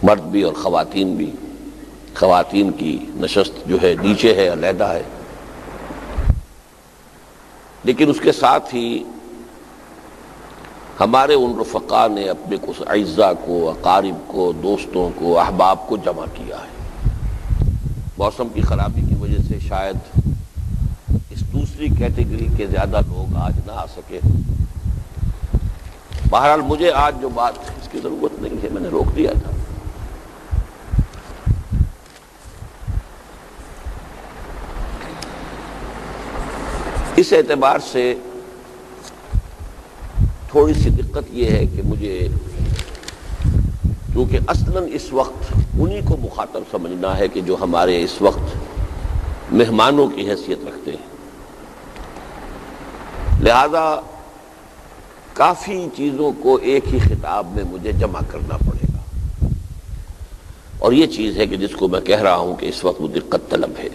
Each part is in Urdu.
مرد بھی اور خواتین بھی. خواتین کی نشست جو ہے نیچے ہے، علیحدہ ہے، لیکن اس کے ساتھ ہی ہمارے ان رفقا نے اپنے کچھ اعزاء کو، اقارب کو، دوستوں کو، احباب کو جمع کیا ہے. موسم کی خرابی کی وجہ سے شاید اس دوسری کیٹیگری کے زیادہ لوگ آج نہ آ سکے. بہرحال مجھے آج جو بات اس کی ضرورت نہیں ہے، میں نے روک دیا تھا. اس اعتبار سے تھوڑی سی دقت یہ ہے کہ مجھے کیونکہ اصلاً اس وقت انہی کو مخاطب سمجھنا ہے کہ جو ہمارے اس وقت مہمانوں کی حیثیت رکھتے ہیں، لہذا کافی چیزوں کو ایک ہی خطاب میں مجھے جمع کرنا پڑے گا، اور یہ چیز ہے کہ جس کو میں کہہ رہا ہوں کہ اس وقت وہ دقت طلب ہے.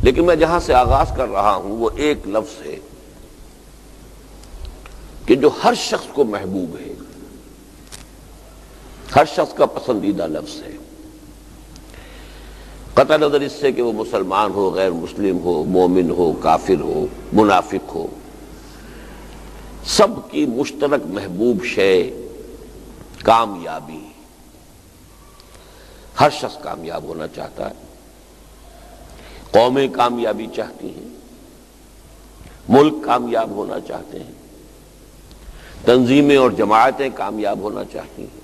لیکن میں جہاں سے آغاز کر رہا ہوں وہ ایک لفظ ہے کہ جو ہر شخص کو محبوب ہے، ہر شخص کا پسندیدہ لفظ ہے، قطع نظر اس سے کہ وہ مسلمان ہو، غیر مسلم ہو، مومن ہو، کافر ہو، منافق ہو، سب کی مشترک محبوب شے کامیابی. ہر شخص کامیاب ہونا چاہتا ہے. قومیں کامیابی چاہتی ہیں، ملک کامیاب ہونا چاہتے ہیں، تنظیمیں اور جماعتیں کامیاب ہونا چاہتی ہیں.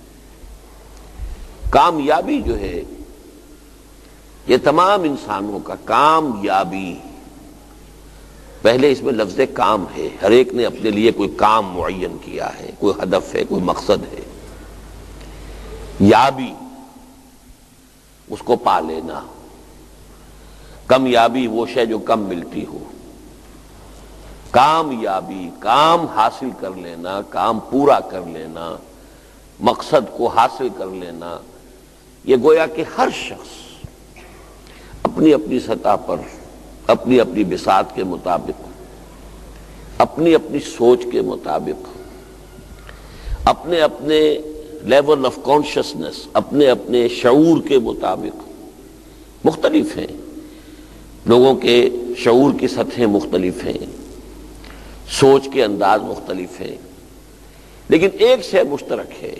کامیابی جو ہے یہ تمام انسانوں کا کامیابی، پہلے اس میں لفظ کام ہے، ہر ایک نے اپنے لیے کوئی کام معین کیا ہے، کوئی ہدف ہے، کوئی مقصد ہے. یابی اس کو پا لینا، کمیابی وہ شے جو کم ملتی ہو. کامیابی کام حاصل کر لینا، کام پورا کر لینا، مقصد کو حاصل کر لینا. یہ گویا کہ ہر شخص اپنی اپنی سطح پر، اپنی اپنی بساط کے مطابق، اپنی اپنی سوچ کے مطابق، اپنے اپنے لیول آف کانشسنس، اپنے اپنے شعور کے مطابق مختلف ہیں. لوگوں کے شعور کی سطحیں مختلف ہیں، سوچ کے انداز مختلف ہیں، لیکن ایک شے مشترک ہے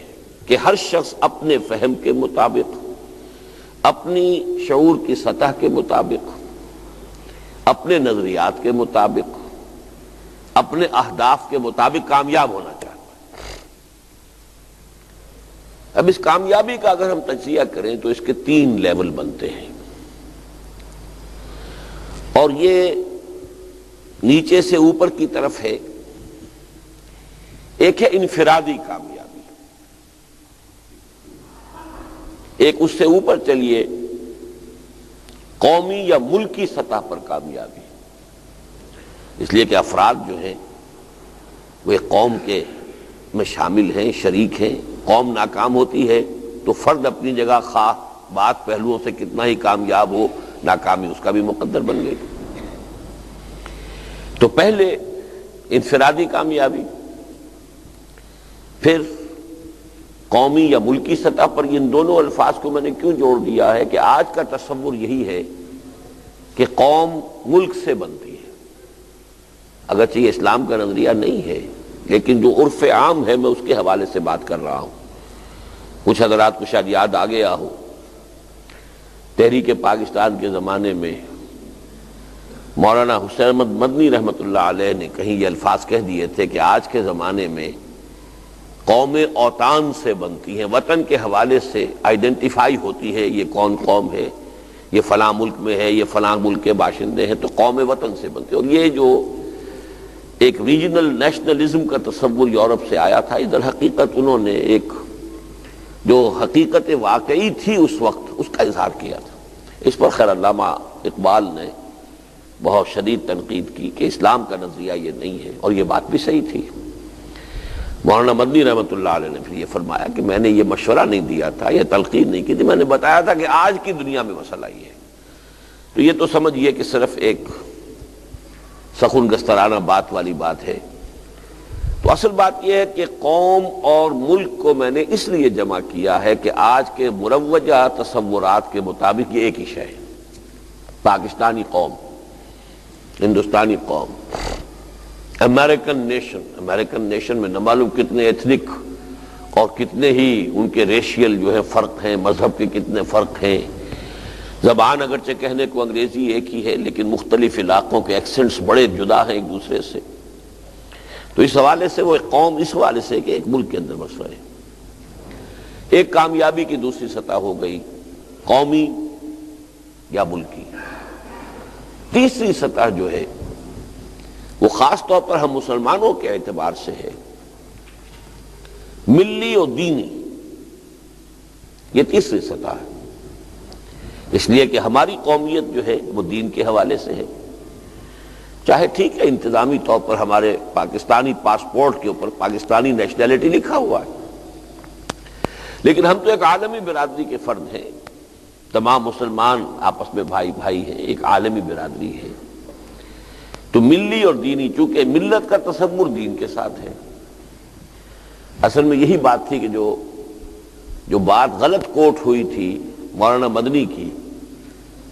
کہ ہر شخص اپنے فہم کے مطابق، اپنی شعور کی سطح کے مطابق، اپنے نظریات کے مطابق، اپنے اہداف کے مطابق کامیاب ہونا چاہتا ہے. اب اس کامیابی کا اگر ہم تجزیہ کریں تو اس کے 3 لیول بنتے ہیں، اور یہ نیچے سے اوپر کی طرف ہے. ایک ہے انفرادی کامیابی، ایک اس سے اوپر چلیے قومی یا ملکی سطح پر کامیابی، اس لیے کہ افراد جو ہیں وہ ایک قوم کے میں شامل ہیں، شریک ہیں. قوم ناکام ہوتی ہے تو فرد اپنی جگہ خواہ بات پہلوؤں سے کتنا ہی کامیاب ہو، ناکامی اس کا بھی مقدر بن گئی. تو پہلے انفرادی کامیابی، پھر قومی یا ملکی سطح پر. ان دونوں الفاظ کو میں نے کیوں جوڑ دیا ہے کہ آج کا تصور یہی ہے کہ قوم ملک سے بنتی ہے، اگرچہ یہ اسلام کا نظریہ نہیں ہے، لیکن جو عرف عام ہے میں اس کے حوالے سے بات کر رہا ہوں. کچھ حضرات کو شاید یاد آ گیا ہو، تحریک پاکستان کے زمانے میں مولانا حسین احمد مدنی رحمۃ اللہ علیہ نے کہیں یہ الفاظ کہہ دیے تھے کہ آج کے زمانے میں قومیں اوطان سے بنتی ہیں، وطن کے حوالے سے آئیڈینٹیفائی ہوتی ہے، یہ کون قوم ہے، یہ فلاں ملک میں ہے، یہ فلاں ملک کے باشندے ہیں، تو قومیں وطن سے بنتی ہیں. اور یہ جو ایک ریجنل نیشنلزم کا تصور یورپ سے آیا تھا، ادھر حقیقت انہوں نے ایک جو حقیقت واقعی تھی اس وقت اس کا اظہار کیا تھا. اس پر خیر علامہ اقبال نے بہت شدید تنقید کی کہ اسلام کا نظریہ یہ نہیں ہے، اور یہ بات بھی صحیح تھی. مولانا مدنی رحمۃ اللہ علیہ نے پھر یہ فرمایا کہ میں نے یہ مشورہ نہیں دیا تھا، یہ تلقین نہیں کی تھی، میں نے بتایا تھا کہ آج کی دنیا میں مسئلہ یہ ہے. تو یہ تو سمجھیے کہ صرف ایک سخن گسترانہ بات والی بات ہے. تو تو اصل بات یہ ہے کہ قوم اور ملک کو میں نے اس لیے جمع کیا ہے کہ آج کے مروجہ تصورات کے مطابق یہ ایک ہی شے ہے، پاکستانی قوم، ہندوستانی قوم، امریکن نیشن میں نہ معلوم کتنے ایتھنک اور کتنے ہی ان کے ریشیل جو ہے فرق ہیں، مذہب کے کتنے فرق ہیں، زبان اگرچہ کہنے کو انگریزی ایک ہی ہے لیکن مختلف علاقوں کے ایکسنٹس بڑے جدا ہیں ایک دوسرے سے. تو اس حوالے سے وہ ایک قوم اس حوالے سے کہ ایک ملک کے اندر بس رہے. ایک کامیابی کی دوسری سطح ہو گئی قومی یا ملکی. تیسری سطح جو ہے وہ خاص طور پر ہم مسلمانوں کے اعتبار سے ہے ملی اور دینی. یہ تیسری سطح ہے، اس لیے کہ ہماری قومیت جو ہے وہ دین کے حوالے سے ہے. چاہے ٹھیک ہے انتظامی طور پر ہمارے پاکستانی پاسپورٹ کے اوپر پاکستانی نیشنلٹی لکھا ہوا ہے، لیکن ہم تو ایک عالمی برادری کے فرد ہیں. تمام مسلمان آپس میں بھائی بھائی ہیں، ایک عالمی برادری ہے. تو ملی اور دینی، چونکہ ملت کا تصور دین کے ساتھ ہے. اصل میں یہی بات تھی کہ جو بات غلط کوٹ ہوئی تھی مولانا مدنی کی،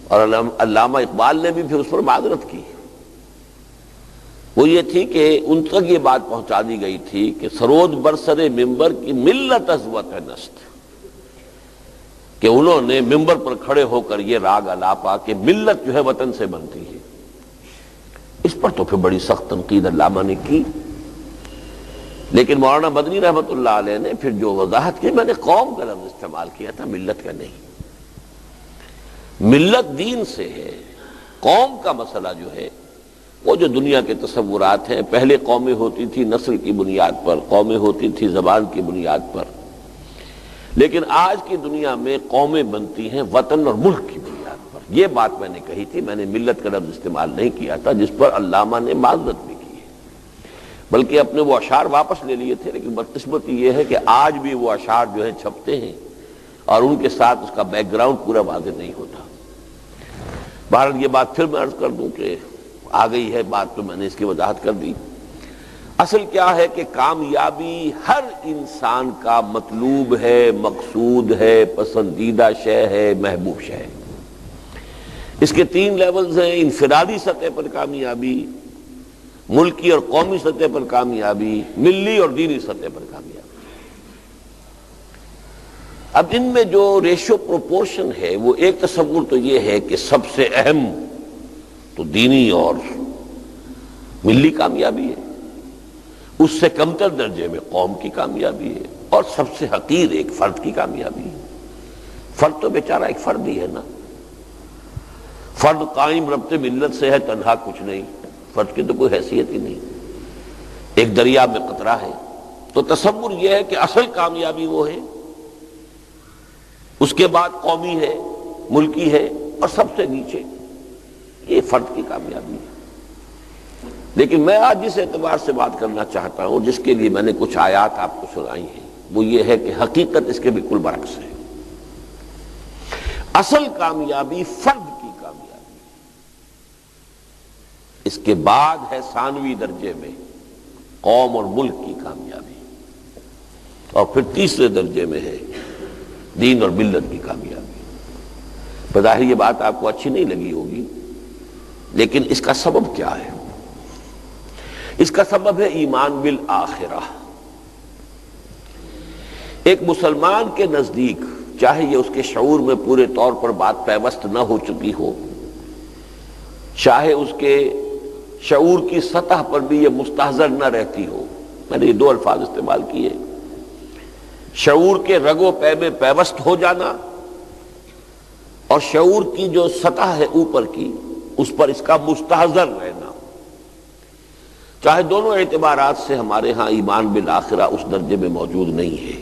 اور علامہ اقبال نے بھی پھر اس پر معذرت کی، وہ یہ تھی کہ ان تک یہ بات پہنچا دی گئی تھی کہ سرود برسر ممبر کی ملت از وطن است، کہ انہوں نے ممبر پر کھڑے ہو کر یہ راگ الاپا کہ ملت جو ہے وطن سے بنتی ہے. اس پر تو پھر بڑی سخت تنقید علامہ نے کی، لیکن مولانا مدنی رحمۃ اللہ علیہ نے پھر جو وضاحت کی، میں نے قوم کا لفظ استعمال کیا تھا، ملت کا نہیں. ملت دین سے ہے، قوم کا مسئلہ جو ہے وہ جو دنیا کے تصورات ہیں، پہلے قومیں ہوتی تھی نسل کی بنیاد پر، قومیں ہوتی تھی زبان کی بنیاد پر، لیکن آج کی دنیا میں قومیں بنتی ہیں وطن اور ملک کی بنیاد پر. یہ بات میں نے کہی تھی، میں نے ملت کا لفظ استعمال نہیں کیا تھا، جس پر علامہ نے معذرت بھی کی ہے، بلکہ اپنے وہ اشعار واپس لے لیے تھے. لیکن بدقسمتی یہ ہے کہ آج بھی وہ اشعار جو ہیں چھپتے ہیں اور ان کے ساتھ اس کا بیک گراؤنڈ پورا واضح نہیں ہوتا. بہرحال یہ بات پھر میں عرض کر دوں کہ آ گئی ہے بات تو میں نے اس کی وضاحت کر دی. اصل کیا ہے کہ کامیابی ہر انسان کا مطلوب ہے، مقصود ہے، پسندیدہ شے ہے، محبوب شے ہے. اس کے 3 لیولز ہیں: انفرادی سطح پر کامیابی، ملکی اور قومی سطح پر کامیابی، ملی اور دینی سطح پر کامیابی. اب ان میں جو ریشو پروپورشن ہے وہ ایک تصور تو یہ ہے کہ سب سے اہم تو دینی اور ملی کامیابی ہے، اس سے کمتر درجے میں قوم کی کامیابی ہے، اور سب سے حقیر ایک فرد کی کامیابی ہے. فرد تو بیچارہ ایک فرد ہی ہے نا. فرد قائم ربط ملت سے ہے، تنہا کچھ نہیں. فرد کی تو کوئی حیثیت ہی نہیں، ایک دریا میں قطرہ ہے. تو تصور یہ ہے کہ اصل کامیابی وہ ہے، اس کے بعد قومی ہے، ملکی ہے، اور سب سے نیچے یہ فرد کی کامیابی ہے. لیکن میں آج جس اعتبار سے بات کرنا چاہتا ہوں، جس کے لیے میں نے کچھ آیات آپ کو سنائی ہیں، وہ یہ ہے کہ حقیقت اس کے بالکل برعکس ہے. اصل کامیابی فرد کی کامیابی، اس کے بعد ہے ثانوی درجے میں قوم اور ملک کی کامیابی، اور پھر تیسرے درجے میں ہے دین اور ملت کی کامیابی. بظاہر یہ بات آپ کو اچھی نہیں لگی ہوگی، لیکن اس کا سبب کیا ہے؟ اس کا سبب ہے ایمان بالآخرہ. ایک مسلمان کے نزدیک، چاہے یہ اس کے شعور میں پورے طور پر بات پیوست نہ ہو چکی ہو، چاہے اس کے شعور کی سطح پر بھی یہ مستحضر نہ رہتی ہو، میں نے یہ 2 الفاظ استعمال کیے: شعور کے رگ و پے میں پیوست ہو جانا، اور شعور کی جو سطح ہے اوپر کی، اس پر اس کا مستحضر رہنا. چاہے دونوں اعتبارات سے ہمارے ہاں ایمان بالآخرہ اس درجے میں موجود نہیں ہے.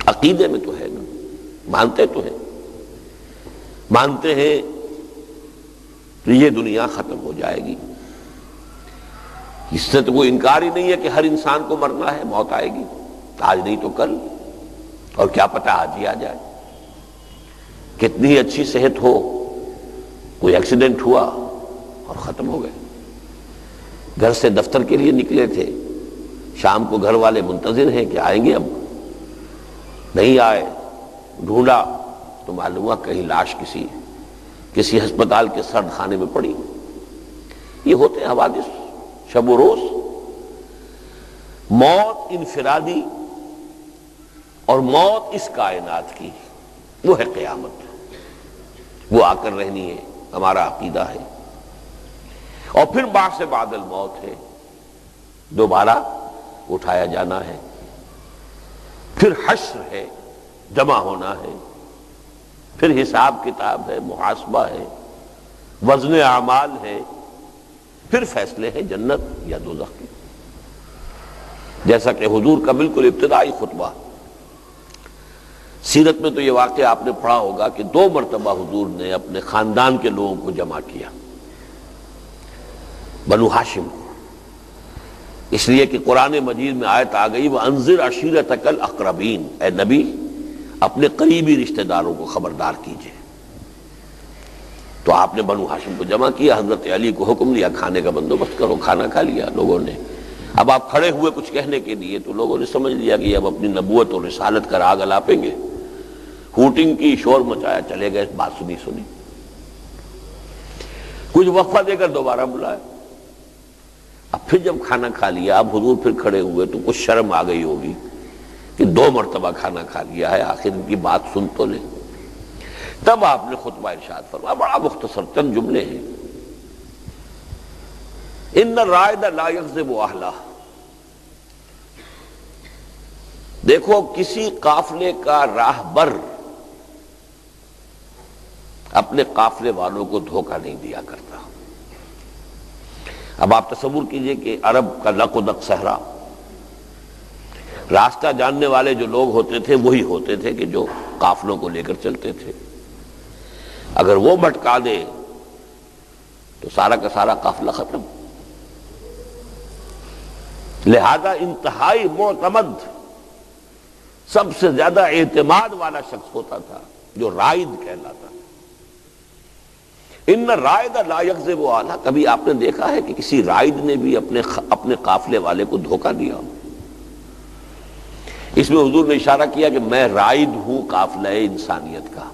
عقیدے میں تو ہے نا، مانتے تو ہیں، مانتے ہیں کہ یہ دنیا ختم ہو جائے گی، اس سے تو کوئی انکار ہی نہیں ہے کہ ہر انسان کو مرنا ہے، موت آئے گی، آج نہیں تو کل، اور کیا پتہ آج ہی آ جائے. کتنی ہی اچھی صحت ہو، کوئی ایکسیڈنٹ ہوا اور ختم ہو گئے. گھر سے دفتر کے لیے نکلے تھے، شام کو گھر والے منتظر ہیں کہ آئیں گے، اب نہیں آئے، ڈھونڈا تو معلوم ہوا کہیں لاش کسی ہسپتال کے سرد خانے میں پڑی۔ یہ ہوتے ہیں حوادث شب و روز۔ موت انفرادی اور موت اس کائنات کی، وہ ہے قیامت، وہ آ کر رہنی ہے، ہمارا عقیدہ ہے۔ اور پھر بعث بعد الموت ہے، دوبارہ اٹھایا جانا ہے، پھر حشر ہے، جمع ہونا ہے، پھر حساب کتاب ہے، محاسبہ ہے، وزن اعمال ہے، پھر فیصلے ہیں جنت یا دوزخ کے۔ جیسا کہ حضور کا بالکل ابتدائی خطبہ، سیرت میں تو یہ واقعہ آپ نے پڑھا ہوگا کہ 2 مرتبہ حضور نے اپنے خاندان کے لوگوں کو جمع کیا، بنو ہاشم کو، اس لیے کہ قرآن مجید میں آیت آ گئی وَأَنذِرْ عَشِيرَتَكَ الْأَقْرَبِينَ، اے نبی اپنے قریبی رشتہ داروں کو خبردار کیجئے۔ تو آپ نے بنو ہاشم کو جمع کیا، حضرت علی کو حکم دیا کھانے کا بندوبست کرو، کھانا کھا لیا لوگوں نے۔ اب آپ کھڑے ہوئے کچھ کہنے کے لیے تو لوگوں نے سمجھ لیا کہ اب اپنی نبوت اور رسالت کا راگ الاپیں گے، ہوٹنگ کی، شور مچایا، چلے گئے، بات سنی۔ کچھ وقفہ دے کر دوبارہ بلایا۔ اب پھر جب کھانا کھا لیا، اب حضور پھر کھڑے ہوئے تو کچھ شرم آ گئی ہوگی کہ 2 مرتبہ کھانا کھا لیا ہے، آخر ان کی بات سن تو لے۔ تب آپ نے خطبہ ارشاد فرمایا، بڑا مختصر چند جملے ہیں، ان الرائد لا یکذب اہلہ۔ دیکھو کسی قافلے کا راہبر اپنے قافلے والوں کو دھوکہ نہیں دیا کرتا۔ اب آپ تصور کیجئے کہ عرب کا لق و دق صحرا، راستہ جاننے والے جو لوگ ہوتے تھے وہی ہوتے تھے کہ جو قافلوں کو لے کر چلتے تھے۔ اگر وہ بھٹکا دے تو سارا کا سارا قافلہ ختم۔ لہذا انتہائی معتمد، سب سے زیادہ اعتماد والا شخص ہوتا تھا جو رائد کہلاتا تھا۔ ان الرائد لا یکذب اہلہ، کبھی آپ نے دیکھا ہے کہ کسی رائد نے بھی اپنے قافلے والے کو دھوکہ دیا؟ اس میں حضور نے اشارہ کیا کہ میں رائد ہوں قافلہ انسانیت کا۔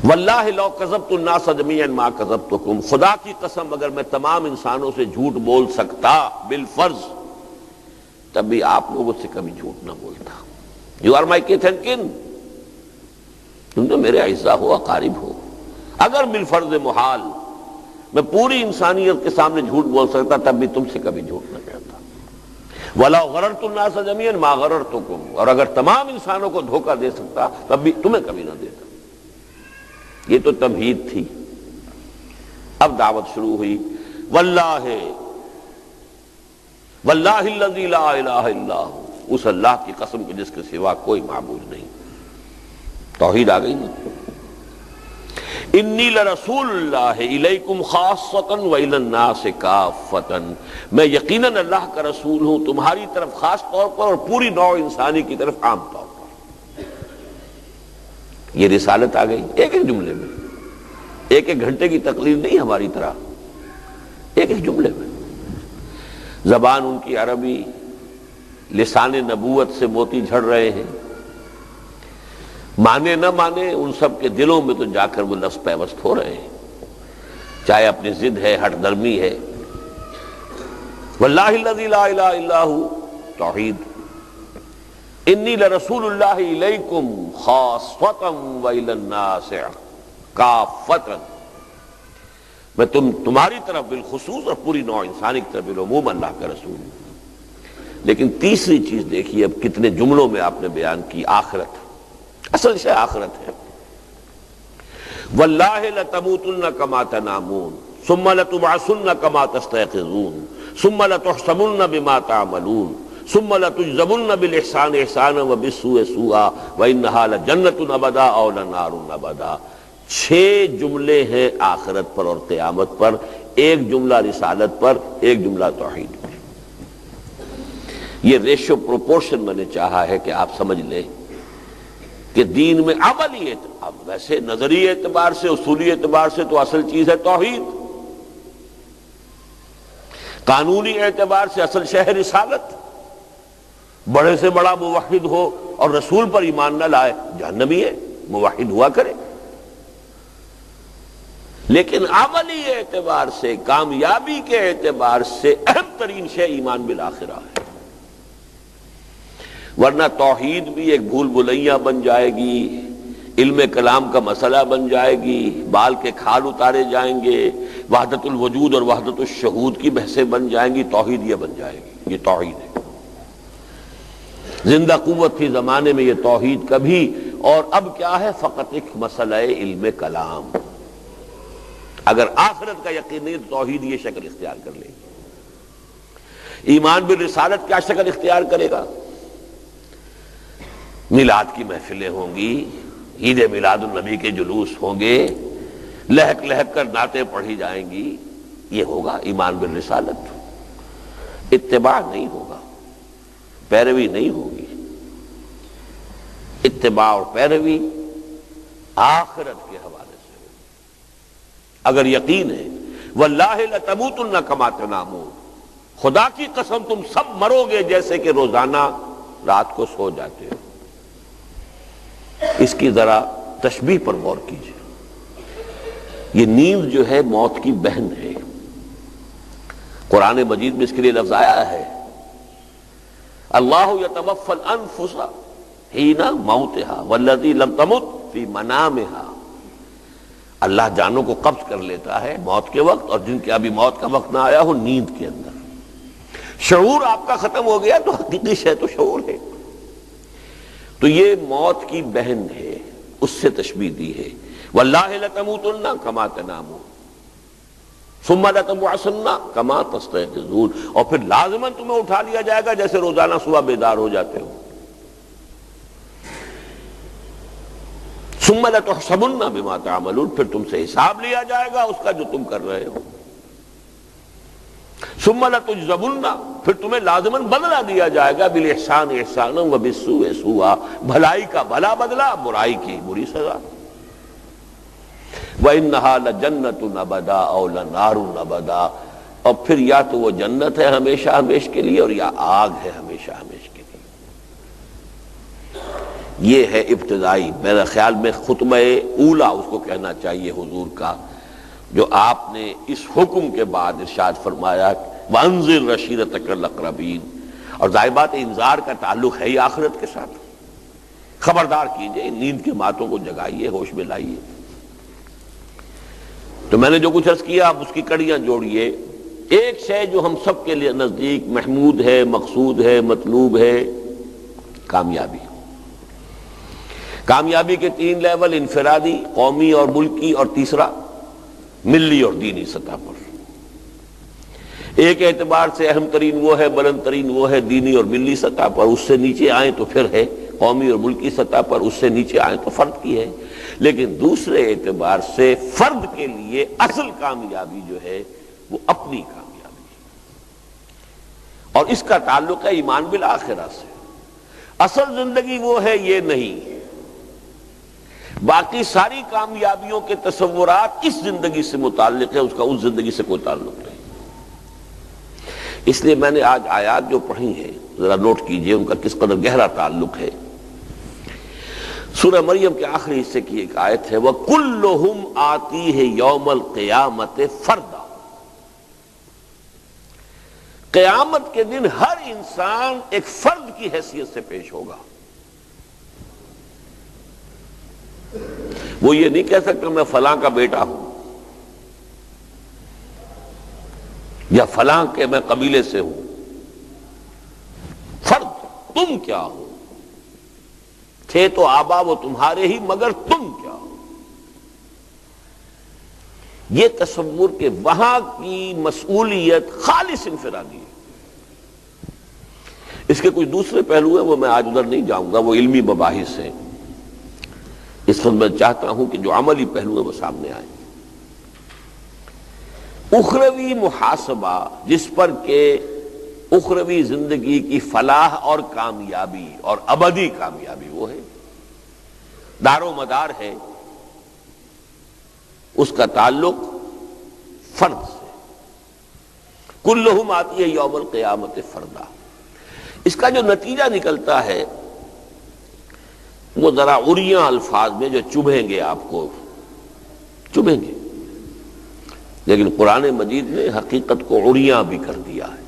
واللہ لو کذبت الناس جميعا ما کذبتکم، خدا کی قسم اگر میں تمام انسانوں سے جھوٹ بول سکتا بالفرض، تب بھی آپ لوگوں سے کبھی جھوٹ نہ بولتا۔ You are my kith and kin, تم تو میرے اعزا ہو، اقارب ہو۔ اگر بالفرض محال میں پوری انسانیت کے سامنے جھوٹ بول سکتا، تب بھی تم سے کبھی جھوٹ نہ کہتا۔ وَلَوْ غَرَرْتُ النَّاسَ جَمِيعًا مَا غَرَرْتُكُمْ، اور اگر تمام انسانوں کو دھوکہ دے سکتا تب بھی تمہیں کبھی نہ دیتا۔ یہ تو تمہید تھی۔ اب دعوت شروع ہوئی، واللہ الذی لا الہ الا ہو، اس اللہ کی قسم کی جس کے سوا کوئی معبود نہیں۔ توحید آ گئی نا۔ انی لرسول اللہ الیکم خاصۃ والی الناس کافۃ، میں یقیناً اللہ کا رسول ہوں تمہاری طرف خاص طور پر اور پوری نوع انسانی کی طرف عام طور پر۔ یہ رسالت آ گئی ایک ایک جملے میں، ایک ایک گھنٹے کی تقریر نہیں ہماری طرح، ایک ایک جملے میں۔ زبان ان کی عربی، لسان نبوت سے موتی جھڑ رہے ہیں، مانے نہ مانے ان سب کے دلوں میں تو جا کر وہ لفظ پیوست ہو رہے ہیں، چاہے اپنی ضد ہے، ہٹ درمی ہے۔ واللہ الذی لا الہ الا ہو، توحید۔ انی لرسول اللہ الیکم خاصۃ والی الناس کافۃ، میں تمہاری طرف بالخصوص اور پوری نوع انسانی کی طرف بالعموم اللہ کا رسول ہوں۔ لیکن تیسری چیز دیکھیے، اب کتنے جملوں میں آپ نے بیان کی، آخرت۔ اصل شے آخرت ہے۔ واللہ لتموتن کما تنامون ثم لتبعثن کما تستيقظون ثم لتحسبن بما تعملون ثم لتجزون بالاحسان احسانا وبالسوء سوءا وانها لجنة ابدا او لنار ابدا۔ 6 جملے ہیں آخرت پر اور قیامت پر، ایک جملہ رسالت پر، ایک جملہ توحید پر۔ یہ ریشو پروپورشن میں نے چاہا ہے کہ آپ سمجھ لیں کہ دین میں عملی اعتبار، ویسے نظری اعتبار سے، اصولی اعتبار سے تو اصل چیز ہے توحید، قانونی اعتبار سے اصل شہر رسالت، بڑے سے بڑا موحد ہو اور رسول پر ایمان نہ لائے جہنمی ہے، موحد ہوا کرے۔ لیکن عملی اعتبار سے، کامیابی کے اعتبار سے اہم ترین شے ایمان بالآخرہ ہے، ورنہ توحید بھی ایک بھول بھلیاں بن جائے گی، علم کلام کا مسئلہ بن جائے گی، بال کے کھال اتارے جائیں گے، وحدت الوجود اور وحدت الشہود کی بحثیں بن جائیں گی، توحید یہ بن جائے گی۔ یہ توحید ہے، زندہ قوت تھی زمانے میں یہ توحید کبھی، اور اب کیا ہے؟ فقط ایک مسئلہ علم کلام۔ اگر آخرت کا یقین نہیں تو توحید یہ شکل اختیار کر لے گی۔ ایمان بالرسالت کیا شکل اختیار کرے گا؟ میلاد کی محفلیں ہوں گی، عید میلاد النبی کے جلوس ہوں گے، لہک لہک کر نعتیں پڑھی جائیں گی، یہ ہوگا ایمان بالرسالت۔ اتباع نہیں ہوگا، پیروی نہیں ہوگی۔ اتباع اور پیروی آخرت کے حوالے سے ہوگی۔ اگر یقین ہے واللہ لتموتن کما تنامون، خدا کی قسم تم سب مرو گے جیسے کہ روزانہ رات کو سو جاتے ہو۔ اس کی ذرا تشبیہ پر غور کیجیے۔ یہ نیند جو ہے موت کی بہن ہے۔ قرآن مجید میں اس کے لیے لفظ آیا ہے اللہ یتوفی الانفس حین موتها والذی لم تمت فی منامها، اللہ جانوں کو قبض کر لیتا ہے موت کے وقت، اور جن کے ابھی موت کا وقت نہ آیا ہو نیند کے اندر۔ شعور آپ کا ختم ہو گیا تو حقیقی شے تو شعور ہے۔ تو یہ موت کی بہن ہے، اس سے تشبیہ دی ہے۔ واللہ لتموتن کما تنامون ثم لتبعثن کما تستيقظون، اور پھر لازماً تمہیں اٹھا لیا جائے گا جیسے روزانہ صبح بیدار ہو جاتے ہو۔ ثم لتحسبن بما تعملون، پھر تم سے حساب لیا جائے گا اس کا جو تم کر رہے ہو۔ ثم لتجزون، پھر تمہیں لازماً بدلہ دیا جائے گا بالاحسان احسانا وبالسوء سوءا، بھلائی کا بھلا بدلہ، برائی کی بری سزا۔ وَإِنَّهَا لَجَنَّةٌ أَبَدًا أَوْ لَنَارٌ أَبَدًا، اور پھر یا تو وہ جنت ہے ہمیشہ ہمیش کے لیے، اور یا آگ ہے ہمیشہ ہمیش کے لیے۔ یہ ہے ابتدائی، میرا خیال میں خطبہ اولا اس کو کہنا چاہیے حضور کا، جو آپ نے اس حکم کے بعد ارشاد فرمایا وَأَنذِرْ عَشِيرَتَكَ الْأَقْرَبِينَ، اور ظاہر بات انذار کا تعلق ہے ہی آخرت کے ساتھ۔ خبردار کیجئے، نیند کے ماتوں کو جگائیے، ہوش میں لائیے۔ تو میں نے جو کچھ عرض کیا اب اس کی کڑیاں جوڑیے۔ ایک شے جو ہم سب کے لیے نزدیک محمود ہے، مقصود ہے، مطلوب ہے، کامیابی۔ کامیابی کے تین لیول، انفرادی، قومی اور ملکی، اور تیسرا ملی اور دینی سطح پر۔ ایک اعتبار سے اہم ترین وہ ہے، بلند ترین وہ ہے دینی اور ملی سطح پر، اس سے نیچے آئیں تو پھر ہے قومی اور ملکی سطح پر، اس سے نیچے آئیں تو فرد کی ہے۔ لیکن دوسرے اعتبار سے فرد کے لیے اصل کامیابی جو ہے وہ اپنی کامیابی ہے، اور اس کا تعلق ہے ایمان بالآخرہ سے۔ اصل زندگی وہ ہے یہ نہیں، باقی ساری کامیابیوں کے تصورات اس زندگی سے متعلق ہے، اس کا اس زندگی سے کوئی تعلق نہیں۔ اس لیے میں نے آج آیات جو پڑھی ہیں ذرا نوٹ کیجئے ان کا کس قدر گہرا تعلق ہے۔ سورہ مریم کے آخری حصے کی ایک آیت ہے وَكُلُّهُمْ آتِيهِ يَوْمَ الْقِيَامَةِ فَرْدًا، قیامت کے دن ہر انسان ایک فرد کی حیثیت سے پیش ہوگا۔ وہ یہ نہیں کہہ سکتا میں فلاں کا بیٹا ہوں، یا فلاں کے میں قبیلے سے ہوں۔ فرد، تم کیا ہو؟ تھے تو آبا وہ تمہارے ہی، مگر تم کیا ہو؟ یہ تصور کہ وہاں کی مسئولیت خالص انفرادی ہے۔ اس کے کچھ دوسرے پہلو ہیں، وہ میں آج ادھر نہیں جاؤں گا، وہ علمی مباحث ہیں۔ اس وقت میں چاہتا ہوں کہ جو عملی پہلو ہے وہ سامنے آئے۔ اخروی محاسبہ جس پر کہ اخروی زندگی کی فلاح اور کامیابی اور ابدی کامیابی وہ ہے، دار و مدار ہے، اس کا تعلق فرد سے۔ کلہم آتی ہے یوم القیامت فردا۔ اس کا جو نتیجہ نکلتا ہے وہ ذرا عریاں الفاظ میں جو چبھیں گے، آپ کو چبھیں گے، لیکن قرآن مجید نے حقیقت کو عریاں بھی کر دیا ہے۔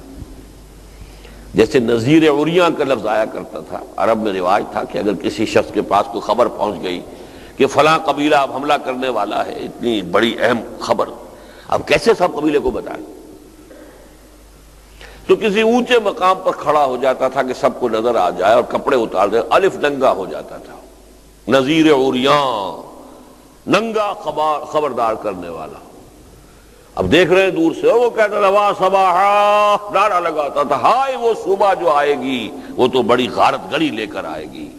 جیسے نذیر عریاں کا لفظ آیا کرتا تھا، عرب میں رواج تھا کہ اگر کسی شخص کے پاس کوئی خبر پہنچ گئی کہ فلاں قبیلہ اب حملہ کرنے والا ہے، اتنی بڑی اہم خبر، اب کیسے سب قبیلے کو بتائیں، تو کسی اونچے مقام پر کھڑا ہو جاتا تھا کہ سب کو نظر آ جائے اور کپڑے اتار دے، الف ننگا ہو جاتا تھا، نذیر عریاں، ننگا خبردار کرنے والا۔ اب دیکھ رہے ہیں دور سے، وہ کہتا تھا واہ صباحا، نعرہ لگاتا تھا، ہائے وہ صبح جو آئے گی وہ تو بڑی غارت گری لے کر آئے گی،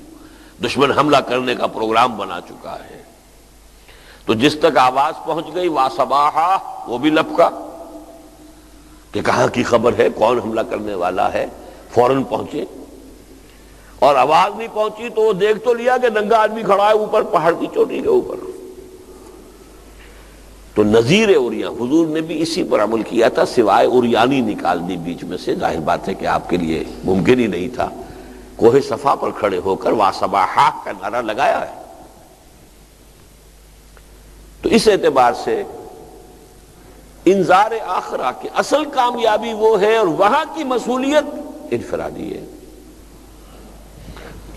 دشمن حملہ کرنے کا پروگرام بنا چکا ہے۔ تو جس تک آواز پہنچ گئی واہ صباحا، وہ بھی لپکا کہ کہاں کی خبر ہے، کون حملہ کرنے والا ہے، فوراً پہنچے۔ اور آواز نہیں پہنچی تو وہ دیکھ تو لیا کہ ننگا آدمی کھڑا ہے اوپر پہاڑ کی چوٹی کے اوپر۔ تو نذیر عریاں، حضور نے بھی اسی پر عمل کیا تھا، سوائے عریانی نکال دی بیچ میں سے۔ ظاہر بات ہے کہ آپ کے لیے ممکن ہی نہیں تھا، کوہ صفا پر کھڑے ہو کر وا صباحا کا نعرہ لگایا ہے۔ تو اس اعتبار سے انذار آخرہ کی اصل کامیابی وہ ہے، اور وہاں کی مصولیت انفرادی ہے۔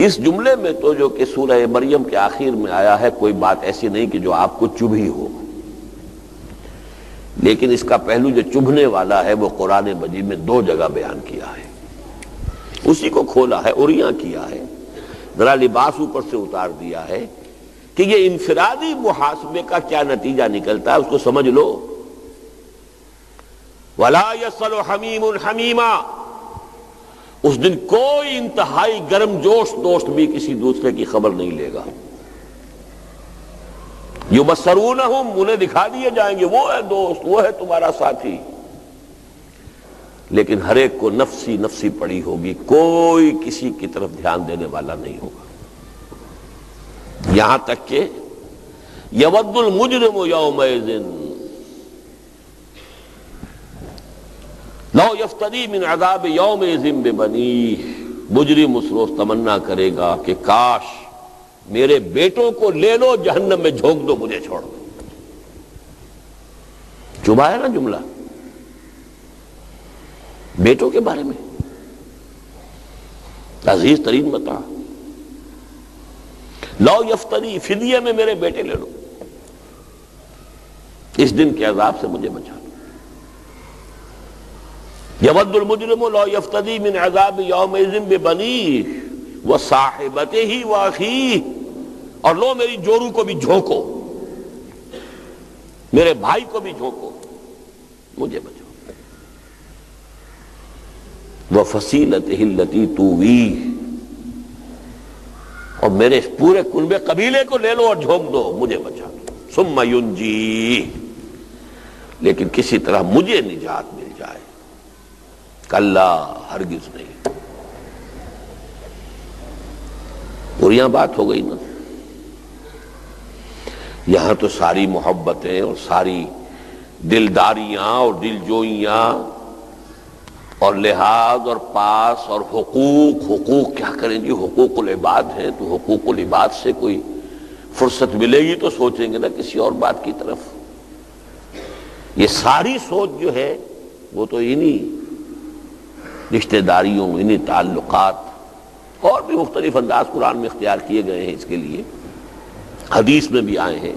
اس جملے میں تو جو کہ سورہ مریم کے آخر میں آیا ہے، کوئی بات ایسی نہیں کہ جو آپ کو چبھی ہو، لیکن اس کا پہلو جو چبھنے والا ہے وہ قرآن مجید میں دو جگہ بیان کیا ہے، اسی کو کھولا ہے، عریاں کیا ہے، ذرا لباس اوپر سے اتار دیا ہے کہ یہ انفرادی محاسبے کا کیا نتیجہ نکلتا ہے اس کو سمجھ لو۔ وَلَا يَسْأَلُ حَمِيمٌ حَمِيمًا، اس دن کوئی انتہائی گرم جوش دوست بھی کسی دوسرے کی خبر نہیں لے گا۔ یبصرونہم، انہیں دکھا دیے جائیں گے، وہ ہے دوست، وہ ہے تمہارا ساتھی، لیکن ہر ایک کو نفسی نفسی پڑی ہوگی، کوئی کسی کی طرف دھیان دینے والا نہیں ہوگا۔ یہاں تک کہ یود المجرم یومئذ لو یفتدی من عذاب یومئذ ببنیہ، مجرم اس روز تمنا کرے گا کہ کاش میرے بیٹوں کو لے لو، جہنم میں جھونک دو، مجھے چھوڑ دو۔ چبھا ہے نا جملہ بیٹوں کے بارے میں، عزیز ترین متاع، لو یفتدی، فدیے میں میرے بیٹے لے لو، اس دن کے عذاب سے مجھے بچا دو۔ یود المجرم لو یفتدی من عذاب یومئذ ببنیہ وصاحبتہ واخیہ، اور لو میری جورو کو بھی جھونکو، میرے بھائی کو بھی جھونکو، مجھے بچاؤ۔ وفصیلتہ التی تؤویہ، اور میرے پورے کنبے قبیلے کو لے لو اور جھونک دو، مجھے بچا دو۔ ثم ینجیہ، لیکن کسی طرح مجھے نجات مل جائے، کلا ہرگز نہیں۔ اور یہاں بات ہو گئی نا، یہاں تو ساری محبتیں اور ساری دلداریاں اور دلجوئیاں اور لحاظ اور پاس اور حقوق کیا کریں جی، حقوق العباد ہیں، تو حقوق العباد سے کوئی فرصت ملے گی تو سوچیں گے نا کسی اور بات کی طرف۔ یہ ساری سوچ جو ہے وہ تو انہی رشتہ داریوں، انہی تعلقات، اور بھی مختلف انداز قرآن میں اختیار کیے گئے ہیں اس کے لیے، حدیث میں بھی آئے ہیں،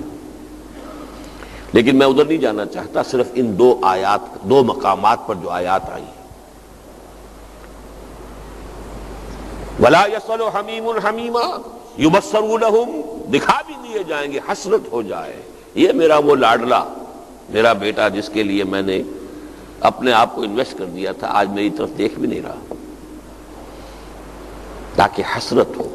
لیکن میں ادھر نہیں جانا چاہتا، صرف ان دو آیات، دو مقامات پر جو آیات آئی ہیں۔ وَلَا يَسْأَلُ حَمِيمٌ حَمِيمًا يُبَصَّرُونَهُمْ، دکھا بھی دیے جائیں گے، حسرت ہو جائے، یہ میرا وہ لاڈلا، میرا بیٹا جس کے لیے میں نے اپنے آپ کو انویسٹ کر دیا تھا، آج میری طرف دیکھ بھی نہیں رہا، تاکہ حسرت ہو۔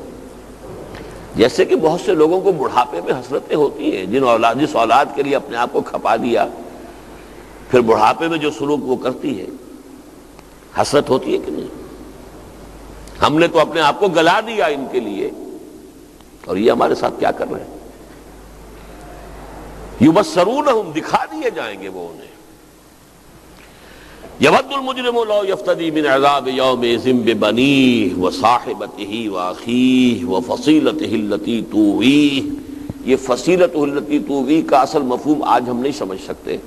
جیسے کہ بہت سے لوگوں کو بڑھاپے میں حسرتیں ہوتی ہیں، جس اولاد کے لیے اپنے آپ کو کھپا دیا، پھر بڑھاپے میں جو سلوک وہ کرتی ہے، حسرت ہوتی ہے کہ نہیں؟ ہم نے تو اپنے آپ کو گلا دیا ان کے لیے، اور یہ ہمارے ساتھ کیا کر رہے ہیں؟ یبصرونہم، دکھا دیے جائیں گے وہ انہیں۔ یود المجرم لو یفتدی من عذاب یومئذ ببنیہ وصاحبتہ واخیہ وفصیلتہ التی تؤویہ. یہ فصیلتہ التی تؤویہ کا اصل مفہوم آج ہم نہیں سمجھ سکتے.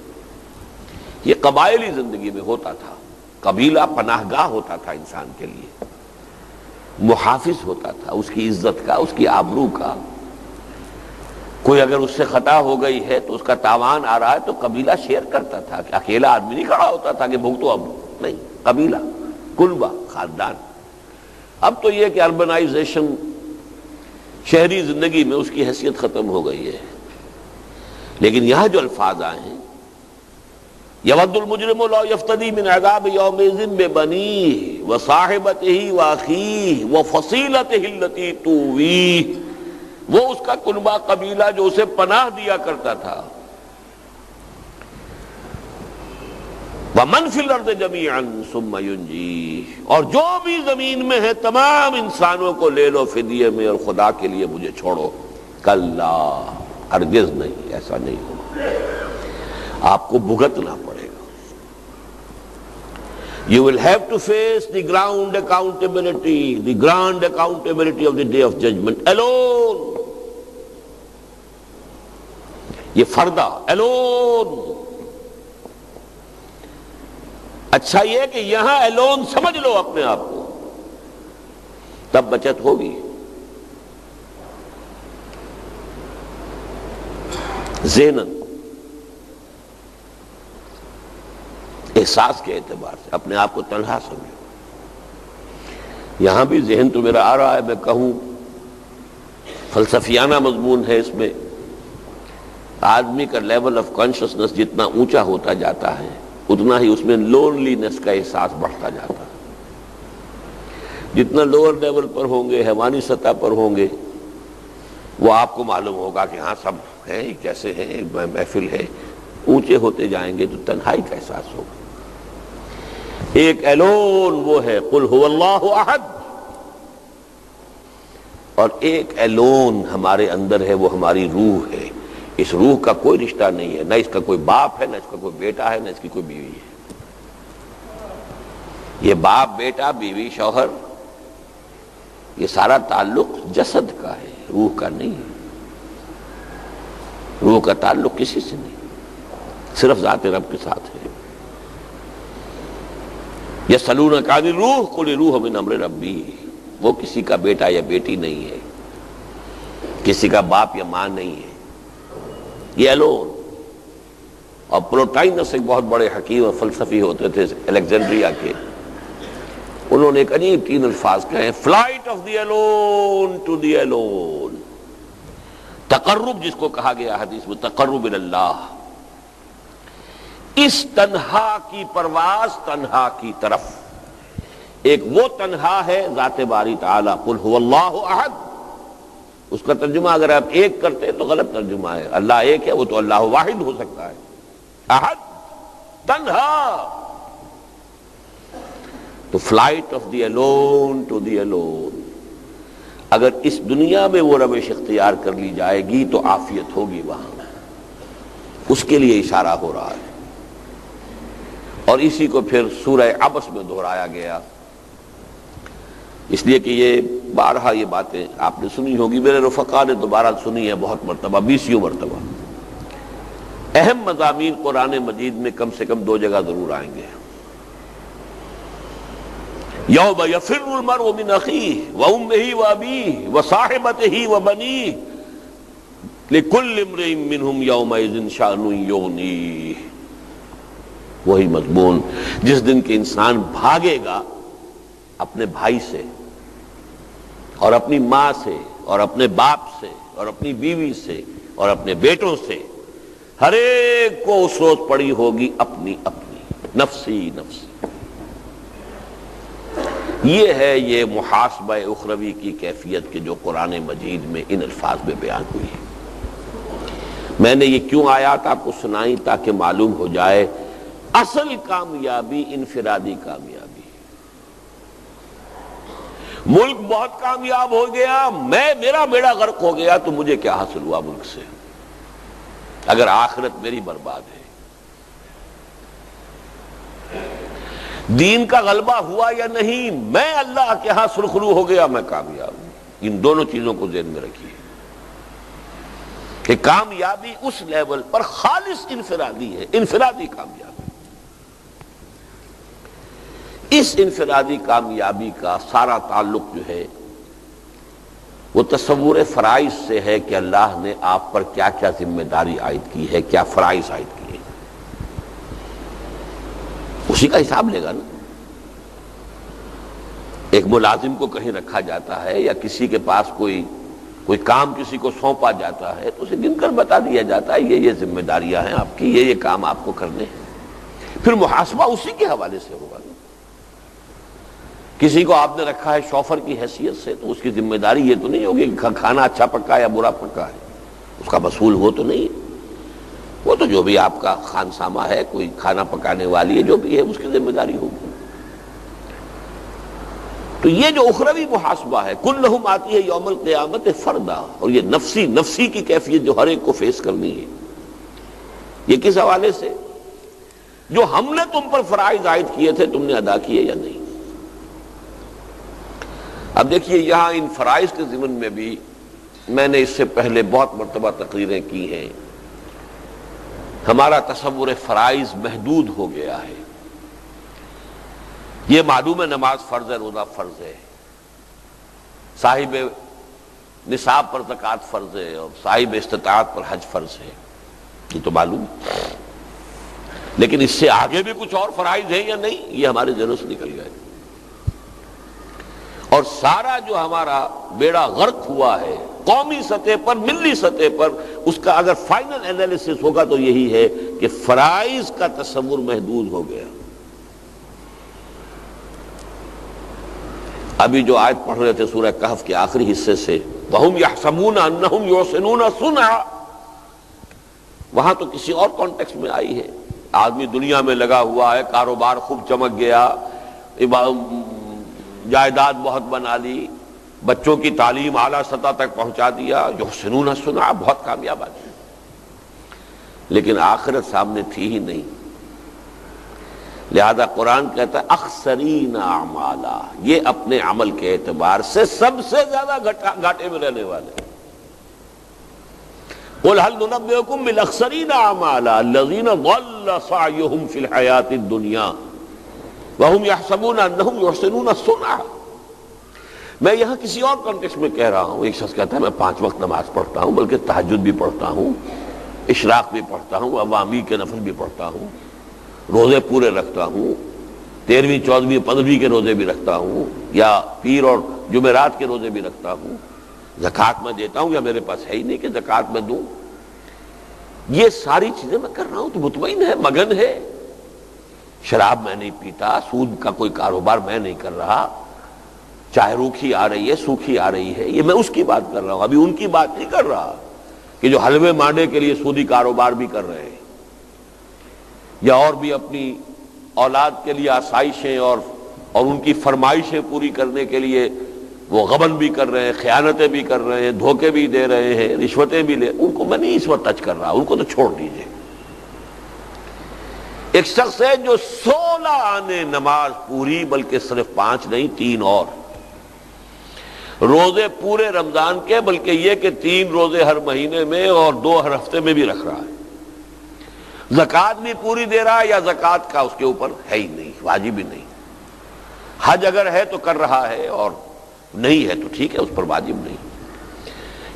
یہ قبائلی زندگی میں ہوتا تھا. قبیلہ پناہ گاہ ہوتا تھا انسان کے لیے، محافظ ہوتا تھا اس کی عزت کا، اس کی آبرو کا. کوئی اگر اس سے خطا ہو گئی ہے تو اس کا تاوان آ رہا ہے تو قبیلہ شیئر کرتا تھا، کہ اکیلا آدمی نہیں کھڑا ہوتا تھا کہ بھگتو. اب نہیں، قبیلہ، کنبہ، خاندان. اب تو یہ کہ اربنائزیشن، شہری زندگی میں اس کی حیثیت ختم ہو گئی ہے. لیکن یہاں جو الفاظ آئے ہیں، یود المجرم لو یفتدی من عذاب یومئذ ببنیہ وصاحبتہ واخیہ وفصیلتہ التی تؤویہ، وہ اس کا کنبہ، قبیلہ جو اسے پناہ دیا کرتا تھا. وَمَنْ فِي الْأَرْضِ جَمِيعًا ثُمَّ يُنْجِيهِ، اور جو بھی زمین میں ہے تمام انسانوں کو لے لو فدیے میں اور خدا کے لیے مجھے چھوڑو. کلا، ہرگز نہیں، ایسا نہیں ہوگا. آپ کو بھگتنا پڑے گا. You will have to face the ground accountability, the grand accountability of the day of judgment alone. یہ فردہ alone. اچھا یہ کہ یہاں alone سمجھ لو اپنے آپ کو، تب بچت ہوگی. ذہناً، احساس کے اعتبار سے اپنے آپ کو تنہا سمجھو. یہاں بھی ذہن تو میرا آ رہا ہے، میں کہوں فلسفیانہ مضمون ہے. اس میں آدمی کا لیول آف کانشسنس جتنا اونچا ہوتا جاتا ہے اتنا ہی اس میں لونلینس کا احساس بڑھتا جاتا ہے. جتنا لوور لیول پر ہوں گے، حیوانی سطح پر ہوں گے، وہ آپ کو معلوم ہوگا کہ ہاں سب ہیں جیسے ہیں، محفل ہے. اونچے ہوتے جائیں گے تو تنہائی کا احساس ہوگا. ایک ایلون وہ ہے قل هو اللہ احد، اور ایک ایلون ہمارے اندر ہے، وہ ہماری روح ہے. اس روح کا کوئی رشتہ نہیں ہے، نہ اس کا کوئی باپ ہے، نہ اس کا کوئی بیٹا ہے، نہ اس کی کوئی بیوی ہے. یہ باپ، بیٹا، بیوی، شوہر، یہ سارا تعلق جسد کا ہے، روح کا نہیں ہے. روح کا تعلق کسی سے نہیں، صرف ذات رب کے ساتھ ہے. یسألونک عن الروح قل الروح من امر ربی. وہ کسی کا بیٹا یا بیٹی نہیں ہے، کسی کا باپ یا ماں نہیں ہے. یہ الون. اور پلوٹائنس ایک بہت بڑے حکیم اور فلسفی ہوتے تھے الیگزینڈریا کے، انہوں نے ایک عجیب 3 الفاظ کہے: flight of the alone to the alone. تقرب جس کو کہا گیا حدیث میں، تقرب اللہ، اس تنہا کی پرواز تنہا کی طرف. ایک وہ تنہا ہے ذات باری تعالی، قل هو اللہ احد. اس کا ترجمہ اگر آپ ایک کرتے تو غلط ترجمہ ہے. اللہ ایک ہے، وہ تو اللہ واحد ہو سکتا ہے. احد، تنہا. تو flight of the alone to the alone. اگر اس دنیا میں وہ روش اختیار کر لی جائے گی تو عافیت ہوگی وہاں. اس کے لیے اشارہ ہو رہا ہے، اور اسی کو پھر سورہ عبس میں دہرایا گیا. اس لیے کہ یہ بارہا یہ باتیں آپ نے سنی ہوگی، میرے رفقا نے دوبارہ سنی ہے بہت مرتبہ، 20 مرتبہ. اہم مضامین قرآن مجید میں کم سے کم 2 جگہ ضرور آئیں گے. یوم یفر المرء من اخیہ وامہ وابیہ وصاحبتہ وبنیہ لکل امرئ منہم یومئذ شأن یغنیہ. وہی مضمون جس دن کہ انسان بھاگے گا اپنے بھائی سے اور اپنی ماں سے اور اپنے باپ سے اور اپنی بیوی سے اور اپنے بیٹوں سے. ہر ایک کو اس روز پڑی ہوگی اپنی اپنی، نفسی نفسی. یہ ہے یہ محاسبہ اخروی کی کیفیت کے جو قرآن مجید میں ان الفاظ میں بیان ہوئی ہے. میں نے یہ کیوں آیات آپ کو سنائی؟ تاکہ معلوم ہو جائے اصل کامیابی انفرادی کامیابی. ملک بہت کامیاب ہو گیا، میرا بیڑا غرق ہو گیا تو مجھے کیا حاصل ہوا ملک سے، اگر آخرت میری برباد ہے. دین کا غلبہ ہوا یا نہیں، میں اللہ کے ہاں سرخرو ہو گیا، میں کامیاب ہوں۔ ان دونوں چیزوں کو ذہن میں رکھیے کہ کامیابی اس لیول پر خالص انفرادی ہے، انفرادی کامیابی۔ اس انفرادی کامیابی کا سارا تعلق جو ہے وہ تصور فرائض سے ہے کہ اللہ نے آپ پر کیا کیا ذمہ داری عائد کی ہے، کیا فرائض عائد کیے، اسی کا حساب لے گا نا۔ ایک ملازم کو کہیں رکھا جاتا ہے یا کسی کے پاس کوئی کام کسی کو سونپا جاتا ہے تو اسے گن کر بتا دیا جاتا ہے یہ ذمہ داریاں ہیں آپ کی، یہ کام آپ کو کرنے ہیں، پھر محاسبہ اسی کے حوالے سے ہوگا نا۔ کسی کو آپ نے رکھا ہے شوفر کی حیثیت سے تو اس کی ذمہ داری یہ تو نہیں ہوگی کہ کھانا اچھا پکا یا برا پکا ہے، اس کا مسئول وہ تو نہیں ہے، وہ تو جو بھی آپ کا خانسامہ ہے، کوئی کھانا پکانے والی ہے، جو بھی ہے اس کی ذمہ داری ہوگی۔ تو یہ جو اخروی محاسبہ ہے کلہم آتی ہے یوم القیامت فردا، اور یہ نفسی کی کیفیت جو ہر ایک کو فیس کرنی ہے، یہ کس حوالے سے؟ جو ہم نے تم پر فرائض عائد کیے تھے تم نے ادا کیے یا نہیں۔ اب دیکھیے یہاں ان فرائض کے ضمن میں بھی میں نے اس سے پہلے بہت مرتبہ تقریریں کی ہیں، ہمارا تصور فرائض محدود ہو گیا ہے۔ یہ معلوم ہے نماز فرض ہے، روزہ فرض ہے، صاحب نصاب پر زکوٰۃ فرض ہے، اور صاحب استطاعت پر حج فرض ہے، یہ تو معلوم ہے، لیکن اس سے آگے بھی کچھ اور فرائض ہیں یا نہیں، یہ ہمارے ذہنوں سے نکل گئے۔ اور سارا جو ہمارا بیڑا غرق ہوا ہے قومی سطح پر، ملی سطح پر، اس کا اگر فائنل انالیسس ہوگا تو یہی ہے کہ فرائض کا تصور محدود ہو گیا۔ ابھی جو آیت پڑھ رہے تھے سورہ کہف کے آخری حصے سے، وَهُمْ يَحْسَبُونَ أَنَّهُمْ يُحْسِنُونَ صُنْعًا، وہاں تو کسی اور کانٹیکسٹ میں آئی ہے۔ آدمی دنیا میں لگا ہوا ہے، کاروبار خوب چمک گیا، جائیداد بہت بنا لی، بچوں کی تعلیم اعلیٰ سطح تک پہنچا دیا، یحسنون صنعا، بہت کامیاب آدمی، لیکن آخرت سامنے تھی ہی نہیں۔ لہذا قرآن کہتا ہے اخسرین اعمالا، یہ اپنے عمل کے اعتبار سے سب سے زیادہ گھاٹے میں رہنے والے۔ قل هل ننبئكم بالاخسرین اعمالا الذین ضل سعیهم فی الحیاۃ الدنیا وهم يحسبون انهم يحسنون صنعا۔ میں یہاں کسی اور کانٹیکسٹ میں کہہ رہا ہوں۔ ایک شخص کہتا ہے میں 5 وقت نماز پڑھتا ہوں، بلکہ تہجد بھی پڑھتا ہوں، اشراق بھی پڑھتا ہوں، عوامی کے نفل بھی پڑھتا ہوں، روزے پورے رکھتا ہوں، 13ویں 14ویں 15ویں کے روزے بھی رکھتا ہوں، یا پیر اور جمعرات کے روزے بھی رکھتا ہوں، زکوٰۃ میں دیتا ہوں، یا میرے پاس ہے ہی نہیں کہ زکوٰۃ میں دوں۔ یہ ساری چیزیں میں کر رہا ہوں تو مطمئن ہے، مگن ہے۔ شراب میں نہیں پیتا، سود کا کوئی کاروبار میں نہیں کر رہا، چاہے روکھی آ رہی ہے سوکھی آ رہی ہے، یہ میں اس کی بات کر رہا ہوں، ابھی ان کی بات نہیں کر رہا کہ جو حلوے مانڈے کے لیے سودی کاروبار بھی کر رہے ہیں، یا اور بھی اپنی اولاد کے لیے آسائشیں اور ان کی فرمائشیں پوری کرنے کے لیے وہ غبن بھی کر رہے ہیں، خیانتیں بھی کر رہے ہیں، دھوکے بھی دے رہے ہیں، رشوتیں بھی لے، ان کو میں نہیں اس وقت ٹچ کر رہا، ان کو تو چھوڑ دیجیے۔ ایک شخص ہے جو 16 آنے نماز پوری، بلکہ صرف 5 نہیں 3 اور روزے پورے رمضان کے، بلکہ یہ کہ 3 روزے ہر مہینے میں اور 2 ہر ہفتے میں بھی رکھ رہا ہے، زکوٰۃ بھی پوری دے رہا ہے، یا زکوٰۃ کا اس کے اوپر ہے ہی نہیں، واجب ہی نہیں، حج اگر ہے تو کر رہا ہے اور نہیں ہے تو ٹھیک ہے، اس پر واجب نہیں،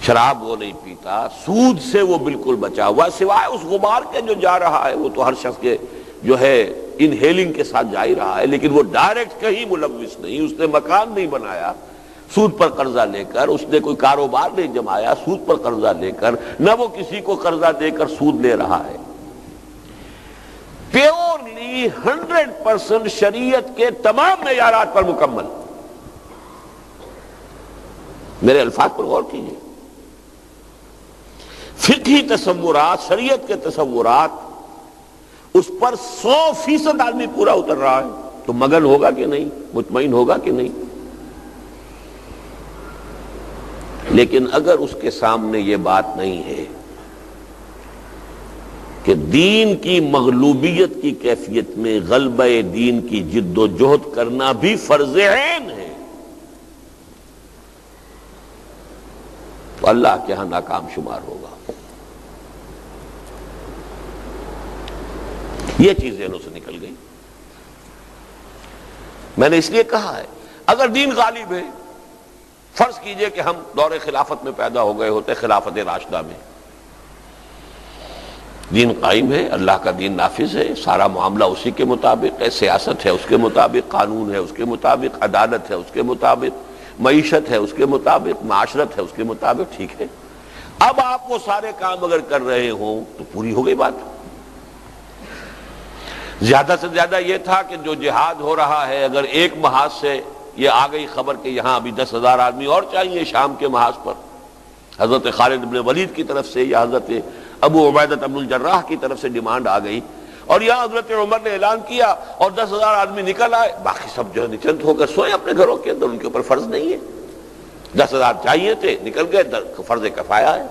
شراب وہ نہیں پیتا، سود سے وہ بالکل بچا ہوا، سوائے اس غبار کے جو جا رہا ہے وہ تو ہر شخص کے جو ہے انہیلنگ کے ساتھ جا ہی رہا ہے، لیکن وہ ڈائریکٹ کہیں ملوث نہیں، اس نے مکان نہیں بنایا سود پر قرضہ لے کر، اس نے کوئی کاروبار نہیں جمایا سود پر قرضہ لے کر، نہ وہ کسی کو قرضہ دے کر سود لے رہا ہے، پیورلی 100% شریعت کے تمام معیارات پر مکمل۔ میرے الفاظ پر غور کیجیے، فقہی تصورات، شریعت کے تصورات، اس پر 100% آدمی پورا اتر رہا ہے تو مگن ہوگا کہ نہیں، مطمئن ہوگا کہ نہیں؟ لیکن اگر اس کے سامنے یہ بات نہیں ہے کہ دین کی مغلوبیت کی کیفیت میں غلبہ دین کی جد و جہد کرنا بھی فرض عین ہے، تو اللہ کے ہاں ناکام شمار ہوگا۔ یہ چیز ذہنوں سے نکل گئی۔ میں نے اس لیے کہا ہے اگر دین غالب ہے، فرض کیجئے کہ ہم دور خلافت میں پیدا ہو گئے ہوتے، خلافت راشدہ میں، دین قائم ہے، اللہ کا دین نافذ ہے، سارا معاملہ اسی کے مطابق ہے، سیاست ہے اس کے مطابق، قانون ہے اس کے مطابق، عدالت ہے اس کے مطابق، معیشت ہے اس کے مطابق، معاشرت ہے اس کے مطابق، ٹھیک ہے۔ اب آپ وہ سارے کام اگر کر رہے ہوں تو پوری ہو گئی بات۔ زیادہ سے زیادہ یہ تھا کہ جو جہاد ہو رہا ہے، اگر ایک محاذ سے یہ آ گئی خبر کہ یہاں ابھی 10,000 آدمی اور چاہیے شام کے محاذ پر، حضرت خالد بن ولید کی طرف سے یا حضرت ابو عبیدہ بن الجراح کی طرف سے ڈیمانڈ آ گئی، اور یہاں حضرت عمر نے اعلان کیا اور 10,000 آدمی نکل آئے، باقی سب جو ہے نچند ہو کر سوئے اپنے گھروں کے اندر، ان کے اوپر فرض نہیں ہے۔ 10,000 چاہیے تھے، نکل گئے، فرض کفایہ ہے۔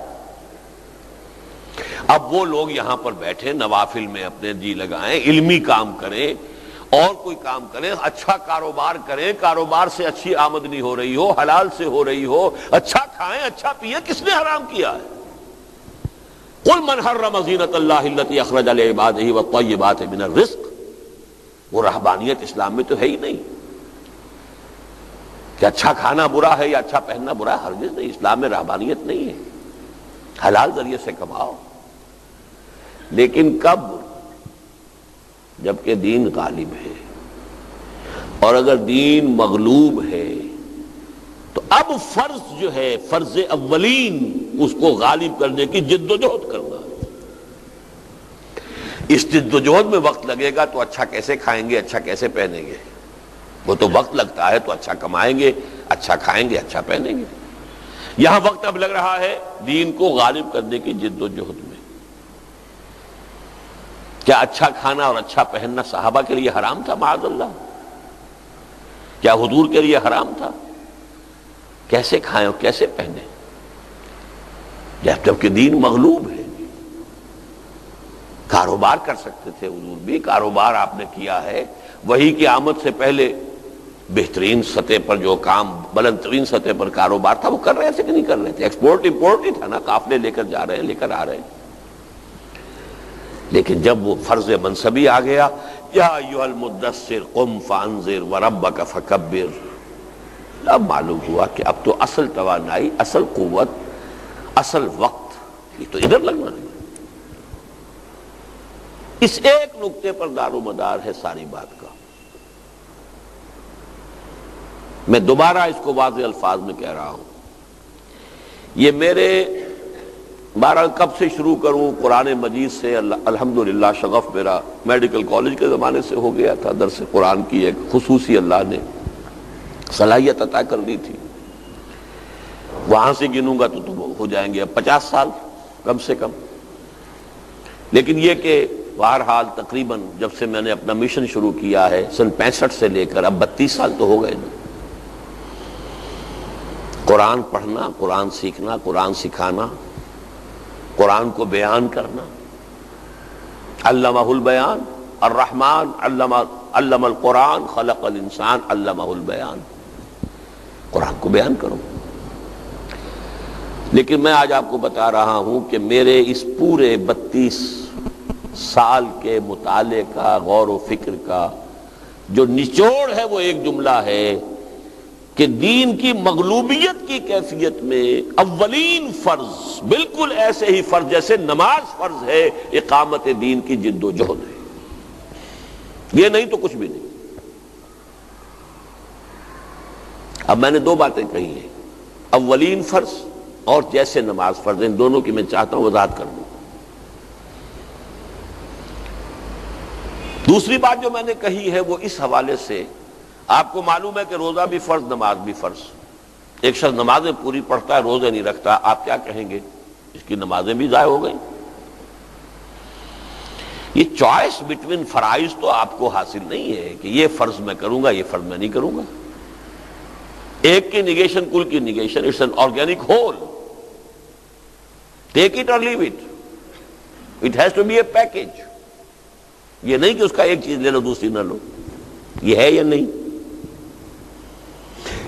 اب وہ لوگ یہاں پر بیٹھے نوافل میں اپنے جی لگائیں، علمی کام کریں اور کوئی کام کریں، اچھا کاروبار کریں، کاروبار سے اچھی آمدنی ہو رہی ہو، حلال سے ہو رہی ہو، اچھا کھائیں، اچھا پیئیں، کس نے حرام کیا ہے؟ قل من حرم زینۃ اللہ التی اخرج لعبادہ والطیبات من الرزق۔ وہ رہبانیت اسلام میں تو ہے ہی نہیں کہ اچھا کھانا برا ہے یا اچھا پہننا برا ہے، ہرگز نہیں، اسلام میں رہبانیت نہیں ہے، حلال ذریعے سے کماؤ۔ لیکن کب؟ جبکہ دین غالب ہے، اور اگر دین مغلوب ہے تو اب فرض جو ہے، فرض اولین، اس کو غالب کرنے کی جد و جہد کرنا ہے۔ اس جد و جہد میں وقت لگے گا تو اچھا کیسے کھائیں گے، اچھا کیسے پہنیں گے؟ وہ تو وقت لگتا ہے، تو اچھا کمائیں گے، اچھا کھائیں گے، اچھا پہنیں گے۔ یہاں وقت اب لگ رہا ہے دین کو غالب کرنے کی جد و جہد میں۔ کیا اچھا کھانا اور اچھا پہننا صحابہ کے لیے حرام تھا؟ معاذ اللہ۔ کیا حضور کے لیے حرام تھا؟ کیسے کھائیں اور کیسے پہنیں جبکہ دین مغلوب ہے؟ کاروبار کر سکتے تھے حضور بھی، کاروبار آپ نے کیا ہے، وہی کی آمد سے پہلے بہترین سطح پر جو کام، بلند ترین سطح پر کاروبار تھا، وہ کر رہے تھے کہ نہیں کر رہے تھے؟ ایکسپورٹ امپورٹ ہی تھا نا، قافلے لے کر جا رہے ہیں، لے کر آ رہے ہیں۔ لیکن جب وہ فرض منصبی آ گیا، یا ایھا المدثر قم فانذر وربک فکبر، اب معلوم ہوا کہ اب تو اصل توانائی، اصل قوت، اصل وقت یہ تو ادھر لگنا ہے۔ اس ایک نقطے پر دار و مدار ہے ساری بات کا۔ میں دوبارہ اس کو واضح الفاظ میں کہہ رہا ہوں، یہ میرے بہرحال کب سے شروع کروں، قرآن مجید سے الحمدللہ شغف میرا میڈیکل کالج کے زمانے سے ہو گیا تھا، درس قرآن کی ایک خصوصی اللہ نے صلاحیت عطا کر دی تھی۔ وہاں سے گنوں گا تو ہو جائیں گے اب 50 سال کم سے کم۔ لیکن یہ کہ بہرحال تقریباً جب سے میں نے اپنا مشن شروع کیا ہے سن 65 سے لے کر اب 32 سال تو ہو گئے نا۔ قرآن پڑھنا، قرآن سیکھنا، قرآن سکھانا، قرآن کو بیان کرنا، علمہ البیان، الرحمن علم القرآن خلق الانسان علمہ البیان، قرآن کو بیان کرو۔ لیکن میں آج آپ کو بتا رہا ہوں کہ میرے اس پورے 32 سال کے مطالعے کا، غور و فکر کا جو نچوڑ ہے وہ ایک جملہ ہے کہ دین کی مغلوبیت کی کیفیت میں اولین فرض بالکل ایسے ہی فرض جیسے نماز فرض ہے، اقامت دین کی جد و جہد ہے۔ یہ نہیں تو کچھ بھی نہیں۔ اب میں نے 2 باتیں کہی ہیں، اولین فرض اور جیسے نماز فرض، ان دونوں کی میں چاہتا ہوں وضاحت کر دوں۔ دوسری بات جو میں نے کہی ہے وہ اس حوالے سے، آپ کو معلوم ہے کہ روزہ بھی فرض، نماز بھی فرض۔ ایک شخص نمازیں پوری پڑھتا ہے، روزے نہیں رکھتا، آپ کیا کہیں گے؟ اس کی نمازیں بھی ضائع ہو گئیں۔ یہ چوائس بٹوین فرائض تو آپ کو حاصل نہیں ہے کہ یہ فرض میں کروں گا، یہ فرض میں نہیں کروں گا۔ ایک کی نگیشن کل کی نگیشن، it's an organic whole, take it اور leave it. It has to be a package. یہ نہیں کہ اس کا ایک چیز لے لو دوسری نہ لو. یہ ہے یا نہیں؟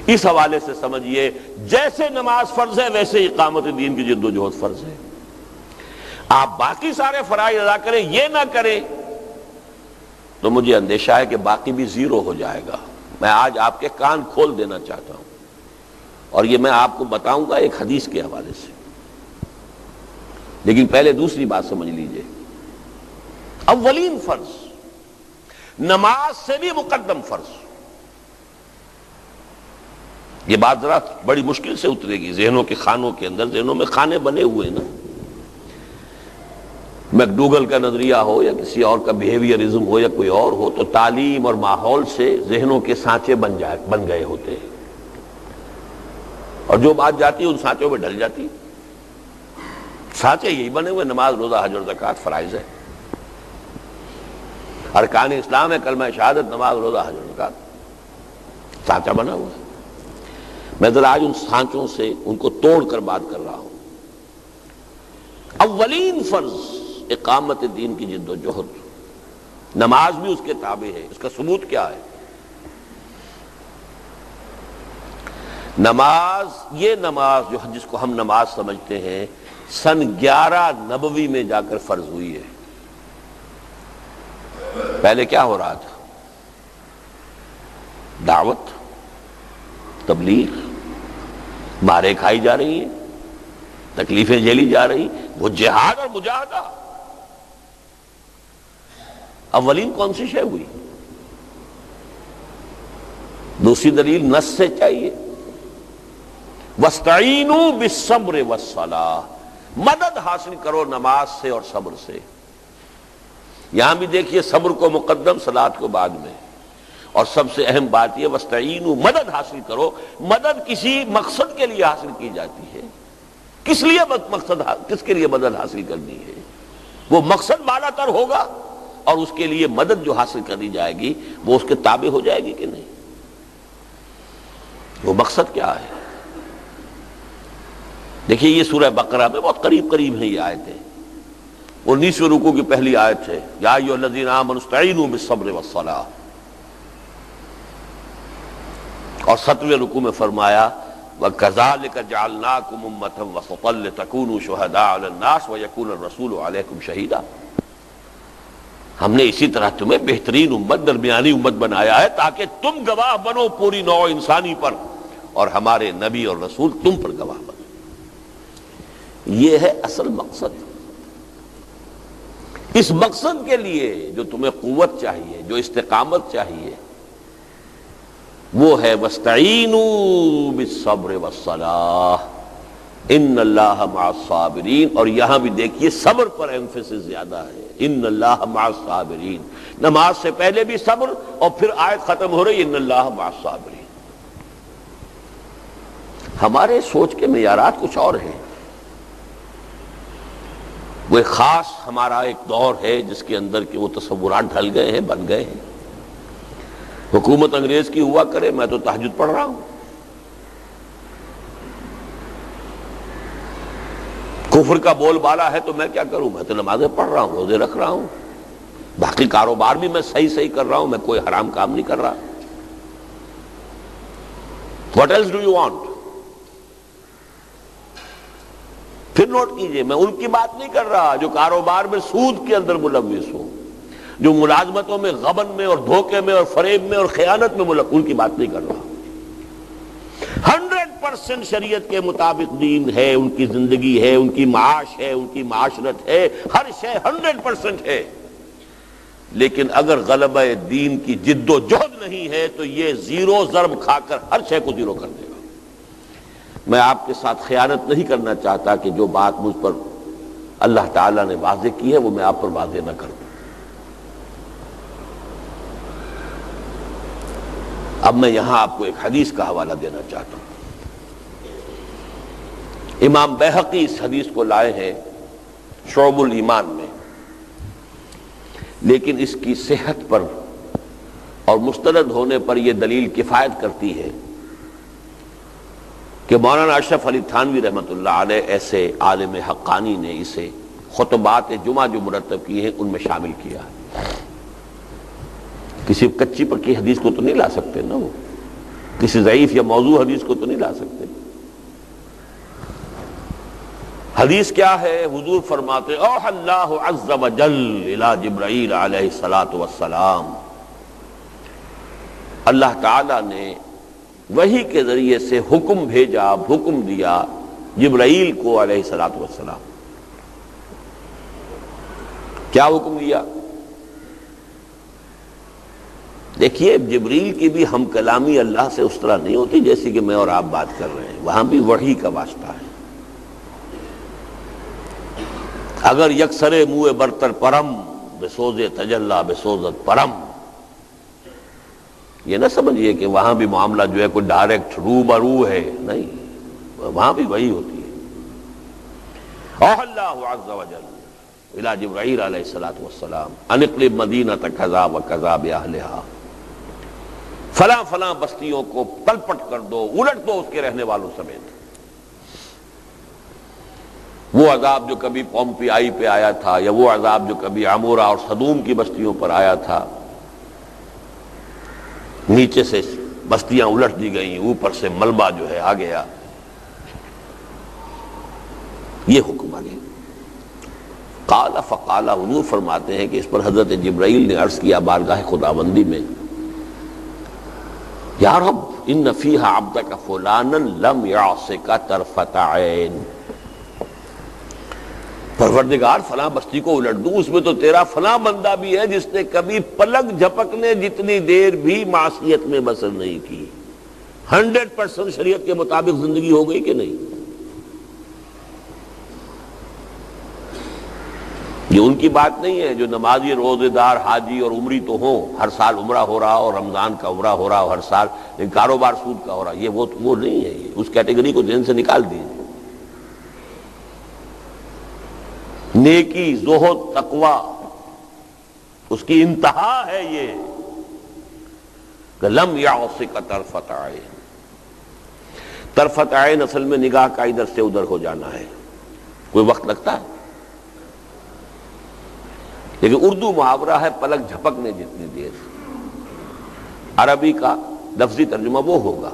اس حوالے سے سمجھیے جیسے نماز فرض ہے ویسے اقامت دین کی جد و جہد فرض ہے. آپ باقی سارے فرائض ادا کریں یہ نہ کریں تو مجھے اندیشہ ہے کہ باقی بھی زیرو ہو جائے گا. میں آج آپ کے کان کھول دینا چاہتا ہوں اور یہ میں آپ کو بتاؤں گا ایک حدیث کے حوالے سے. لیکن پہلے دوسری بات سمجھ لیجئے. اولین فرض نماز سے بھی مقدم فرض. یہ بات ذرا بڑی مشکل سے اترے گی ذہنوں کے خانوں کے اندر. ذہنوں میں خانے بنے ہوئے نا. میکڈوگل کا نظریہ ہو یا کسی اور کا بیہیویئرزم ہو یا کوئی اور ہو تو تعلیم اور ماحول سے ذہنوں کے سانچے بن گئے ہوتے ہیں اور جو بات جاتی ہے ان سانچوں میں ڈل جاتی. سانچے یہی بنے ہوئے نماز روزہ حج اور زکوٰۃ فرائض ہے. ارکان اسلام ہے کلمہ شہادت نماز روزہ حج اور زکوٰۃ. سانچہ بنا ہوا ہے. میں ذرا آج ان سانچوں سے ان کو توڑ کر بات کر رہا ہوں. اولین فرض اقامت دین کی جد و جہد. نماز بھی اس کے تابع ہے. اس کا ثبوت کیا ہے؟ نماز یہ نماز جس کو ہم نماز سمجھتے ہیں سن 11 نبوی میں جا کر فرض ہوئی ہے. پہلے کیا ہو رہا تھا؟ دعوت، تبلیغ، مارے کھائی جا رہی ہیں، تکلیفیں جھیلی جا رہی، وہ جہاد اور مجاہدہ. اولین کون سی شے ہوئی؟ دوسری دلیل نص سے چاہیے. وَاسْتَعِینُوا بِالصَّبْرِ وَالصَّلَاةِ. مدد حاصل کرو نماز سے اور صبر سے. یہاں بھی دیکھیے صبر کو مقدم، صلاۃ کو بعد میں. اور سب سے اہم بات یہ وَاسْتَعِینُوا مدد حاصل کرو. مدد کسی مقصد کے لیے حاصل کی جاتی ہے. کس لیے کس کے لیے مدد حاصل کرنی ہے؟ وہ مقصد بالا تر ہوگا اور اس کے لیے مدد جو حاصل کرنی جائے گی وہ اس کے تابع ہو جائے گی کہ نہیں. وہ مقصد کیا ہے؟ دیکھیے یہ سورہ بقرہ میں بہت قریب قریب ہیں یہ آیتیں. 19ویں رکوع کی پہلی آیت ہے یا ایھا الذین آمنوا استعینوا بالصبر والصلاۃ. اور 7ویں رکوع میں فرمایا وَكَذَلِكَ جَعَلْنَاكُمْ أُمَّةً وَسَطًا لِتَكُونُوا شُهَدَاءَ عَلَى النَّاسِ وَيَكُونَ الرَّسُولُ عَلَيْكُمْ شَهِيدًا. ہم نے اسی طرح تمہیں بہترین امت، درمیانی امت بنایا ہے تاکہ تم گواہ بنو پوری نوع انسانی پر اور ہمارے نبی اور رسول تم پر گواہ بنو. یہ ہے اصل مقصد. اس مقصد کے لیے جو تمہیں قوت چاہیے، جو استقامت چاہیے، وہ ہے وَاسْتَعِینُوا بِالصَّبْرِ وَالصَّلَاةِ اِنَّ اللَّهَ مَعَ الصَّابِرِينَ. اور یہاں بھی دیکھیے صبر پر ایمفیسس زیادہ ہے. اِنَّ اللَّهَ مَعَ الصَّابِرِينَ. نماز سے پہلے بھی صبر اور پھر آیت ختم ہو رہی اِنَّ اللَّهَ مَعَ الصَّابِرِينَ. ہمارے سوچ کے معیارات کچھ اور ہیں. وہ ایک خاص ہمارا ایک دور ہے جس کے اندر کہ وہ تصورات ڈھل گئے ہیں، بن گئے ہیں. حکومت انگریز کی ہوا کرے، میں تو تہجد پڑھ رہا ہوں. کفر کا بول بالا ہے تو میں کیا کروں؟ میں تو نمازیں پڑھ رہا ہوں، روزے رکھ رہا ہوں، باقی کاروبار بھی میں صحیح کر رہا ہوں، میں کوئی حرام کام نہیں کر رہا. What else do you want؟ پھر نوٹ کیجئے میں ان کی بات نہیں کر رہا جو کاروبار میں سود کے اندر ملوث ہو، جو ملازمتوں میں غبن میں اور دھوکے میں اور فریب میں اور خیانت میں ملوث، ان کی بات نہیں کر رہا. 100% شریعت کے مطابق دین ہے، ان کی زندگی ہے، ان کی معاش ہے، ان کی معاشرت ہے، ہر شے 100% ہے. لیکن اگر غلبہ دین کی جد و جہد نہیں ہے تو یہ زیرو ضرب کھا کر ہر شے کو زیرو کر دے گا. میں آپ کے ساتھ خیانت نہیں کرنا چاہتا کہ جو بات مجھ پر اللہ تعالیٰ نے واضح کی ہے وہ میں آپ پر واضح نہ کر دوں. اب میں یہاں آپ کو ایک حدیث کا حوالہ دینا چاہتا ہوں. امام بیہقی اس حدیث کو لائے ہیں شعب الایمان میں، لیکن اس کی صحت پر اور مستند ہونے پر یہ دلیل کفایت کرتی ہے کہ مولانا اشرف علی تھانوی رحمۃ اللہ علیہ ایسے عالم حقانی نے اسے خطبات جمعہ جو مرتب کی ہیں ان میں شامل کیا ہے۔ کسی کچی پکی حدیث کو تو نہیں لا سکتے نا، وہ کسی ضعیف یا موضوع حدیث کو تو نہیں لا سکتے۔ حدیث کیا ہے؟ حضور فرماتے اوحى اللہ عز وجل الی جبرائیل علیہ الصلاۃ والسلام، اللہ تعالی نے وحی کے ذریعے سے حکم بھیجا، حکم دیا جبرائیل کو علیہ الصلاۃ والسلام۔ کیا حکم دیا؟ دیکھیے جبریل کی بھی ہم کلامی اللہ سے اس طرح نہیں ہوتی جیسی کہ میں اور آپ بات کر رہے ہیں، وہاں بھی وحی کا واسطہ ہے۔ اگر یکسر منہ برتر پرم بسوز تجلا بسوزت پرم، یہ نہ سمجھیے کہ وہاں بھی معاملہ جو ہے کوئی ڈائریکٹ رو برو ہے، نہیں، وہاں بھی وہی ہوتی ہے۔ اوحى اللہ عز وجل الی جبرائیل علیہ الصلاۃ والسلام ان اقلب مدینۃ کذا وکذا باہلھا، فلاں فلاں بستیوں کو پلپٹ کر دو، الٹ دو اس کے رہنے والوں سمیت۔ وہ عذاب جو کبھی پومپیائی پہ آیا تھا، یا وہ عذاب جو کبھی عمورہ اور صدوم کی بستیوں پر آیا تھا، نیچے سے بستیاں الٹ دی گئیں، اوپر سے ملبہ جو ہے آ گیا، یہ حکم آ گیا۔ قال فقال، حضور فرماتے ہیں کہ اس پر حضرت جبرائیل نے عرض کیا بارگاہ خداوندی میں، یا رب ان فیہا عبدک فلانا لم یعصک طرفۃ عین، پروردگار فلاں بستی کو الٹ دوں، اس میں تو تیرا فلاں بندہ بھی ہے جس نے کبھی پلک جھپکنے جتنی دیر بھی معصیت میں بسر نہیں کی۔ 100% شریعت کے مطابق زندگی ہو گئی کہ نہیں؟ یہ ان کی بات نہیں ہے جو نمازی، روزے دار، حاجی اور عمری تو ہوں، ہر سال عمرہ ہو رہا اور رمضان کا عمرہ ہو رہا اور ہر سال کاروبار سود کا ہو رہا، یہ وہ نہیں ہے، یہ اس کیٹیگری کو ذہن سے نکال دیجیے۔ نیکی، زہد، تقوی، اس کی انتہا ہے یہ کہ لم یعصک طرفۃ عین۔ طرفۃ عین اصل میں نگاہ کا ادھر سے ادھر ہو جانا ہے، کوئی وقت لگتا ہے، لیکن اردو محاورہ ہے پلک جھپکنے جتنی دیر، عربی کا لفظی ترجمہ وہ ہوگا،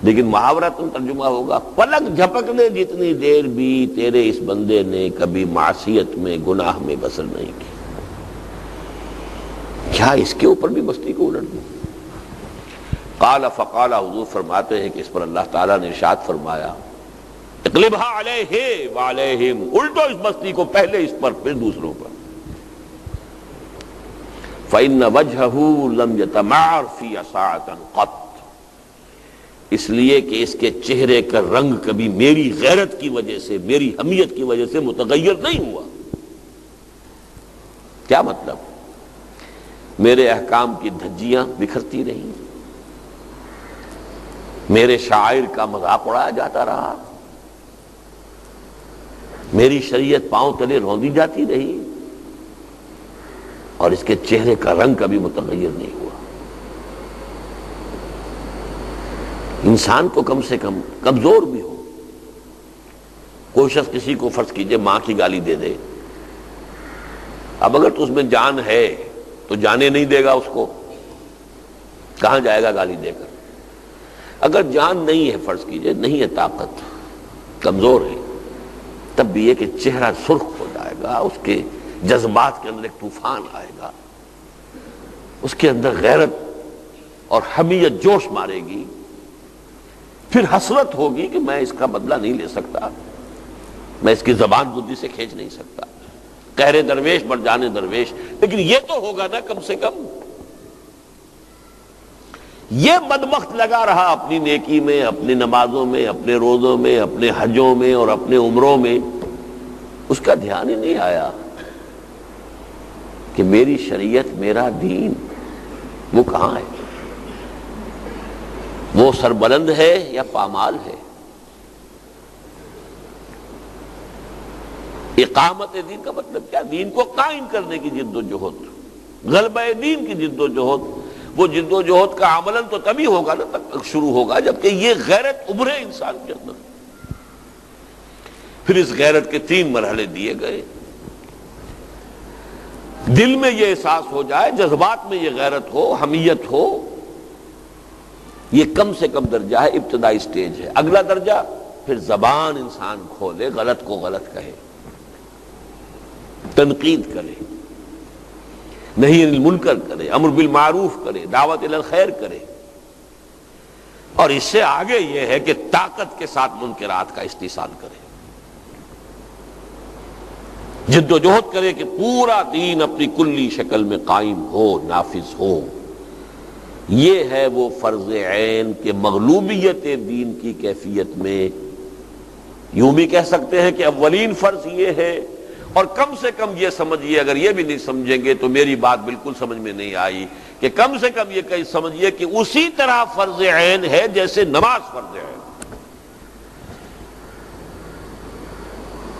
لیکن محاورتاً ترجمہ ہوگا پلک جھپکنے جتنی دیر بھی تیرے اس بندے نے کبھی معصیت میں، گناہ میں بسر نہیں کی، کیا اس کے اوپر بھی بستی کو الٹ دوں؟ قال فقال، حضور فرماتے ہیں کہ اس پر اللہ تعالیٰ نے ارشاد فرمایا اقلبها علیہ وعلیہم، الٹو اس بستی کو، پہلے اس پر پھر دوسروں پر۔ فإن وجهه لم يتمعر في ساعة قط، اس لیے کہ اس کے چہرے کا رنگ کبھی میری غیرت کی وجہ سے، میری حمیت کی وجہ سے متغیر نہیں ہوا۔ کیا مطلب؟ میرے احکام کی دھجیاں بکھرتی رہیں، میرے شاعر کا مذاق اڑایا جاتا رہا، میری شریعت پاؤں تلے روندی جاتی رہی، اور اس کے چہرے کا رنگ کبھی متغیر نہیں ہوا۔ انسان کو کم سے کم کمزور بھی ہو، کوئی شخص کسی کو فرض کیجئے ماں کی گالی دے دے، اب اگر تو اس میں جان ہے تو جانے نہیں دے گا اس کو، کہاں جائے گا گالی دے کر؟ اگر جان نہیں ہے فرض کیجئے، نہیں ہے طاقت، کمزور ہے، تب بھی یہ کہ چہرہ سرخ ہو جائے گا، اس کے جذبات کے اندر ایک طوفان آئے گا، اس کے اندر غیرت اور حمیت جوش مارے گی، پھر حسرت ہوگی کہ میں اس کا بدلہ نہیں لے سکتا، میں اس کی زبان بدی سے کھینچ نہیں سکتا، قہر درویش بر جانے درویش، لیکن یہ تو ہوگا نا کم سے کم۔ یہ بدبخت لگا رہا اپنی نیکی میں، اپنی نمازوں میں، اپنے روزوں میں، اپنے حجوں میں اور اپنے عمروں میں، اس کا دھیان ہی نہیں آیا کہ میری شریعت، میرا دین وہ کہاں ہے، وہ سربلند ہے یا پامال ہے۔ اقامت دین کا مطلب کیا؟ دین کو قائم کرنے کی جد و جہد، غلبہ دین کی جد و جہد۔ وہ جد و جہد کا عملاً تو تبھی ہوگا نا، تک شروع ہوگا جبکہ یہ غیرت ابھرے انسان کے اندر۔ پھر اس غیرت کے 3 مرحلے دیے گئے. دل میں یہ احساس ہو جائے، جذبات میں یہ غیرت ہو، حمیت ہو، یہ کم سے کم درجہ ہے، ابتدائی سٹیج ہے. اگلا درجہ پھر زبان انسان کھولے، غلط کو غلط کہے، تنقید کرے، نہی عن المنکر کرے، امر بالمعروف کرے، دعوت الی الخیر کرے. اور اس سے آگے یہ ہے کہ طاقت کے ساتھ منکرات کا استحصال کرے، جد و جہد کرے کہ پورا دین اپنی کلی شکل میں قائم ہو، نافذ ہو. یہ ہے وہ فرض عین کہ مغلوبیت دین کی کیفیت میں یوں بھی کہہ سکتے ہیں کہ اولین فرض یہ ہے. اور کم سے کم یہ سمجھیے، اگر یہ بھی نہیں سمجھیں گے تو میری بات بالکل سمجھ میں نہیں آئی، کہ کم سے کم یہ کہیں سمجھیے کہ اسی طرح فرض عین ہے جیسے نماز فرض عین.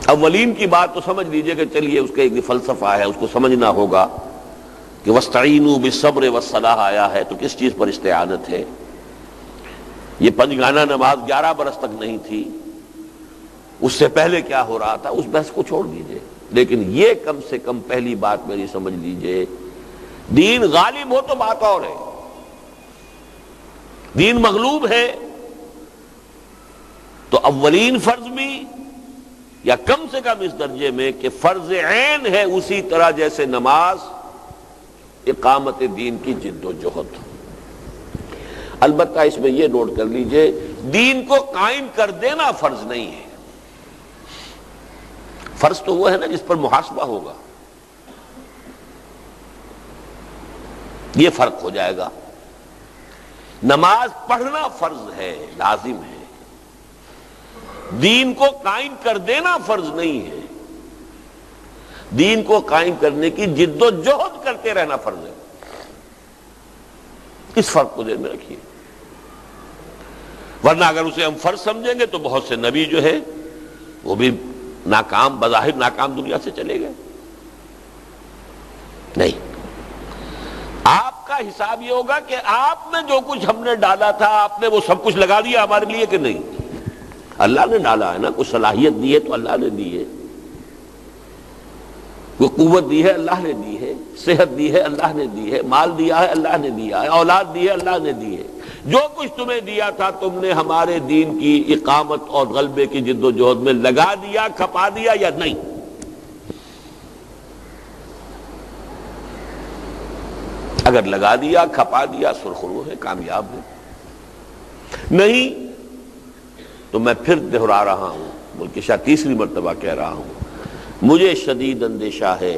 اولین کی بات تو سمجھ لیجئے کہ چلیے اس کا ایک فلسفہ ہے، اس کو سمجھنا ہوگا کہ وَاسْتَعِینُوا بِالصَّبْرِ وَالصَّلَاةِ آیا ہے تو کس چیز پر استعانت ہے. یہ 5 گانا نماز 11 برس تک نہیں تھی، اس سے پہلے کیا ہو رہا تھا، اس بحث کو چھوڑ دیجئے. لیکن یہ کم سے کم پہلی بات میری سمجھ لیجئے، دین غالب ہو تو بات اور ہے، دین مغلوب ہے تو اولین فرض بھی یا کم سے کم اس درجے میں کہ فرض عین ہے اسی طرح جیسے نماز، اقامت دین کی جد و جہد. البتہ اس میں یہ نوٹ کر لیجئے، دین کو قائم کر دینا فرض نہیں ہے. فرض تو وہ ہے نا جس پر محاسبہ ہوگا، یہ فرق ہو جائے گا. نماز پڑھنا فرض ہے، لازم ہے، دین کو قائم کر دینا فرض نہیں ہے. دین کو قائم کرنے کی جد و جہد کرتے رہنا فرض ہے. اس فرق کو ذہن میں رکھیے، ورنہ اگر اسے ہم فرض سمجھیں گے تو بہت سے نبی جو ہے وہ بھی ناکام، بظاہر ناکام دنیا سے چلے گئے. نہیں، آپ کا حساب یہ ہوگا کہ آپ میں جو کچھ ہم نے ڈالا تھا آپ نے وہ سب کچھ لگا دیا ہمارے لیے کہ نہیں. اللہ نے ڈالا ہے نا، کچھ صلاحیت دی ہے تو اللہ نے دی ہے، کوئی قوت دی ہے اللہ نے دی ہے، صحت دی ہے اللہ نے دی ہے، مال دیا ہے اللہ نے دیا ہے، اولاد دی ہے اللہ نے دی ہے. جو کچھ تمہیں دیا تھا تم نے ہمارے دین کی اقامت اور غلبے کی جد و جہد میں لگا دیا، کھپا دیا یا نہیں. اگر لگا دیا، کھپا دیا، سرخرو ہے، کامیاب ہے. نہیں تو میں پھر دہرا رہا ہوں، بلکہ شاید 3ری مرتبہ کہہ رہا ہوں، مجھے شدید اندیشہ ہے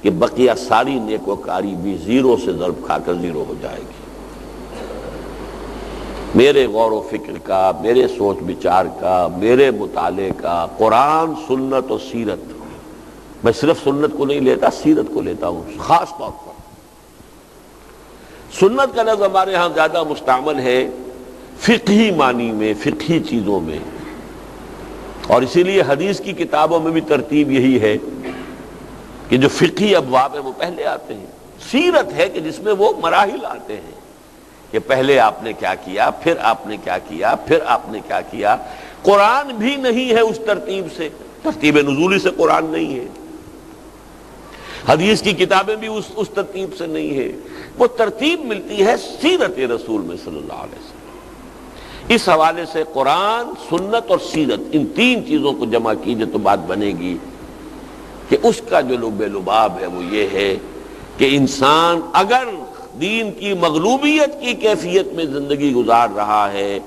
کہ بقیہ ساری نیکوکاری بھی زیرو سے ضرب کھا کر زیرو ہو جائے گی. میرے غور و فکر کا، میرے سوچ بچار کا، میرے مطالعے کا، قرآن، سنت اور سیرت، میں صرف سنت کو نہیں لیتا، سیرت کو لیتا ہوں خاص طور پر. سنت کا لفظ ہمارے ہاں زیادہ مستعمل ہے فقہی معنی میں، فقہی چیزوں میں، اور اسی لیے حدیث کی کتابوں میں بھی ترتیب یہی ہے کہ جو فقہی ابواب ہیں وہ پہلے آتے ہیں. سیرت ہے کہ جس میں وہ مراحل آتے ہیں کہ پہلے آپ نے کیا کیا، پھر آپ نے کیا کیا، پھر آپ نے کیا کیا. قرآن بھی نہیں ہے اس ترتیب سے، ترتیب نزولی سے قرآن نہیں ہے، حدیث کی کتابیں بھی اس ترتیب سے نہیں ہے. وہ ترتیب ملتی ہے سیرت رسول میں صلی اللہ علیہ وسلم. اس حوالے سے قرآن، سنت اور سیرت، ان 3 چیزوں کو جمع کیجئے تو بات بنے گی کہ اس کا جو لب لباب ہے وہ یہ ہے کہ انسان اگر دین کی مغلوبیت کی کیفیت میں زندگی گزار رہا ہے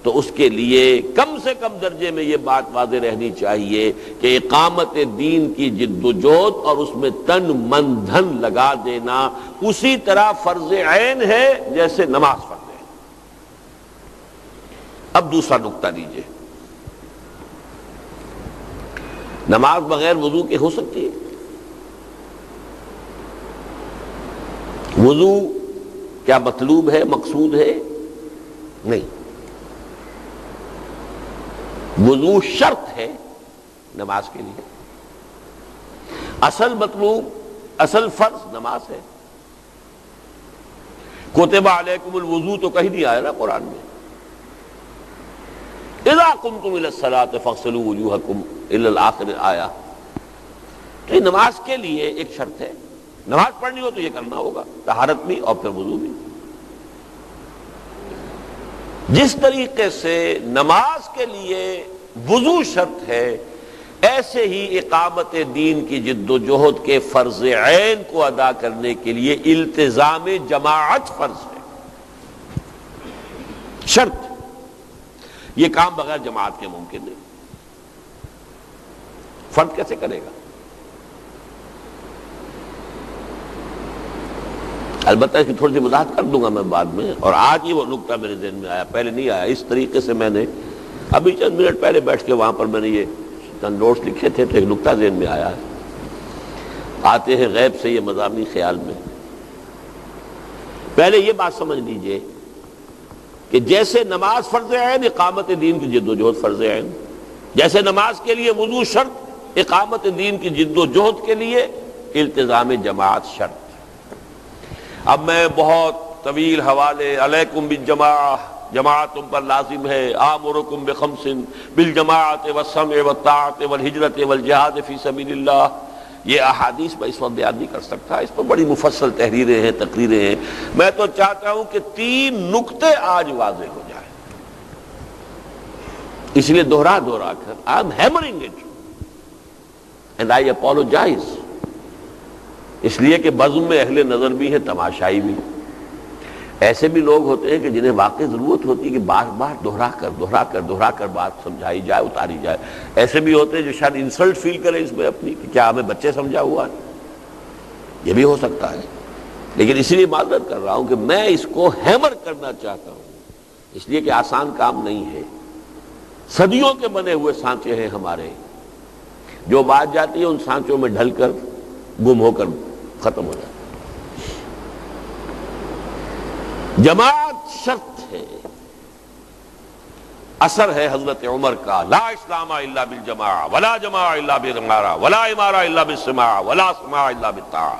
تو اس کے لیے کم سے کم درجے میں یہ بات واضح رہنی چاہیے کہ اقامت دین کی جد و جہد اور اس میں تن من دھن لگا دینا اسی طرح فرض عین ہے جیسے نماز فرض ہے. اب دوسرا نقطہ لیجئے، نماز بغیر وضو کے ہو سکتی ہے؟ وضو کیا مطلوب ہے، مقصود ہے؟ نہیں، وضو شرط ہے نماز کے لیے. اصل مطلوب، اصل فرض نماز ہے. کتب علیکم الوضو تو کہیں نہیں آیا نا قرآن میں. اذا قمتم الى الصلاۃ فاغسلوا وجوہکم الی الآخر آیا. تو یہ نماز کے لیے ایک شرط ہے، نماز پڑھنی ہو تو یہ کرنا ہوگا، طہارت بھی اور پھر وضو بھی. جس طریقے سے نماز کے لیے وضو شرط ہے، ایسے ہی اقامت دین کی جد و جہد کے فرض عین کو ادا کرنے کے لیے التزام جماعت فرض ہے، شرط. یہ کام بغیر جماعت کے ممکن نہیں. فرد کیسے کرے گا؟ البتہ اس کی تھوڑی سی وضاحت کر دوں گا میں بعد میں. اور آج ہی وہ نقطہ میرے ذہن میں آیا، پہلے نہیں آیا. اس طریقے سے میں نے ابھی چند منٹ پہلے بیٹھ کے وہاں پر میں نے یہ چند نوٹس لکھے تھے تو ایک نقطہ ذہن میں آیا ہے. آتے ہیں غیب سے یہ مضامین خیال میں. پہلے یہ بات سمجھ لیجئے کہ جیسے نماز فرض عین، اقامت دین کی جد و جہد فرض عین. جیسے نماز کے لیے وضو شرط، اقامت دین کی جد و جہد کے لیے التزام جماعت شرط. اب میں بہت طویل حوالے، علیکم بالجماعہ، جماعت تم پر لازم ہے، آمرکم بخمس بالجماعت والسمع والطاعت والہجرت والجہاد فی سبیل اللہ، یہ احادیث میں اس وقت بیان نہیں کر سکتا. اس پر بڑی مفصل تحریریں ہیں، تقریریں ہیں. میں تو چاہتا ہوں کہ 3 نقطے آج واضح ہو جائیں، اس لیے دوہرا کر I am hammering it and I apologize. اس لیے کہ بزم میں اہل نظر بھی ہے، تماشائی بھی. ایسے بھی لوگ ہوتے ہیں کہ جنہیں واقعی ضرورت ہوتی ہے کہ بار بار دہرا کر بات سمجھائی جائے، اتاری جائے. ایسے بھی ہوتے ہیں جو شاید انسلٹ فیل کرے اس میں اپنی، کہ کیا ہمیں بچے سمجھا ہوا ہے. یہ بھی ہو سکتا ہے. لیکن اس لیے معذرت کر رہا ہوں کہ میں اس کو ہیمر کرنا چاہتا ہوں، اس لیے کہ آسان کام نہیں ہے. صدیوں کے بنے ہوئے سانچے ہیں ہمارے، جو بات جاتی ہے ان سانچوں میں ڈھل کر گم ہو کر ختم ہو جاتا. جماعت شرط ہے. اثر ہے حضرت عمر کا، لا اسلام الا بالجماعہ ولا جماعہ الا بالامارہ ولا امارہ الا بالسماع ولا سماع الا بالطاعہ.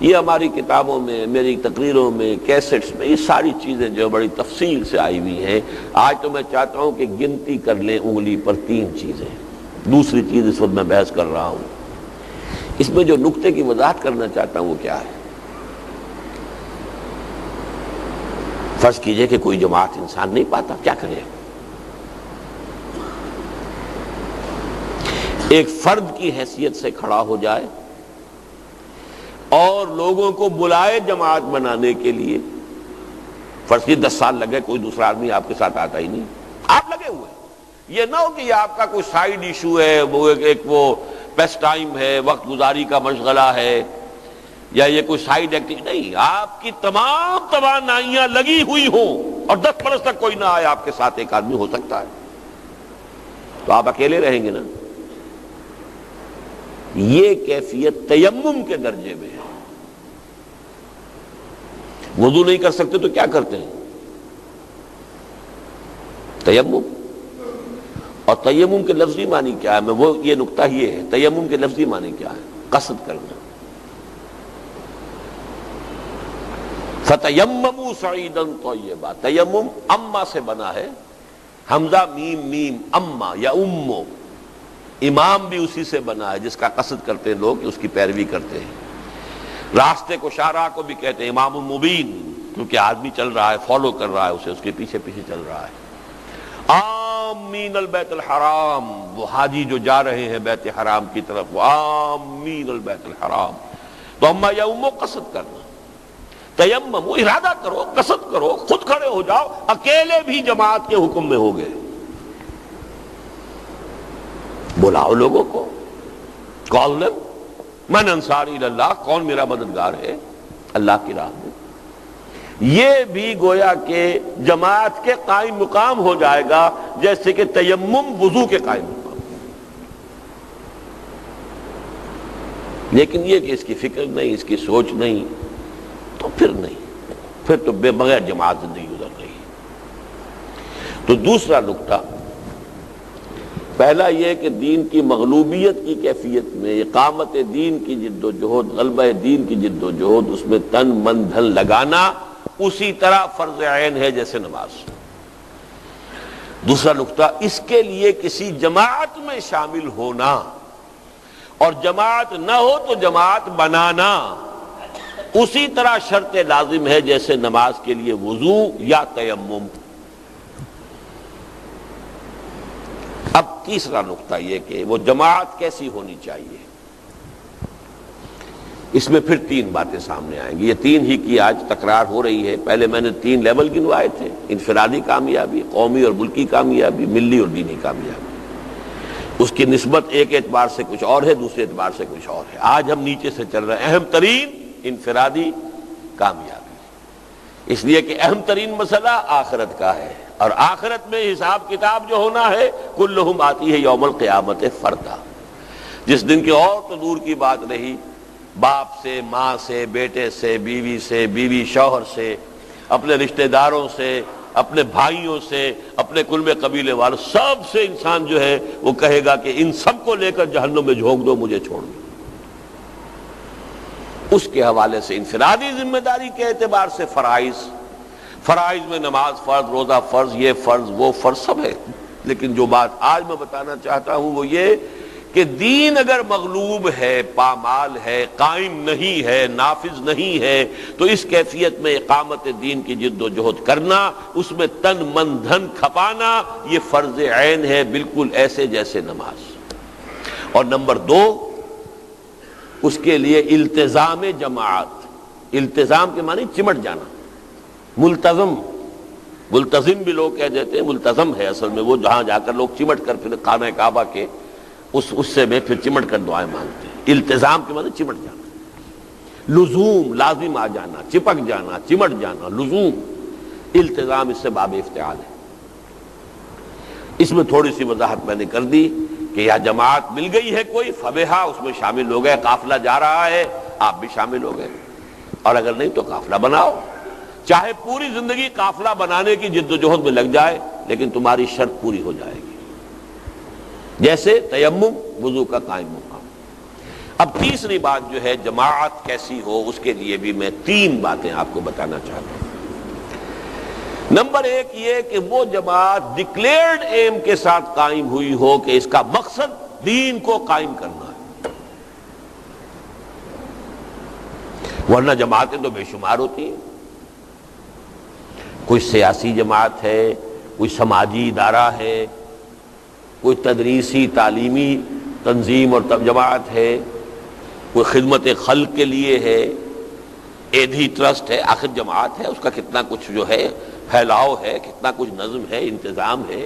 یہ ہماری کتابوں میں، میری تقریروں میں، کیسٹس میں، یہ ساری چیزیں جو بڑی تفصیل سے آئی ہوئی ہیں. آج تو میں چاہتا ہوں کہ گنتی کر لیں انگلی پر 3 چیزیں. دوسری چیز اس وقت میں بحث کر رہا ہوں، اس میں جو نقطے کی وضاحت کرنا چاہتا ہوں وہ کیا ہے. فرض کیجئے کہ کوئی جماعت انسان نہیں پاتا، کیا کرے؟ ایک فرد کی حیثیت سے کھڑا ہو جائے اور لوگوں کو بلائے جماعت بنانے کے لیے. فرض کیجئے 10 سال لگے، کوئی دوسرا آدمی آپ کے ساتھ آتا ہی نہیں، آپ لگے ہوئے. یہ نہ ہو کہ یہ آپ کا کوئی سائیڈ ایشو ہے، وہ ایک وہ پیس ٹائم ہے، وقت گزاری کا مشغلہ ہے، یا یہ کوئی سائیڈ ایکٹیویٹی نہیں. آپ کی تمام توانائیاں لگی ہوئی ہوں اور 10 برس تک کوئی نہ آئے آپ کے ساتھ ایک آدمی ہو سکتا ہے، تو آپ اکیلے رہیں گے نا. یہ کیفیت تیمم کے درجے میں ہے. وضو نہیں کر سکتے تو کیا کرتے ہیں؟ تیمم. اور تیمم کے لفظی معنی کیا ہے؟ میں یہ نقطہ یہ ہے، تیمم کے لفظی معنی کیا ہے؟ قصد کرنا. فَتَيَمَّمُوا صَعِيدًا طَيِّبًا. تیمم اما سے بنا ہے، حمزہ میم اما یا امو. امام بھی اسی سے بنا ہے جس کا قصد کرتے ہیں لوگ، اس کی پیروی کرتے ہیں. راستے کو شاہراہ کو بھی کہتے ہیں امام مبین، کیونکہ آدمی چل رہا ہے، فالو کر رہا ہے اسے، اس کے پیچھے چل رہا ہے. آمین البیت الحرام، وہ حاجی جو جا رہے ہیں بیت حرام کی طرف، وہ آمین البیت الحرام. تو اما یا امو قصد کرنا. تیمم، وہ ارادہ کرو، قصد کرو، خود کھڑے ہو جاؤ. اکیلے بھی جماعت کے حکم میں ہو گئے. بلاؤ لوگوں کو، کال دیم من انصاری اللہ، کون میرا مددگار ہے اللہ کی راہ میں. یہ بھی گویا کہ جماعت کے قائم مقام ہو جائے گا، جیسے کہ تیمم وضو کے قائم مقام. لیکن یہ کہ اس کی فکر نہیں، اس کی سوچ نہیں، تو پھر نہیں، پھر تو بغیر جماعت زندگی گزر رہی ہے. تو دوسرا نقطہ، پہلا یہ کہ دین کی مغلوبیت کی کیفیت میں اقامت دین کی جد و جہد، غلبہ دین کی جد و جہد، اس میں تن من دھن لگانا اسی طرح فرض عین ہے جیسے نماز. دوسرا نقطہ، اس کے لیے کسی جماعت میں شامل ہونا، اور جماعت نہ ہو تو جماعت بنانا اسی طرح شرط لازم ہے جیسے نماز کے لیے وضو یا تیمم۔ اب تیسرا نقطہ یہ کہ وہ جماعت کیسی ہونی چاہیے، اس میں پھر تین باتیں سامنے آئیں گی۔ یہ تین ہی کی آج تکرار ہو رہی ہے۔ پہلے میں نے تین لیول گنوائے تھے، انفرادی کامیابی، قومی اور ملکی کامیابی، ملی اور دینی کامیابی۔ اس کی نسبت ایک اعتبار سے کچھ اور ہے، دوسرے اعتبار سے کچھ اور ہے۔ آج ہم نیچے سے چل رہے ہیں، اہم ترین انفرادی کامیابی، اس لیے کہ اہم ترین مسئلہ آخرت کا ہے، اور آخرت میں حساب کتاب جو ہونا ہے، کلہم آتی ہے یوم القیامت فردا۔ جس دن کی اور تو دور کی بات رہی، باپ سے، ماں سے، بیٹے سے، بیوی شوہر سے، اپنے رشتہ داروں سے، اپنے بھائیوں سے، اپنے کل میں قبیلے والوں، سب سے انسان جو ہے وہ کہے گا کہ ان سب کو لے کر جہنم میں جھونک دو، مجھے چھوڑ دو۔ اس کے حوالے سے انفرادی ذمہ داری کے اعتبار سے فرائض میں نماز فرض، روزہ فرض، یہ فرض وہ فرض سب ہے، لیکن جو بات آج میں بتانا چاہتا ہوں وہ یہ کہ دین اگر مغلوب ہے، پامال ہے، قائم نہیں ہے، نافذ نہیں ہے، تو اس کیفیت میں اقامت دین کی جد و جہد کرنا، اس میں تن من دھن کھپانا، یہ فرض عین ہے، بالکل ایسے جیسے نماز۔ اور نمبر دو، اس کے لیے التزام جماعت۔ التزام کے معنی چمٹ جانا، ملتزم بھی لوگ کہہ دیتے ہیں، ملتزم ہے اصل میں وہ جہاں جا کر لوگ چمٹ کر پھر خانہ کعبہ کے اس سے میں پھر چمٹ کر دعائیں مانگتے ہیں۔ التزام کے معنی چمٹ جانا، لزوم، لازم آ جانا، چپک جانا، چمٹ جانا، لزوم۔ التزام اس سے باب افتعال ہے۔ اس میں تھوڑی سی وضاحت میں نے کر دی کہ یا جماعت مل گئی ہے کوئی فبہا، اس میں شامل ہو گئے، قافلہ جا رہا ہے آپ بھی شامل ہو گئے، اور اگر نہیں تو قافلہ بناؤ، چاہے پوری زندگی قافلہ بنانے کی جد و جہد میں لگ جائے، لیکن تمہاری شرط پوری ہو جائے گی، جیسے تیمم، وضو کا قائم مقام۔ اب تیسری بات جو ہے جماعت کیسی ہو، اس کے لیے بھی میں تین باتیں آپ کو بتانا چاہتا ہوں۔ نمبر ایک یہ کہ وہ جماعت ڈکلیئرڈ ایم کے ساتھ قائم ہوئی ہو کہ اس کا مقصد دین کو قائم کرنا ہے، ورنہ جماعتیں تو بے شمار ہوتی ہیں۔ کوئی سیاسی جماعت ہے، کوئی سماجی ادارہ ہے، کوئی تدریسی تعلیمی تنظیم اور جماعت ہے، کوئی خدمت خلق کے لیے ہے، ایدھی ٹرسٹ ہے، آخر جماعت ہے، اس کا کتنا کچھ جو ہے پھیلاؤ ہے، کتنا کچھ نظم ہے، انتظام ہے،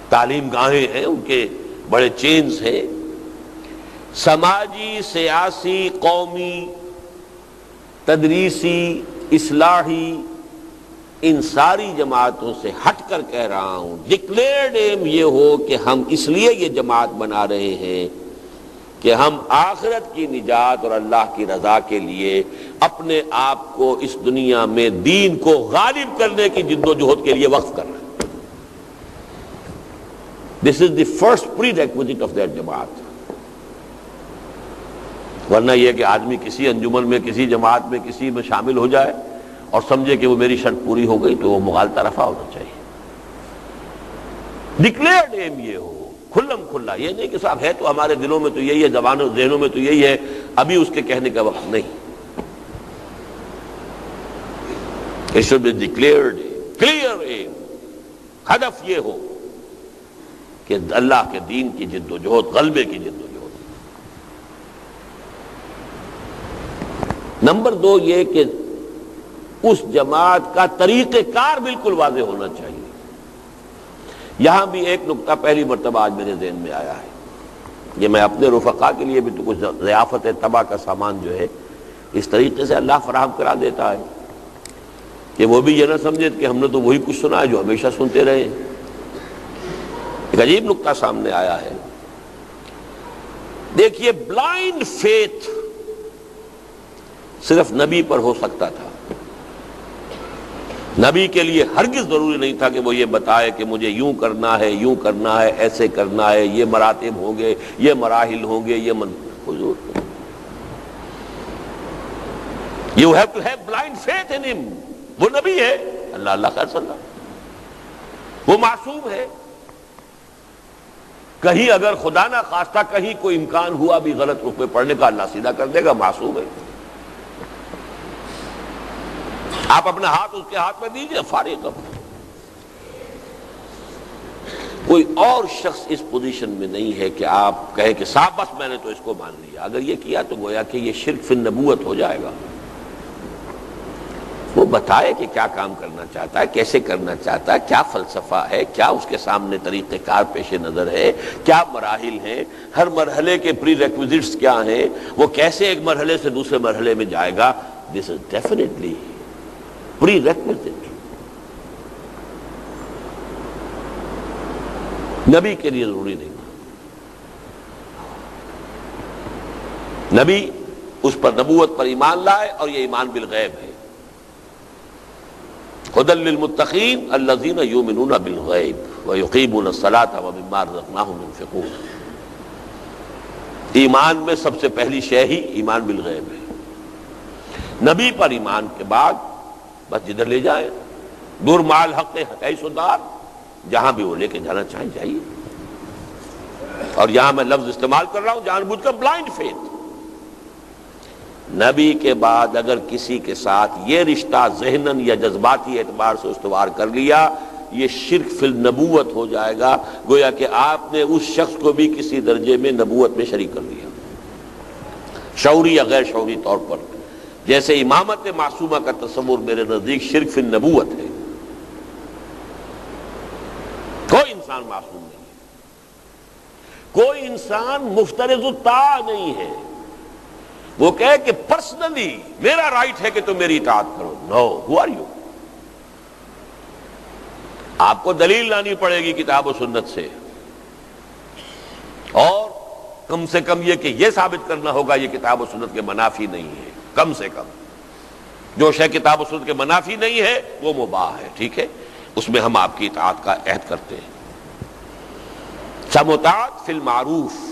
تعلیم گاہیں ہیں، ان کے بڑے چینز ہیں۔ سماجی، سیاسی، قومی، تدریسی، اصلاحی، ان ساری جماعتوں سے ہٹ کر کہہ رہا ہوں، ڈکلیئرڈ ایم یہ ہو کہ ہم اس لیے یہ جماعت بنا رہے ہیں کہ ہم آخرت کی نجات اور اللہ کی رضا کے لیے اپنے آپ کو اس دنیا میں دین کو غالب کرنے کی جد و جہد کے لیے وقف کر رہے ہیں۔ This is the first prerequisite of that جماعت۔ ورنہ یہ کہ آدمی کسی انجمن میں، کسی جماعت میں، کسی میں شامل ہو جائے اور سمجھے کہ وہ میری شرط پوری ہو گئی تو وہ مغالطہ رفع ہونا چاہیے۔ ڈکلیئرڈ ایم یہ ہو، کھلم کھلا، یہ نہیں کہ صاحب ہے تو ہمارے دلوں میں تو یہی ہے، زبانوں ذہنوں میں تو یہی ہے، ابھی اس کے کہنے کا وقت نہیں۔ It should be declared clear aim، ہدف یہ ہو کہ اللہ کے دین کی جد و جہد، غلبے کی جد و جہد۔ نمبر دو یہ کہ اس جماعت کا طریقہ کار بالکل واضح ہونا چاہیے۔ یہاں بھی ایک نقطہ پہلی مرتبہ آج میرے ذہن میں آیا ہے، یہ میں اپنے رفقا کے لیے بھی تو کچھ ضیافت طبع کا سامان جو ہے اس طریقے سے اللہ فراہم کرا دیتا ہے کہ وہ بھی یہ نہ سمجھے کہ ہم نے تو وہی کچھ سنا ہے جو ہمیشہ سنتے رہے۔ ایک عجیب نقطہ سامنے آیا ہے، دیکھیے بلائنڈ فیتھ صرف نبی پر ہو سکتا تھا۔ نبی کے لیے ہرگز ضروری نہیں تھا کہ وہ یہ بتائے کہ مجھے یوں کرنا ہے، یوں کرنا ہے، ایسے کرنا ہے، یہ مراتب ہوں گے، یہ مراحل ہوں گے، یہ حضور You have to have blind faith in him۔ وہ نبی ہے، اللہ خیر صلی اللہ۔ وہ معصوم ہے. کہیں اگر خدا نہ خواستہ کہیں کوئی امکان ہوا بھی غلط رخ میں پڑھنے کا، اللہ سیدھا کر دے گا، معصوم ہے. آپ اپنا ہاتھ اس کے ہاتھ میں دیجئے، فارغ اب. کوئی اور شخص اس پوزیشن میں نہیں ہے کہ آپ کہے کہ صاحب بس میں نے تو اس کو مان لیا. اگر یہ کیا تو گویا کہ یہ شرک فی النبوت ہو جائے گا. وہ بتائے کہ کیا کام کرنا چاہتا ہے، کیسے کرنا چاہتا ہے، کیا فلسفہ ہے، کیا اس کے سامنے طریقہ کار پیش نظر ہے، کیا مراحل ہیں، ہر مرحلے کے پری ریکویزٹس کیا ہیں، وہ کیسے ایک مرحلے سے دوسرے مرحلے میں جائے گا. دس از ڈیفینیٹلی پری ریکویزٹ. نبی کے لیے ضروری نہیں. نبی اس پر نبوت پر ایمان لائے اور یہ ایمان بالغیب ہے. ھدی للمتقین الذین یؤمنون بالغیب ویقیمون الصلاۃ ومما رزقناہم ينفقون. ایمان میں سب سے پہلی شے ہی ایمان بالغیب ہے. نبی پر ایمان کے بعد بس جدھر لے جائیں، دور مال حق حیث دار، جہاں بھی وہ لے کے جانا چاہیں جائیے. اور یہاں میں لفظ استعمال کر رہا ہوں جان بوجھ کر، بلائنڈ فیتھ. نبی کے بعد اگر کسی کے ساتھ یہ رشتہ ذہناً یا جذباتی اعتبار سے استوار کر لیا، یہ شرک فی النبوت ہو جائے گا. گویا کہ آپ نے اس شخص کو بھی کسی درجے میں نبوت میں شریک کر دیا، شعوری یا غیر شعوری طور پر. جیسے امامت معصومہ کا تصور میرے نزدیک شرک فی النبوت ہے. کوئی انسان معصوم نہیں ہے، کوئی انسان مفترض الطاعہ نہیں ہے. وہ کہے کہ پرسنلی میرا رائٹ ہے کہ تم میری اطاعت کرو. نو، ہو آر یو؟ آپ کو دلیل لانی پڑے گی کتاب و سنت سے، اور کم سے کم یہ کہ یہ ثابت کرنا ہوگا یہ کتاب و سنت کے منافی نہیں ہے. کم سے کم جو شے کتاب و سنت کے منافی نہیں ہے وہ مباح ہے. ٹھیک ہے، اس میں ہم آپ کی اطاعت کا عہد کرتے ہیں. سمطاعت فی المعروف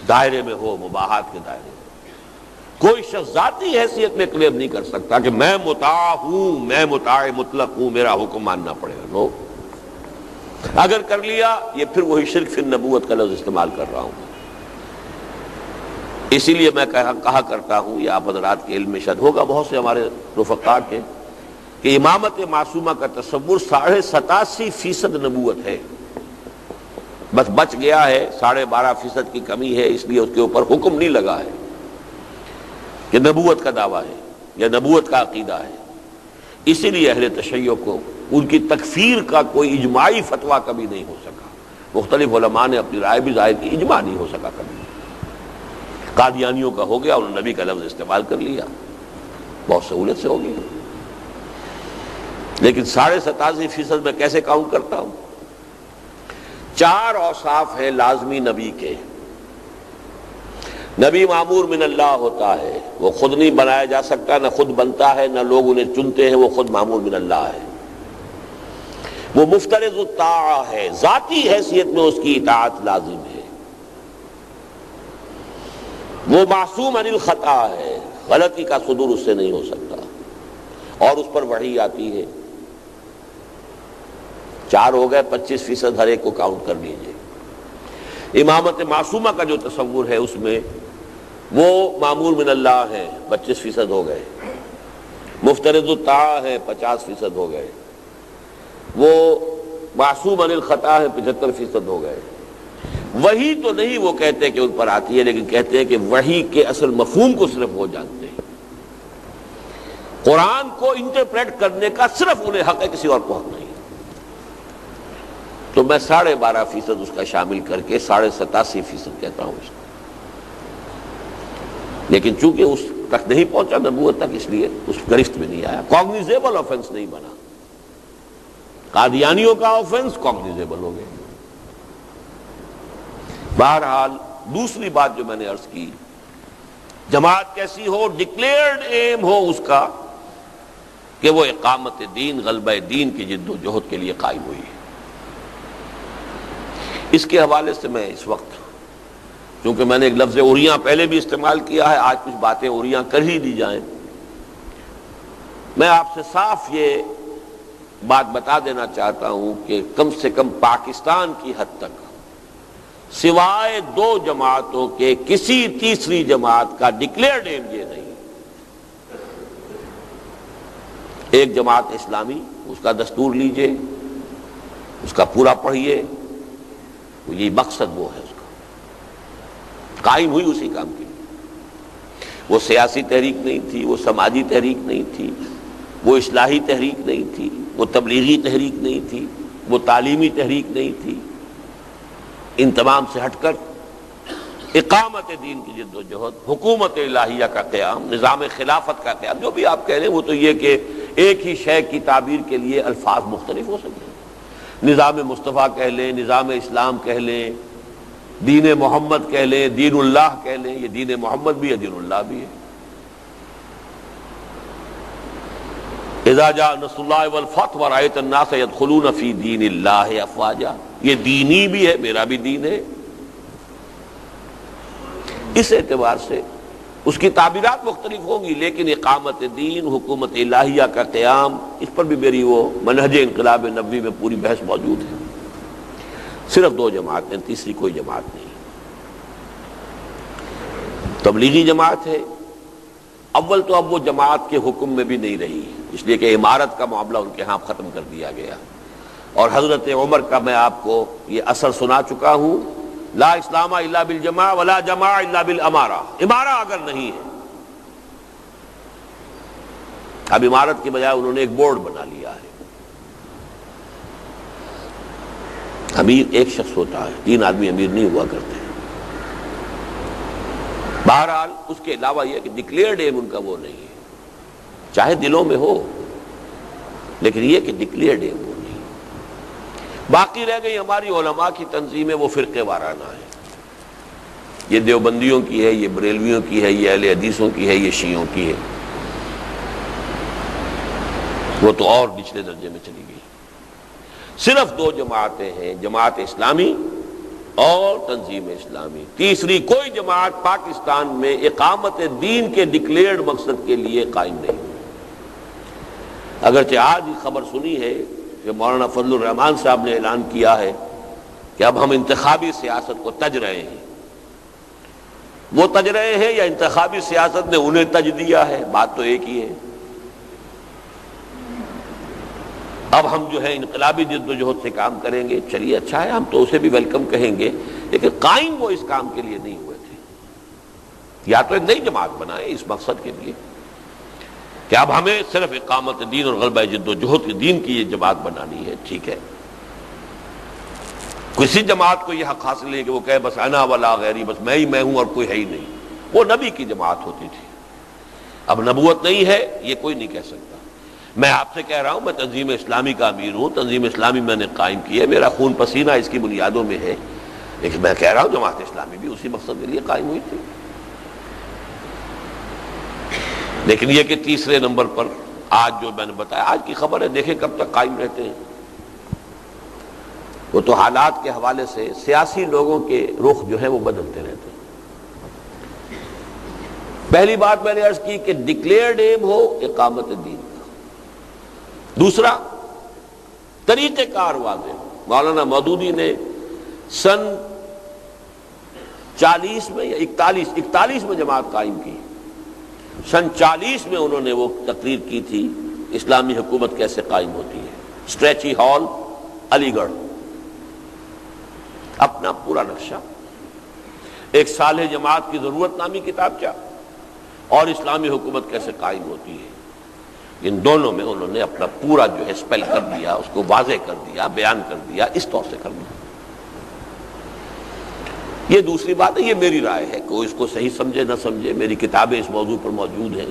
دائرے میں ہو، مباحات کے دائرے میں. کوئی شخص ذاتی حیثیت میں کلیم نہیں کر سکتا کہ میں مطاع ہوں، میں مطاع مطلق ہوں، میرا حکم ماننا پڑے گا. نو. اگر کر لیا یہ پھر وہی شرک فی النبوت کا لفظ استعمال کر رہا ہوں. اسی لیے میں کہا کرتا ہوں، یہ آپ حضرات کے علم میں شاید ہوگا بہت سے ہمارے رفقاء کے، کہ امامت معصومہ کا تصور 87.5% نبوت ہے. بس بچ گیا ہے 12.5% کی کمی ہے، اس لیے اس کے اوپر حکم نہیں لگا ہے کہ نبوت کا دعویٰ ہے یا نبوت کا عقیدہ ہے. اسی لیے اہل تشیع کو ان کی تکفیر کا کوئی اجماعی فتویٰ کبھی نہیں ہو سکا. مختلف علماء نے اپنی رائے بھی ظاہر کی، اجماع نہیں ہو سکا کبھی. قادیانیوں کا ہو گیا، انہوں نے نبی کا لفظ استعمال کر لیا، بہت سہولت سے ہو گیا. لیکن 87.5% میں کیسے کاؤنٹ کرتا ہوں؟ 4 اوصاف ہیں لازمی نبی کے. نبی معمور من اللہ ہوتا ہے، وہ خود نہیں بنایا جا سکتا، نہ خود بنتا ہے، نہ لوگ انہیں چنتے ہیں، وہ خود معمور من اللہ ہے. وہ مفترض الطاعہ ہے، ذاتی حیثیت میں اس کی اطاعت لازم ہے. وہ معصوم عن الخطا ہے، غلطی کا صدور اس سے نہیں ہو سکتا، اور اس پر وحی آتی ہے. 4 ہو گئے، 25% ہر ایک کو کاؤنٹ کر لیجئے. امامت معصومہ کا جو تصور ہے اس میں وہ معمور من اللہ ہے، 25% ہو گئے. مفترض الطاعہ ہے، 50% ہو گئے. وہ معصوم عن الخطا ہے، 75% ہو گئے. وہی تو نہیں وہ کہتے کہ ان پر آتی ہے، لیکن کہتے ہیں کہ وحی کے اصل مفہوم کو صرف وہ جانتے ہیں. قرآن کو انٹرپریٹ کرنے کا صرف انہیں حق ہے، کسی اور کو حق نہیں. تو میں 12.5% اس کا شامل کر کے 87.5% کہتا ہوں اس کو. لیکن چونکہ اس تک نہیں پہنچا نبوت تک، اس لیے اس گرفت میں نہیں آیا. کاگنیزیبل آفنس نہیں بنا. قادیانیوں کا آفنس کاگنیزیبل ہو گیا. بہرحال دوسری بات جو میں نے عرض کی، جماعت کیسی ہو؟ ڈکلیئرڈ ایم ہو اس کا کہ وہ اقامت دین، غلبہ دین کی جد و جہد کے لیے قائم ہوئی ہے. اس کے حوالے سے میں اس وقت، چونکہ میں نے ایک لفظ اوریاں پہلے بھی استعمال کیا ہے، آج کچھ باتیں اوریاں کر ہی دی جائیں. میں آپ سے صاف یہ بات بتا دینا چاہتا ہوں کہ کم سے کم پاکستان کی حد تک سوائے دو جماعتوں کے کسی تیسری جماعت کا ڈکلیئرڈ ایم یہ نہیں. ایک جماعت اسلامی، اس کا دستور لیجئے، اس کا پورا پڑھیے، یہ مقصد وہ ہے اس کا، قائم ہوئی اسی کام کے لیے. وہ سیاسی تحریک نہیں تھی، وہ سماجی تحریک نہیں تھی، وہ اصلاحی تحریک نہیں تھی، وہ تبلیغی تحریک نہیں تھی، وہ تعلیمی تحریک نہیں تھی. ان تمام سے ہٹ کر اقامت دین کی جد و جہد، حکومت الہیہ کا قیام، نظام خلافت کا قیام، جو بھی آپ کہہ لیں وہ تو یہ کہ ایک ہی شے کی تعبیر کے لیے الفاظ مختلف ہو سکتے ہیں. نظام مصطفیٰ کہہ لیں، نظام اسلام کہہ لیں، دین محمد کہہ لیں، دین اللہ کہہ لیں. یہ دین محمد بھی ہے، دین اللہ بھی ہے. اذا جاء نصر اللہ والفتح ورأیت الناس يدخلون فی دین اللہ افواجا. یہ دینی بھی ہے، میرا بھی دین ہے. اس اعتبار سے اس کی تعبیرات مختلف ہوں گی، لیکن اقامت دین، حکومت الہیہ کا قیام، اس پر بھی میری وہ منہج انقلاب نبوی میں پوری بحث موجود ہے. صرف دو جماعتیں، تیسری کوئی جماعت نہیں. تبلیغی جماعت ہے. اول تو اب وہ جماعت کے حکم میں بھی نہیں رہی، اس لیے کہ امارت کا معاملہ ان کے ہاں ختم کر دیا گیا. اور حضرت عمر کا میں آپ کو یہ اثر سنا چکا ہوں، لا اسلام الا بالجماع ولا جماع الا بالامارہ. امارہ اگر نہیں ہے، اب امارت کی بجائے انہوں نے ایک بورڈ بنا لیا ہے. امیر ایک شخص ہوتا ہے، 3 آدمی امیر نہیں ہوا کرتے. بہرحال اس کے علاوہ یہ کہ ڈکلیئرڈ ایم ان کا وہ نہیں ہے، چاہے دلوں میں ہو، لیکن یہ کہ ڈکلیئرڈ ایم وہ نہیں. باقی رہ گئی ہماری علماء کی تنظیمیں، وہ فرقے وارانہ ہیں. یہ دیوبندیوں کی ہے، یہ بریلویوں کی ہے، یہ اہل حدیثوں کی ہے، یہ شیعوں کی ہے. وہ تو اور نچلے درجے میں چلی گئی. صرف 2 جماعتیں ہیں، جماعت اسلامی اور تنظیم اسلامی. تیسری کوئی جماعت پاکستان میں اقامت دین کے ڈکلیئرڈ مقصد کے لیے قائم نہیں. اگرچہ آج ہی خبر سنی ہے کہ مولانا فضل الرحمان صاحب نے اعلان کیا ہے کہ اب ہم انتخابی سیاست کو تج رہے ہیں. وہ تج رہے ہیں یا انتخابی سیاست نے انہیں تج دیا ہے؟ بات تو ایک ہی ہے. اب ہم جو ہے انقلابی جد و جہد سے کام کریں گے. چلیے اچھا ہے، ہم تو اسے بھی ویلکم کہیں گے، لیکن قائم وہ اس کام کے لیے نہیں ہوئے تھے. یا تو ایک نئی جماعت بنائیں اس مقصد کے لیے کہ اب ہمیں صرف اقامت دین اور غلبہ جد و جہد کے دین کی یہ جماعت بنانی ہے. ٹھیک ہے، کسی جماعت کو یہ حق حاصل ہے کہ وہ کہے بس انا ولا غیری، بس میں ہی میں ہوں اور کوئی ہے ہی نہیں. وہ نبی کی جماعت ہوتی تھی. اب نبوت نہیں ہے، یہ کوئی نہیں کہہ سکتا. میں آپ سے کہہ رہا ہوں، میں تنظیم اسلامی کا امیر ہوں، تنظیم اسلامی میں نے قائم کی ہے، میرا خون پسینہ اس کی بنیادوں میں ہے، لیکن میں کہہ رہا ہوں جماعت اسلامی بھی اسی مقصد کے لیے قائم ہوئی تھی. لیکن یہ کہ تیسرے نمبر پر آج جو میں نے بتایا، آج کی خبر ہے، دیکھیں کب تک قائم رہتے ہیں. وہ تو حالات کے حوالے سے سیاسی لوگوں کے رخ جو ہے وہ بدلتے رہتے ہیں. پہلی بات میں نے عرض کی کہ ڈکلیئرڈ ایم ہو اقامت دین کا. دوسرا، طریقہ کار واضح. مولانا مودودی نے سن 40 میں یا 41 میں جماعت قائم کی. سن 40 میں انہوں نے وہ تقریر کی تھی، اسلامی حکومت کیسے قائم ہوتی ہے. اسٹریچی ہال، علی گڑھ، اپنا پورا نقشہ، ایک صالح جماعت کی ضرورت نامی کتابچہ، اور اسلامی حکومت کیسے قائم ہوتی ہے. ان دونوں میں انہوں نے اپنا پورا جو ہے اسپیل کر دیا، اس کو واضح کر دیا، بیان کر دیا. اس طور سے کرنا. یہ دوسری بات ہے، یہ میری رائے ہے، کوئی اس کو صحیح سمجھے نہ سمجھے. میری کتابیں اس موضوع پر موجود ہیں،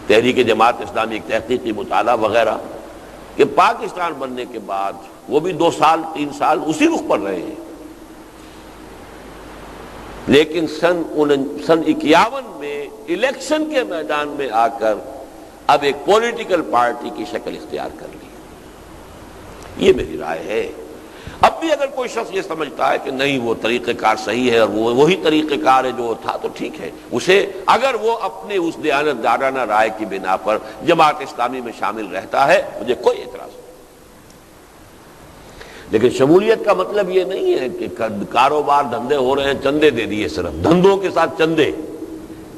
تحریک جماعت اسلامی ایک تحقیقی مطالعہ وغیرہ، کہ پاکستان بننے کے بعد وہ بھی 2 سال 3 سال اسی رخ پر رہے ہیں. لیکن سن 51 میں الیکشن کے میدان میں آ کر اب ایک پولیٹیکل پارٹی کی شکل اختیار کر لی. یہ میری رائے ہے. اب بھی اگر کوئی شخص یہ سمجھتا ہے کہ نہیں وہ طریقہ کار صحیح ہے اور وہ وہی طریقہ کار ہے جو تھا، تو ٹھیک ہے. اسے اگر وہ اپنے اس دیانت دارانہ رائے کی بنا پر جماعت اسلامی میں شامل رہتا ہے، مجھے کوئی اعتراض نہیں. لیکن شمولیت کا مطلب یہ نہیں ہے کہ کاروبار دھندے ہو رہے ہیں چندے دے دیے، صرف دھندوں کے ساتھ چندے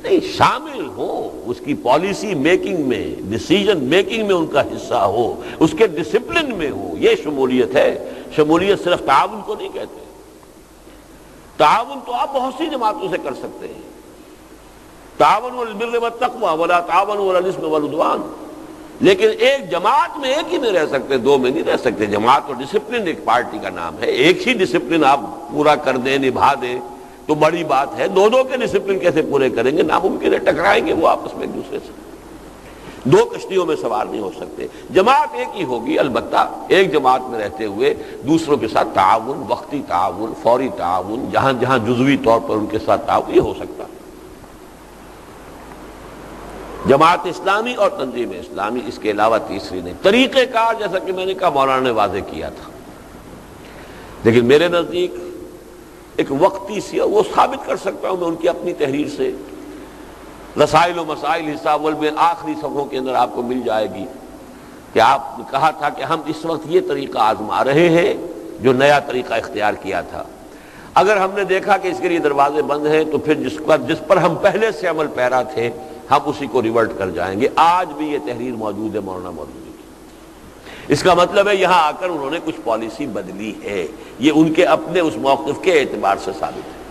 نہیں، شامل ہو اس کی پالیسی میکنگ میں، ڈیسیجن میکنگ میں ان کا حصہ ہو، اس کے ڈسپلن میں ہو، یہ شمولیت ہے۔ شمولیت صرف تعاون کو نہیں کہتے، تعاون تو آپ بہت سی جماعتوں سے کر سکتے ہیں، تعاون البر والتقوی ولا تعاون علی الاثم والعدوان، لیکن ایک جماعت میں ایک ہی میں رہ سکتے، دو میں نہیں رہ سکتے۔ جماعت اور ڈسپلن ایک پارٹی کا نام ہے، ایک ہی ڈسپلن آپ پورا کر دیں، نبھا دیں تو بڑی بات ہے، دو کے ڈسپلن کیسے پورے کریں گے؟ ناممکن ہے، ٹکرائیں گے وہ آپس میں ایک دوسرے سے، دو کشتیوں میں سوار نہیں ہو سکتے۔ جماعت ایک ہی ہوگی، البتہ ایک جماعت میں رہتے ہوئے دوسروں کے ساتھ تعاون، وقتی تعاون، فوری تعاون، جہاں جہاں جزوی طور پر ان کے ساتھ تعاون، یہ ہو سکتا ہے۔ جماعت اسلامی اور تنظیم اسلامی، اس کے علاوہ تیسری نہیں۔ طریقہ کار جیسا کہ میں نے کہا مولانا نے واضح کیا تھا، لیکن میرے نزدیک ایک وقتی سی، وہ ثابت کر سکتا ہوں میں ان کی اپنی تحریر سے، رسائل و مسائل حساب میں آخری صفحوں کے اندر آپ کو مل جائے گی کہ آپ نے کہا تھا کہ ہم اس وقت یہ طریقہ آزما رہے ہیں جو نیا طریقہ اختیار کیا تھا، اگر ہم نے دیکھا کہ اس کے لیے دروازے بند ہیں تو پھر جس پر ہم پہلے سے عمل پیرا تھے ہم اسی کو ریورٹ کر جائیں گے۔ آج بھی یہ تحریر موجود ہے مولانا مودودی کی، اس کا مطلب ہے یہاں آ کر انہوں نے کچھ پالیسی بدلی ہے، یہ ان کے اپنے اس موقف کے اعتبار سے ثابت ہے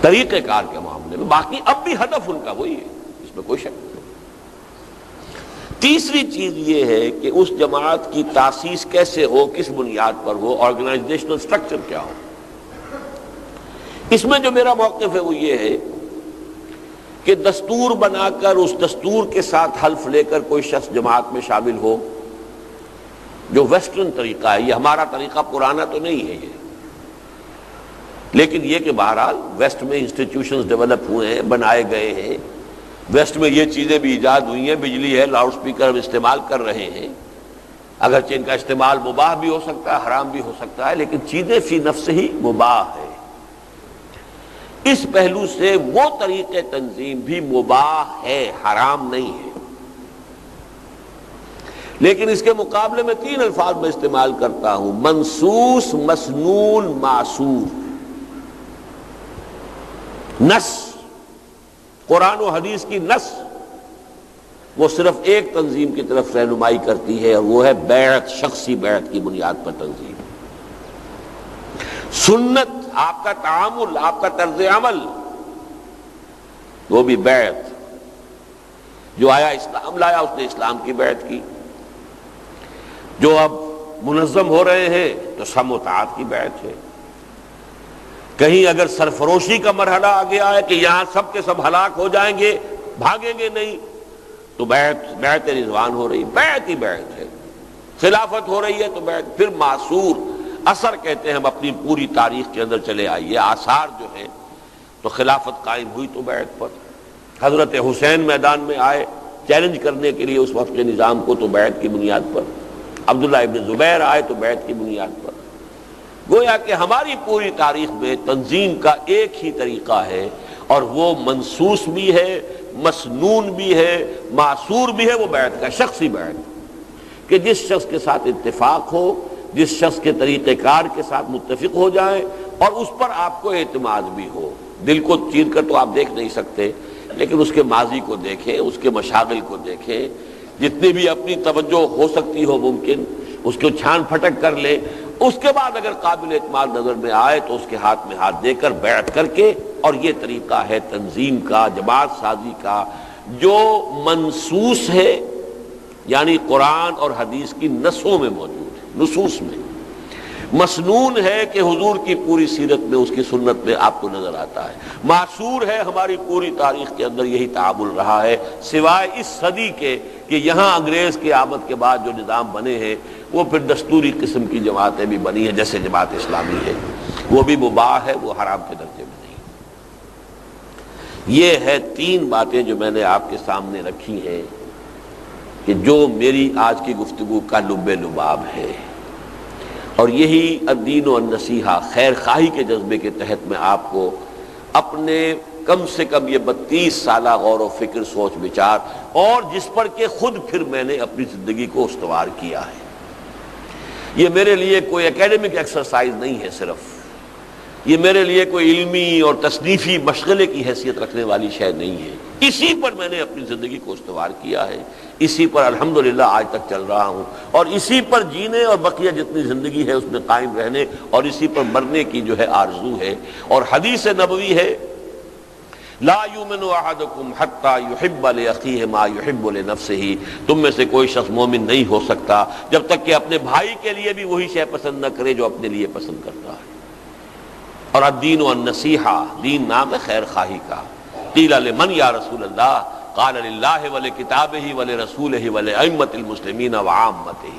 طریقہ کار کے معاملے میں، باقی اب بھی ہدف ان کا وہی ہے، اس میں کوئی شک نہیں۔ تیسری چیز یہ ہے کہ اس جماعت کی تاسیس کیسے ہو، کس بنیاد پر ہو، آرگنائزیشنل سٹرکچر کیا ہو۔ اس میں جو میرا موقف ہے وہ یہ ہے کہ دستور بنا کر اس دستور کے ساتھ حلف لے کر کوئی شخص جماعت میں شامل ہو، جو ویسٹرن طریقہ ہے، یہ ہمارا طریقہ پرانا تو نہیں ہے یہ، لیکن یہ کہ بہرحال ویسٹ میں انسٹیٹیوشنز ڈیولپ ہوئے ہیں، بنائے گئے ہیں، ویسٹ میں یہ چیزیں بھی ایجاد ہوئی ہیں، بجلی ہے، لاؤڈ سپیکر ہم استعمال کر رہے ہیں، اگرچہ ان کا استعمال مباح بھی ہو سکتا ہے، حرام بھی ہو سکتا ہے، لیکن چیزیں فی نفس ہی مباح ہے۔ اس پہلو سے وہ طریقے تنظیم بھی مباح ہے، حرام نہیں ہے، لیکن اس کے مقابلے میں تین الفاظ میں استعمال کرتا ہوں: منصوص، مسنون، معصور۔ نص، قرآن و حدیث کی نص، وہ صرف ایک تنظیم کی طرف رہنمائی کرتی ہے اور وہ ہے بیعت، شخصی بیعت کی بنیاد پر تنظیم۔ سنت، آپ کا تعامل، آپ کا طرز عمل، وہ بھی بیعت، جو آیا اسلام لایا اس نے اسلام کی بیعت کی، جو اب منظم ہو رہے ہیں تو سم و طاعت کی بیعت ہے۔ کہیں اگر سرفروشی کا مرحلہ آ گیا ہے کہ یہاں سب کے سب ہلاک ہو جائیں گے، بھاگیں گے نہیں، تو بیعت رضوان ہو رہی، بیعت ہی بیعت ہے۔ خلافت ہو رہی ہے تو بیعت۔ پھر معصور، اثر کہتے ہیں ہم اپنی پوری تاریخ کے اندر چلے آئیے، آثار جو ہیں، تو خلافت قائم ہوئی تو بیعت پر، حضرت حسین میدان میں آئے چیلنج کرنے کے لیے اس وقت کے نظام کو، تو بیعت کی بنیاد پر، عبداللہ ابن زبیر آئے تو بیعت کی بنیاد پر۔ گویا کہ ہماری پوری تاریخ میں تنظیم کا ایک ہی طریقہ ہے، اور وہ منصوص بھی ہے، مسنون بھی ہے، معصور بھی ہے، وہ بیعت کا، شخصی بیعت، کہ جس شخص کے ساتھ اتفاق ہو، جس شخص کے طریقہ کار کے ساتھ متفق ہو جائیں اور اس پر آپ کو اعتماد بھی ہو۔ دل کو چیر کر تو آپ دیکھ نہیں سکتے، لیکن اس کے ماضی کو دیکھیں، اس کے مشاغل کو دیکھیں، جتنی بھی اپنی توجہ ہو سکتی ہو ممکن اس کو چھان پھٹک کر لے، اس کے بعد اگر قابل اعتماد نظر میں آئے تو اس کے ہاتھ میں ہاتھ دے کر بیعت کر کے۔ اور یہ طریقہ ہے تنظیم کا، جماعت سازی کا، جو منصوص ہے، یعنی قرآن اور حدیث کی نصوں میں موجود ہے، نصوص میں۔ مسنون ہے کہ حضور کی پوری سیرت میں، اس کی سنت میں آپ کو نظر آتا ہے۔ معصور ہے، ہماری پوری تاریخ کے اندر یہی تعامل رہا ہے، سوائے اس صدی کے کہ یہاں انگریز کے آمد کے بعد جو نظام بنے ہیں وہ پھر دستوری قسم کی جماعتیں بھی بنی ہیں، جیسے جماعت اسلامی ہے، وہ بھی مباح ہے، وہ حرام کے درجے میں نہیں۔ یہ ہے تین باتیں جو میں نے آپ کے سامنے رکھی ہیں کہ جو میری آج کی گفتگو کا لب لباب ہے، اور یہی الدین و النصیحہ، خیر خواہی کے جذبے کے تحت میں آپ کو اپنے کم سے کم یہ 32 سالہ غور و فکر، سوچ بچار، اور جس پر کہ خود پھر میں نے اپنی زندگی کو استوار کیا ہے، یہ میرے لیے کوئی اکیڈمک ایکسرسائز نہیں ہے، صرف یہ میرے لیے کوئی علمی اور تصنیفی مشغلے کی حیثیت رکھنے والی شے نہیں ہے، اسی پر میں نے اپنی زندگی کو استوار کیا ہے، اسی پر الحمدللہ آج تک چل رہا ہوں، اور اسی پر جینے اور بقیہ جتنی زندگی ہے اس میں قائم رہنے اور اسی پر مرنے کی جو ہے آرزو ہے۔ اور حدیث نبوی ہے لا یؤمن احدکم حتی یحب لاخیہ ما یحب لنفسہ، تم میں سے کوئی شخص مومن نہیں ہو سکتا جب تک کہ اپنے بھائی کے لیے بھی وہی شے پسند نہ کرے جو اپنے لیے پسند کرتا ہے۔ اور الدین والنصیحہ، دین نام ہے خیر خواہی کا۔ قیل لمن یا رسول اللہ، قال للہ ولکتابہ ولرسولہ ولائمۃ المسلمین وعامتہ۔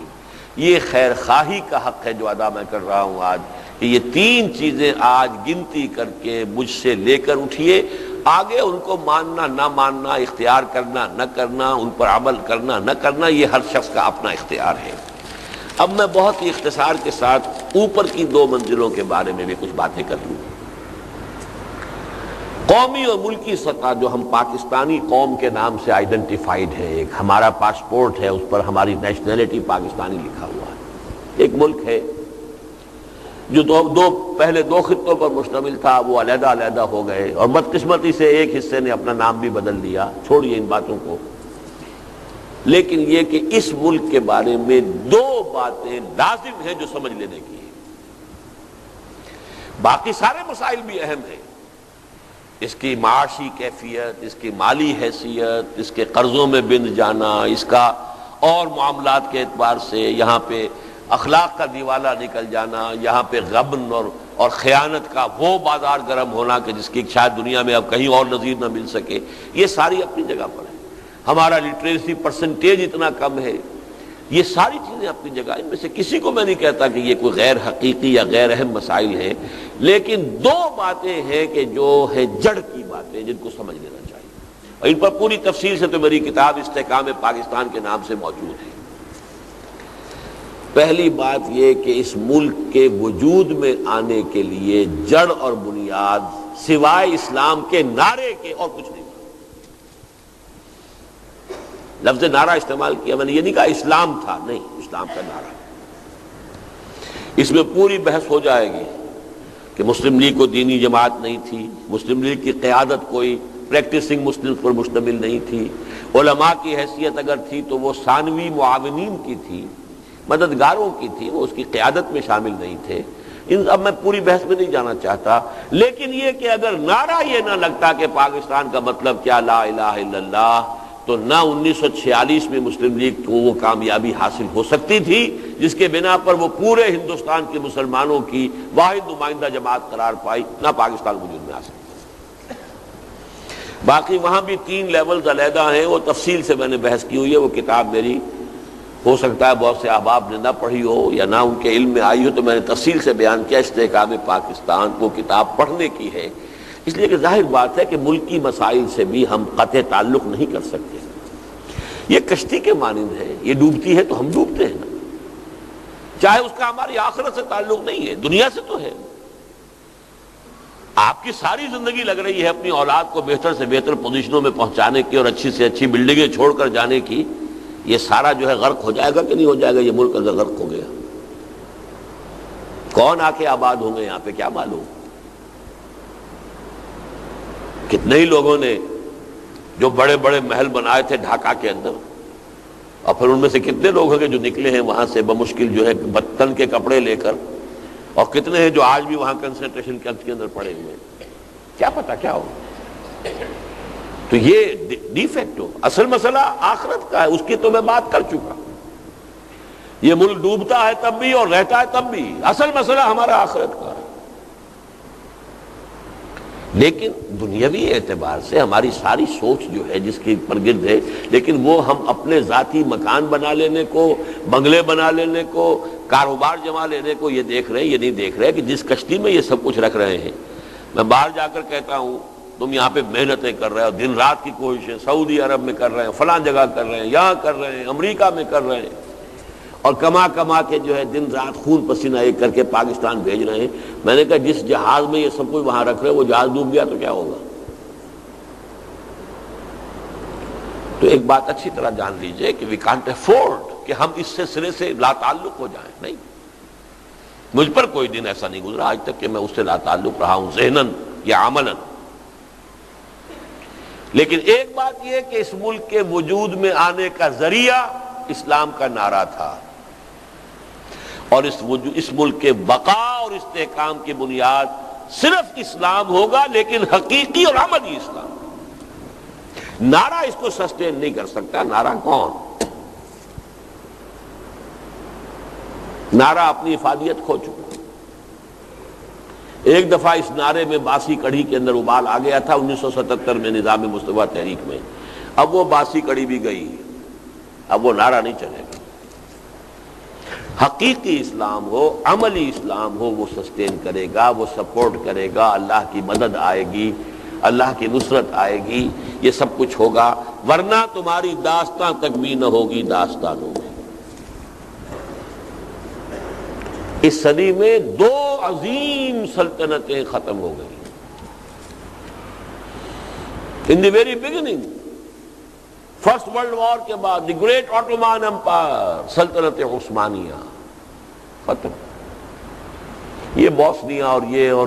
یہ خیر خواہی کا حق ہے جو ادا میں کر رہا ہوں آج، کہ یہ تین چیزیں آج گنتی کر کے مجھ سے لے کر اٹھیے، آگے ان کو ماننا نہ ماننا، اختیار کرنا نہ کرنا، ان پر عمل کرنا نہ کرنا، یہ ہر شخص کا اپنا اختیار ہے۔ اب میں بہت ہی اختصار کے ساتھ اوپر کی دو منزلوں کے بارے میں بھی کچھ باتیں کر لوں۔ قومی اور ملکی سطح جو ہم پاکستانی قوم کے نام سے آئیڈینٹیفائیڈ ہے، ایک ہمارا پاسپورٹ ہے، اس پر ہماری نیشنلٹی پاکستانی لکھا ہوا ہے، ایک ملک ہے جو پہلے دو خطوں پر مشتمل تھا، وہ علیحدہ علیحدہ ہو گئے، اور بدقسمتی سے ایک حصے نے اپنا نام بھی بدل لیا، چھوڑیے ان باتوں کو۔ لیکن یہ کہ اس ملک کے بارے میں دو باتیں لازم ہیں جو سمجھ لینے کی ہیں، باقی سارے مسائل بھی اہم ہیں، اس کی معاشی کیفیت، اس کی مالی حیثیت، اس کے قرضوں میں بند جانا، اس کا اور معاملات کے اعتبار سے یہاں پہ اخلاق کا دیوالہ نکل جانا، یہاں پہ غبن اور خیانت کا وہ بازار گرم ہونا کہ جس کی شاید دنیا میں اب کہیں اور نظیر نہ مل سکے، یہ ساری اپنی جگہ پر ہے۔ ہمارا لٹریسی پرسنٹیج اتنا کم ہے، یہ ساری چیزیں اپنی جگہ، ان میں سے کسی کو میں نہیں کہتا کہ یہ کوئی غیر حقیقی یا غیر اہم مسائل ہیں، لیکن دو باتیں ہیں کہ جو ہے جڑ کی باتیں جن کو سمجھ لینا چاہیے، اور ان پر پوری تفصیل سے تو میری کتاب استحکام پاکستان کے نام سے موجود ہے۔ پہلی بات یہ کہ اس ملک کے وجود میں آنے کے لیے جڑ اور بنیاد سوائے اسلام کے نعرے کے اور کچھ نہیں۔ لفظ نعرہ استعمال کیا میں نے، یہ نہیں کہا اسلام تھا، نہیں، اسلام کا نعرہ۔ اس میں پوری بحث ہو جائے گی کہ مسلم لیگ کو دینی جماعت نہیں تھی، مسلم لیگ کی قیادت کوئی پریکٹسنگ مسلم پر مشتمل نہیں تھی، علماء کی حیثیت اگر تھی تو وہ ثانوی معاونین کی تھی، مددگاروں کی تھی، وہ اس کی قیادت میں شامل نہیں تھے۔ اب میں پوری بحث میں نہیں جانا چاہتا، لیکن یہ کہ اگر نعرہ یہ نہ لگتا کہ پاکستان کا مطلب کیا لا الہ الا اللہ، تو نہ 1946 میں مسلم لیگ کو وہ کامیابی حاصل ہو سکتی تھی جس کے بنا پر وہ پورے ہندوستان کے مسلمانوں کی واحد نمائندہ جماعت قرار پائی، نہ پاکستان وجود میں آ سکتی۔ باقی وہاں بھی 3 لیولز علیحدہ ہیں، وہ تفصیل سے میں نے بحث کی ہوئی ہے، وہ کتاب میری ہو سکتا ہے بہت سے احباب نے نہ پڑھی ہو یا نہ ان کے علم میں آئی ہو، تو میں نے تفصیل سے بیان کیا۔ استحکام پاکستان وہ کتاب پڑھنے کی ہے، اس لیے کہ ظاہر بات ہے کہ ملکی مسائل سے بھی ہم قطع تعلق نہیں کر سکتے۔ یہ کشتی کے مانند ہے، یہ ڈوبتی ہے تو ہم ڈوبتے ہیں نا، چاہے اس کا ہماری آخرت سے تعلق نہیں ہے، دنیا سے تو ہے۔ آپ کی ساری زندگی لگ رہی ہے اپنی اولاد کو بہتر سے بہتر پوزیشنوں میں پہنچانے کی اور اچھی سے اچھی بلڈنگیں چھوڑ کر جانے کی، یہ سارا جو ہے غرق ہو جائے گا کہ نہیں ہو جائے گا؟ یہ ملک اگر غرق ہو گیا، کون آ کے آباد ہوں گے یہاں پہ کیا معلوم؟ کتنے ہی لوگوں نے جو بڑے بڑے محل بنائے تھے ڈھاکہ کے اندر، اور پھر ان میں سے کتنے لوگ ہیں کہ جو نکلے ہیں وہاں سے بمشکل جو ہے بتن کے کپڑے لے کر، اور کتنے ہیں جو آج بھی وہاں کنسنٹریشن کیمپ کے اندر پڑے ہوئے ہیں، کیا پتہ کیا ہو۔ تو یہ ڈی فیکٹو اصل مسئلہ آخرت کا ہے، اس کی تو میں بات کر چکا۔ یہ ملک ڈوبتا ہے تب بھی اور رہتا ہے تب بھی، اصل مسئلہ ہمارا آخرت کا ہے۔ لیکن دنیاوی اعتبار سے ہماری ساری سوچ جو ہے جس کی پرگرد ہے، لیکن وہ ہم اپنے ذاتی مکان بنا لینے کو، بنگلے بنا لینے کو، کاروبار جما لینے کو یہ دیکھ رہے ہیں، یہ نہیں دیکھ رہے کہ جس کشتی میں یہ سب کچھ رکھ رہے ہیں۔ میں باہر جا کر کہتا ہوں تم یہاں پہ محنتیں کر رہے ہو، دن رات کی کوششیں سعودی عرب میں کر رہے ہیں، فلاں جگہ کر رہے ہیں، یہاں کر رہے ہیں، امریکہ میں کر رہے ہیں، اور کما کما کے جو ہے دن رات خون پسینہ ایک کر کے پاکستان بھیج رہے ہیں۔ میں نے کہا جس جہاز میں یہ سب کچھ وہاں رکھ رہے ہیں وہ جہاز ڈوب گیا تو کیا ہوگا؟ تو ایک بات اچھی طرح جان لیجئے کہ وی کانٹ افورڈ کہ ہم اس سے سرے سے لا تعلق ہو جائیں، نہیں، مجھ پر کوئی دن ایسا نہیں گزرا آج تک کہ میں اس سے لا تعلق رہا ہوں ذہناً یا عملاً۔ لیکن ایک بات یہ کہ اس ملک کے وجود میں آنے کا ذریعہ اسلام کا نعرہ تھا، اور اس ملک کے بقا اور استحکام کی بنیاد صرف اسلام ہوگا، لیکن حقیقی اور عملی اسلام۔ نعرہ اس کو سسٹین نہیں کر سکتا۔ نعرہ کون؟ نعرہ اپنی افادیت کھو چکا۔ ایک دفعہ اس نعرے میں باسی کڑھی کے اندر ابال آ گیا تھا 1977 میں نظام مصطفیٰ تحریک میں، اب وہ باسی کڑھی بھی گئی، اب وہ نعرہ نہیں چلے گا۔ حقیقی اسلام ہو، عملی اسلام ہو، وہ سسٹین کرے گا، وہ سپورٹ کرے گا، اللہ کی مدد آئے گی، اللہ کی نصرت آئے گی، یہ سب کچھ ہوگا، ورنہ تمہاری داستان تک بھی نہ ہوگی داستانوں میں۔ اس صدی میں 2 عظیم سلطنتیں ختم ہو گئی۔ In the very beginning, first world war کے بعد دی گریٹ آٹومان امپائر، سلطنت عثمانیہ ختم۔ یہ بوسنیا اور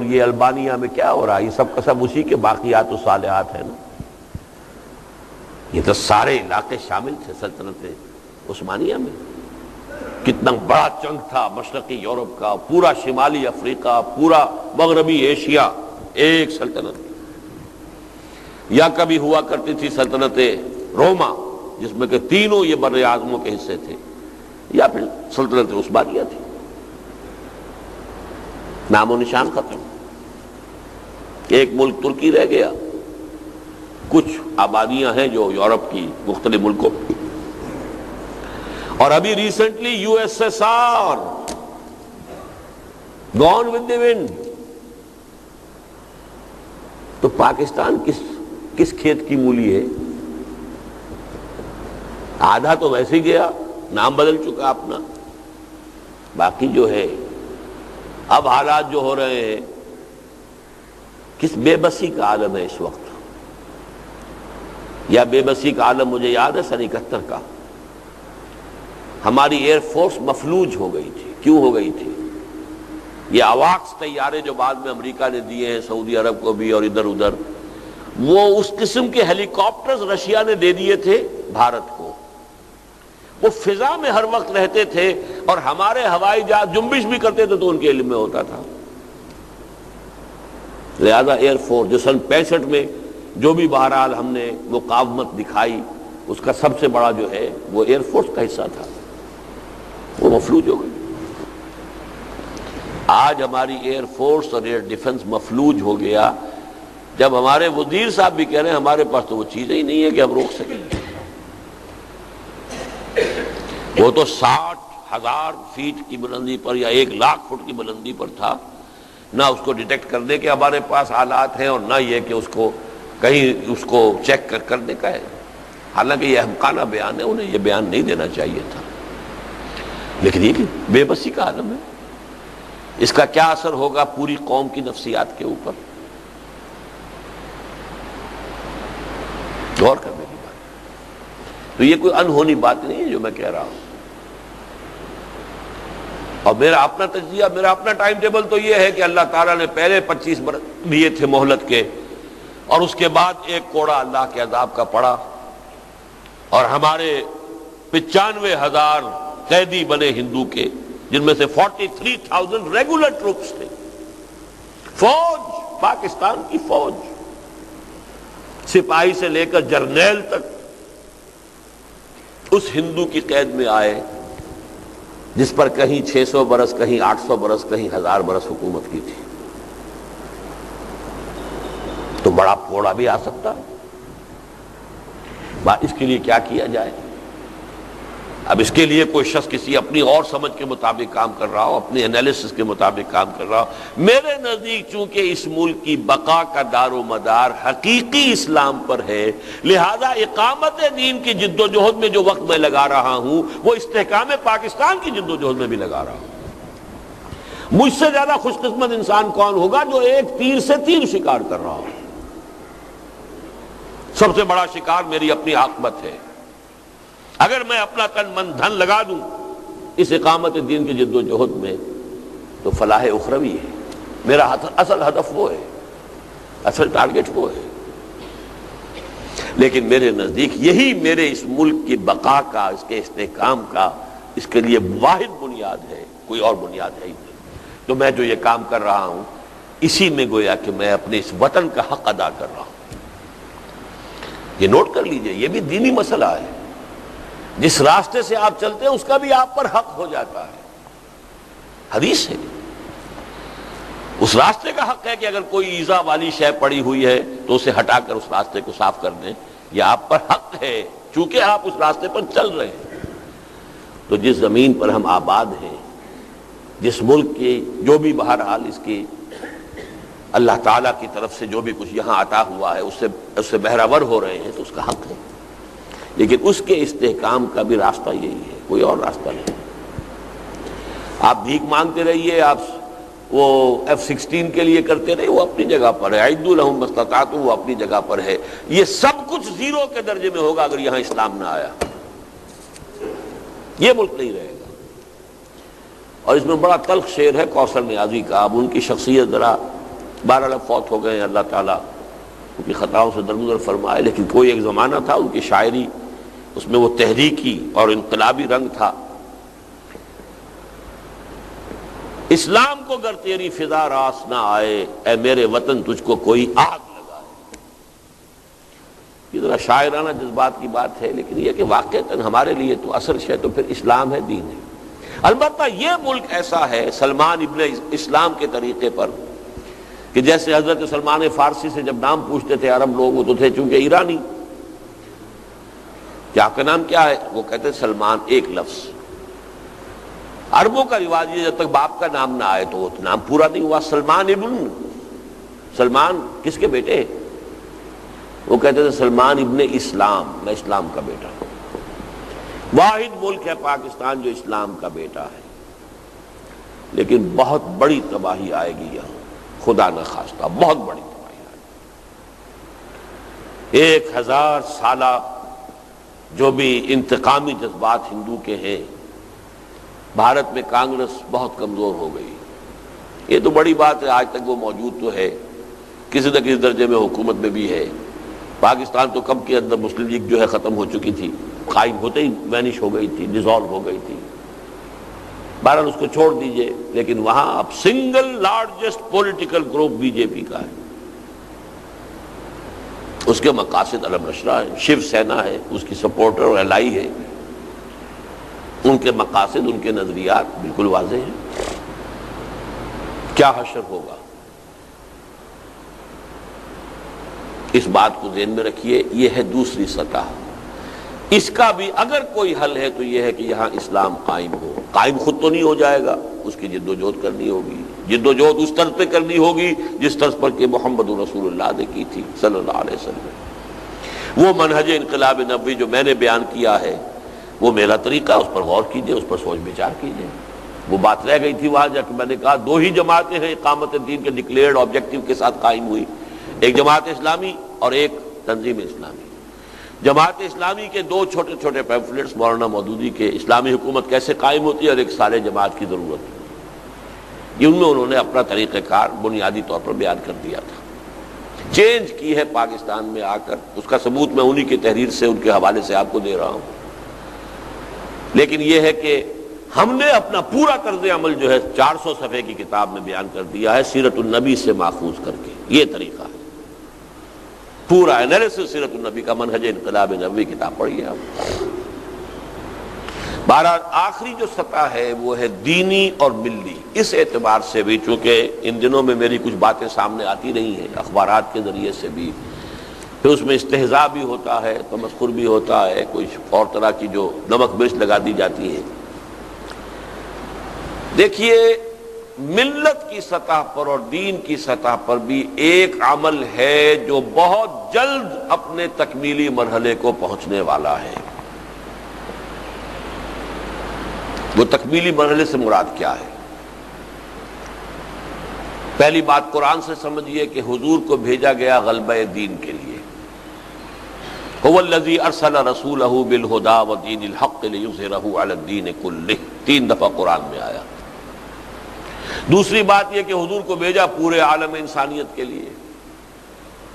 یہ البانیہ میں کیا ہو رہا ہے؟ یہ سب کا سب اسی کے باقیات و صالحات ہیں نا۔ یہ تو سارے علاقے شامل تھے سلطنت عثمانیہ میں۔ کتنا بڑا چنک تھا مشرقی یورپ کا، پورا شمالی افریقہ، پورا مغربی ایشیا ایک سلطنت۔ یا کبھی ہوا کرتی تھی سلطنت روما، جس میں کہ تینوں یہ بر اعظموں کے حصے تھے، یا پھر سلطنت عثمانیہ تھی۔ نام و نشان ختم۔ ایک ملک ترکی رہ گیا، کچھ آبادیاں ہیں جو یورپ کی مختلف ملکوں میں، اور ابھی recently U S S R gone with the wind. تو پاکستان کس کھیت کی مولی ہے؟ آدھا تو ویسے ہی گیا، نام بدل چکا اپنا، باقی جو ہے اب حالات جو ہو رہے ہیں، کس بے بسی کا عالم ہے اس وقت۔ یا بے بسی کا عالم مجھے یاد ہے سن 71 کا، ہماری ایئر فورس مفلوج ہو گئی تھی۔ کیوں ہو گئی تھی؟ یہ آواکس طیارے جو بعد میں امریکہ نے دیے ہیں سعودی عرب کو بھی اور ادھر ادھر، وہ اس قسم کے ہیلی کاپٹرز رشیا نے دے دیے تھے بھارت کو۔ وہ فضا میں ہر وقت رہتے تھے، اور ہمارے ہوائی جہاز جنبش بھی کرتے تھے تو ان کے علم میں ہوتا تھا۔ لہذا ایئر فورس جو سن 65 میں جو بھی بہرحال ہم نے مقاومت دکھائی، اس کا سب سے بڑا جو ہے وہ ایئر فورس کا حصہ تھا، وہ مفلوج ہو گئی۔ آج ہماری ایئر فورس اور ایئر ڈیفنس مفلوج ہو گیا، جب ہمارے وزیر صاحب بھی کہہ رہے ہیں ہمارے پاس تو وہ چیزیں ہی نہیں ہے کہ ہم روک سکیں۔ وہ تو 60,000 فیٹ کی بلندی پر یا 1,00,000 فٹ کی بلندی پر تھا، نہ اس کو ڈیٹیکٹ کرنے کے ہمارے پاس آلات ہیں، اور نہ یہ کہ اس کو کہیں اس کو چیک کرنے کا ہے۔ حالانکہ یہ احمقانہ بیان ہے، انہیں یہ بیان نہیں دینا چاہیے تھا، لیکن یہ کہ بے بسی کا عالم ہے۔ اس کا کیا اثر ہوگا پوری قوم کی نفسیات کے اوپر؟ غور کرنے کی بات۔ تو یہ کوئی انہونی بات نہیں ہے جو میں کہہ رہا ہوں، اور میرا اپنا تجزیہ، میرا اپنا ٹائم ٹیبل تو یہ ہے کہ اللہ تعالیٰ نے پہلے 25 برس دیے تھے مہلت کے، اور اس کے بعد ایک کوڑا اللہ کے عذاب کا پڑا، اور ہمارے 95,000 قیدی بنے ہندو کے، جن میں سے 43,000 ریگولر ٹروپس تھے۔ فوج، پاکستان کی فوج، سپاہی سے لے کر جرنیل تک اس ہندو کی قید میں آئے جس پر کہیں 600 برس، کہیں 800 برس، کہیں 1000 برس حکومت کی تھی۔ تو بڑا پھوڑا بھی آ سکتا۔ اس کے لیے کیا کیا جائے؟ اب اس کے لیے کوئی شخص کسی اپنی اور سمجھ کے مطابق کام کر رہا ہو، اپنی انالیسس کے مطابق کام کر رہا ہو۔ میرے نزدیک چونکہ اس ملک کی بقا کا دار و مدار حقیقی اسلام پر ہے، لہذا اقامت دین کی جد و جہد میں جو وقت میں لگا رہا ہوں وہ استحکام پاکستان کی جد و جہد میں بھی لگا رہا ہوں۔ مجھ سے زیادہ خوش قسمت انسان کون ہوگا جو ایک تیر سے تیر شکار کر رہا ہو؟ سب سے بڑا شکار میری اپنی عاقبت ہے۔ اگر میں اپنا تن من دھن لگا دوں اس اقامت دین کی جد و جہد میں، تو فلاح اخروی ہے. میرا اصل ہدف وہ ہے، اصل ٹارگٹ وہ ہے. لیکن میرے نزدیک یہی میرے اس ملک کی بقا کا، اس کے استحکام کا، اس کے لیے واحد بنیاد ہے، کوئی اور بنیاد ہے ہی نہیں. تو میں جو یہ کام کر رہا ہوں اسی میں گویا کہ میں اپنے اس وطن کا حق ادا کر رہا ہوں. یہ نوٹ کر لیجئے، یہ بھی دینی مسئلہ ہے. جس راستے سے آپ چلتے ہیں اس کا بھی آپ پر حق ہو جاتا ہے. حدیث ہے، اس راستے کا حق ہے کہ اگر کوئی ایذا والی شے پڑی ہوئی ہے تو اسے ہٹا کر اس راستے کو صاف کر دیں. یہ آپ پر حق ہے چونکہ آپ اس راستے پر چل رہے ہیں. تو جس زمین پر ہم آباد ہیں، جس ملک کی جو بھی بہرحال اس کی اللہ تعالیٰ کی طرف سے جو بھی کچھ یہاں عطا ہوا ہے اس سے بہرہ ور ہو رہے ہیں تو اس کا حق ہے. لیکن اس کے استحکام کا بھی راستہ یہی ہے، کوئی اور راستہ نہیں. آپ بھیک مانگتے رہیے، آپ وہ F-16 کے لیے کرتے رہے، وہ اپنی جگہ پر ہے. اعدوا لہم ما استطعتم، وہ اپنی جگہ پر ہے. یہ سب کچھ زیرو کے درجے میں ہوگا اگر یہاں اسلام نہ آیا. یہ ملک نہیں رہے گا. اور اس میں بڑا تلخ شعر ہے کوثر نیازی کا. اب ان کی شخصیت ذرا بہرحال فوت ہو گئے ہیں، اللہ تعالیٰ ان کی خطاؤں سے درگزر فرمائے. لیکن کوئی ایک زمانہ تھا ان کی شاعری، اس میں وہ تحریکی اور انقلابی رنگ تھا. اسلام کو گر تیری فضا راس نہ آئے، اے میرے وطن تجھ کو کوئی آگ لگائے. یہ ذرا شاعرانہ جذبات کی بات ہے، لیکن یہ کہ واقعتاً ہمارے لیے تو اصل شے تو پھر اسلام ہے، دین ہے. البتہ یہ ملک ایسا ہے سلمان ابن اسلام کے طریقے پر کہ جیسے حضرت سلمان فارسی سے جب نام پوچھتے تھے عرب لوگ، وہ تو تھے چونکہ ایرانی. کہ آپ کا نام کیا ہے؟ وہ کہتے سلمان، ایک لفظ. عربوں کا رواج یہ جب تک باپ کا نام نہ آئے تو وہ نام پورا نہیں ہوا. سلمان ابن، سلمان کس کے بیٹے؟ وہ کہتے تھے سلمان ابن اسلام، میں اسلام کا بیٹا ہوں. واحد ملک ہے پاکستان جو اسلام کا بیٹا ہے. لیکن بہت بڑی تباہی آئے گی یہاں، خدا نہ خواستہ بہت بڑی تباہی آئے گی. 1000 سالہ جو بھی انتقامی جذبات ہندو کے ہیں، بھارت میں کانگریس بہت کمزور ہو گئی. یہ تو بڑی بات ہے، آج تک وہ موجود تو ہے، کسی نہ کسی درجے میں حکومت میں بھی ہے. پاکستان تو کب کے اندر مسلم لیگ جو ہے ختم ہو چکی تھی، قائم ہوتے ہی وینش ہو گئی تھی، ڈیزالو ہو گئی تھی. بہرحال اس کو چھوڑ دیجئے. لیکن وہاں اب single largest political group B J P کا ہے. اس کے مقاصد علم نشرہ ہے، شیو سینا ہے اس کی سپورٹر اور الائی ہے. ان کے مقاصد، ان کے نظریات بالکل واضح ہیں. کیا حشر ہوگا، اس بات کو ذہن میں رکھیے. یہ ہے دوسری سطح. اس کا بھی اگر کوئی حل ہے تو یہ ہے کہ یہاں اسلام قائم ہو. قائم خود تو نہیں ہو جائے گا، اس کی جد و جہد کرنی ہوگی. جد و جہد اس طرز پہ کرنی ہوگی جس طرز پر کہ محمد رسول اللہ نے کی تھی صلی اللہ علیہ وسلم. وہ منہج انقلاب نبوی جو میں نے بیان کیا ہے، وہ میرا طریقہ، اس پر غور کیجئے، اس پر سوچ بچار کیجئے. وہ بات رہ گئی تھی وہاں جا کے میں نے کہا 2 ہی جماعتیں ہیں اقامت دین کے ڈکلیئرڈ آبجیکٹیو کے ساتھ قائم ہوئی، ایک جماعت اسلامی اور ایک تنظیم اسلامی. جماعت اسلامی کے 2 چھوٹے چھوٹے پیمفلیٹس مولانا مودودی کے، اسلامی حکومت کیسے قائم ہوتی ہے اور ایک سارے جماعت کی ضرورت. یہ ان میں انہوں نے اپنا طریقہ کار بنیادی طور پر بیان کر دیا تھا. چینج کی ہے پاکستان میں آ کر، اس کا ثبوت میں انہی کی تحریر سے، ان کے حوالے سے آپ کو دے رہا ہوں. لیکن یہ ہے کہ ہم نے اپنا پورا طرز عمل جو ہے 400 صفحے کی کتاب میں بیان کر دیا ہے، سیرت النبی سے ماخوذ کر کے. یہ طریقہ ہے، پورا انالیسس سیرت النبی کا، منہج انقلاب نبوی کتاب پڑھیے آپ. بہرحال آخری جو سطح ہے وہ ہے دینی اور ملی. اس اعتبار سے بھی چونکہ ان دنوں میں میری کچھ باتیں سامنے آتی رہی ہیں اخبارات کے ذریعے سے بھی، پھر اس میں استہزاء بھی ہوتا ہے، تمسخر بھی ہوتا ہے، کچھ اور طرح کی جو نمک مرچ لگا دی جاتی ہے. دیکھیے ملت کی سطح پر اور دین کی سطح پر بھی ایک عمل ہے جو بہت جلد اپنے تکمیلی مرحلے کو پہنچنے والا ہے. وہ تکمیلی مرحلے سے مراد کیا ہے؟ پہلی بات قرآن سے سمجھیے کہ حضور کو بھیجا گیا غلبہ دین کے لیے. هو الذی ارسل رسولہ بالہدی ودین الحق لیظہرہ علی الدین کلہ، 3 دفعہ قرآن میں آیا. دوسری بات یہ کہ حضور کو بھیجا پورے عالم انسانیت کے لیے،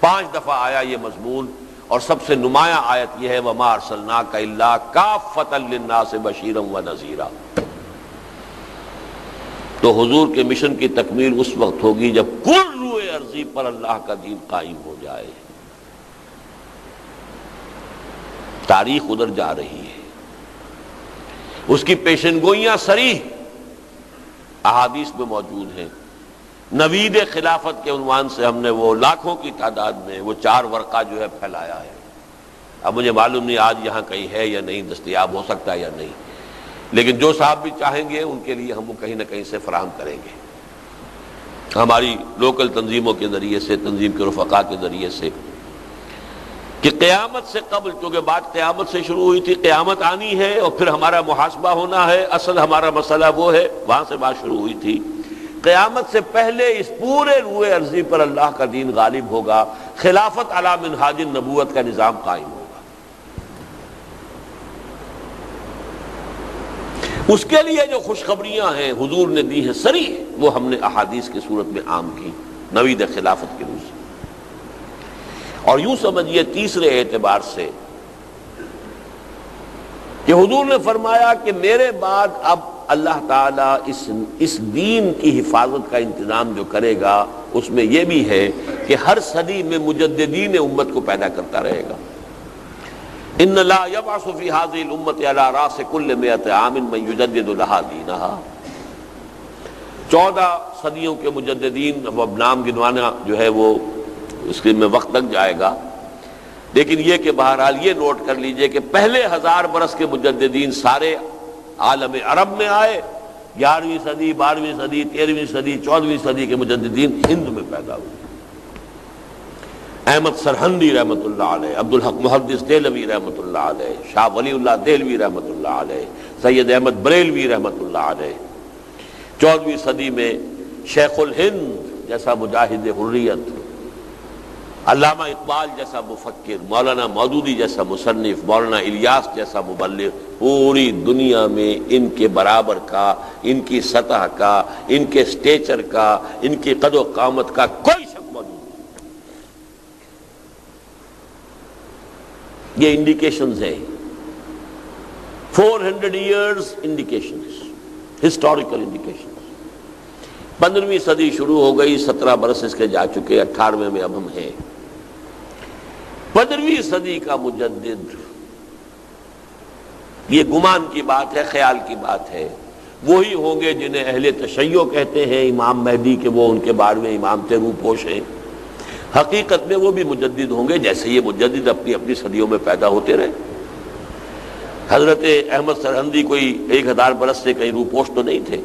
5 دفعہ آیا یہ مضمون، اور سب سے نمایاں آیت یہ ہے وَمَا أَرْسَلْنَاكَ إِلَّا كَافَّةً لِلنَّاسِ بَشِيرًا وَنَذِيرًا۔ تو حضور کے مشن کی تکمیل اس وقت ہوگی جب کل روئے ارضی پر اللہ کا دین قائم ہو جائے۔ تاریخ ادھر جا رہی ہے، اس کی پیشن گوئیاں صریح احادیث میں موجود ہیں۔ نوید خلافت کے عنوان سے ہم نے وہ لاکھوں کی تعداد میں وہ 4 ورقہ جو ہے پھیلایا ہے۔ اب مجھے معلوم نہیں آج یہاں کہیں ہے یا نہیں، دستیاب ہو سکتا ہے یا نہیں، لیکن جو صاحب بھی چاہیں گے ان کے لیے ہم وہ کہیں نہ کہیں سے فراہم کریں گے، ہماری لوکل تنظیموں کے ذریعے سے، تنظیم کے رفقا کے ذریعے سے، کہ قیامت سے قبل، چونکہ بات قیامت سے شروع ہوئی تھی، قیامت آنی ہے اور پھر ہمارا محاسبہ ہونا ہے، اصل ہمارا مسئلہ وہ ہے، وہاں سے بات شروع ہوئی تھی۔ قیامت سے پہلے اس پورے روئے ارضی پر اللہ کا دین غالب ہوگا، خلافت علی منہاج النبوت کا نظام قائم ہوگا۔ اس کے لیے جو خوشخبریاں ہیں حضور نے دی ہیں صریح، وہ ہم نے احادیث کی صورت میں عام کی، نوید خلافت کے روح سے۔ اور یوں سمجھیے تیسرے اعتبار سے کہ حضور نے فرمایا کہ میرے بعد اب اللہ تعالیٰ اس دین کی حفاظت کا انتظام جو کرے گا، اس میں یہ بھی ہے کہ ہر صدی میں مجددین امت کو پیدا کرتا رہے گا۔ ان لا یبعث فی هذه الامت علی راس کل 100 عام من یجدد لها دینہا۔ 14 صدیوں کے مجددین، اب نام گنوانا جو ہے وہ اس کے میں وقت لگ جائے گا، لیکن یہ کہ بہرحال یہ نوٹ کر لیجئے کہ پہلے 1000 برس کے مجددین سارے عالم عرب میں آئے، 11ویں صدی، 12ویں صدی، 13ویں صدی، 14ویں صدی کے مجددین ہند میں پیدا ہوئے۔ احمد سرہندی رحمۃ اللہ علیہ، عبدالحق محدث دہلوی رحمۃ اللہ علیہ، شاہ ولی اللہ دہلوی رحمۃ اللہ علیہ، سید احمد بریلوی رحمۃ اللہ علیہ، 14ویں صدی میں شیخ الہند جیسا مجاہد حریت، علامہ اقبال جیسا مفکر، مولانا مودودی جیسا مصنف، مولانا الیاس جیسا مبلغ، پوری دنیا میں ان کے برابر کا، ان کی سطح کا، ان کے سٹیچر کا، ان کی قد و قامت کا کوئی شک موجود نہیں۔ یہ انڈیکیشنز ہیں، 400 ایئرز انڈیکیشنز، ہسٹوریکل انڈیکیشنز۔ 15ویں صدی شروع ہو گئی، 17 برس اس کے جا چکے، 18ویں میں اب ہم ہیں۔ 15ویں صدی کا مجدد، یہ گمان کی بات ہے، خیال کی بات ہے، وہی ہوں گے جنہیں اہل تشیع کہتے ہیں، امام مہدی کے وہ ان کے 12ویں امام تھے، روح پوش ہیں۔ حقیقت میں وہ بھی مجدد ہوں گے، جیسے یہ مجدد اپنی اپنی صدیوں میں پیدا ہوتے رہے۔ حضرت احمد سرہندی کوئی 1000 برس سے کہیں روح پوش تو نہیں تھے،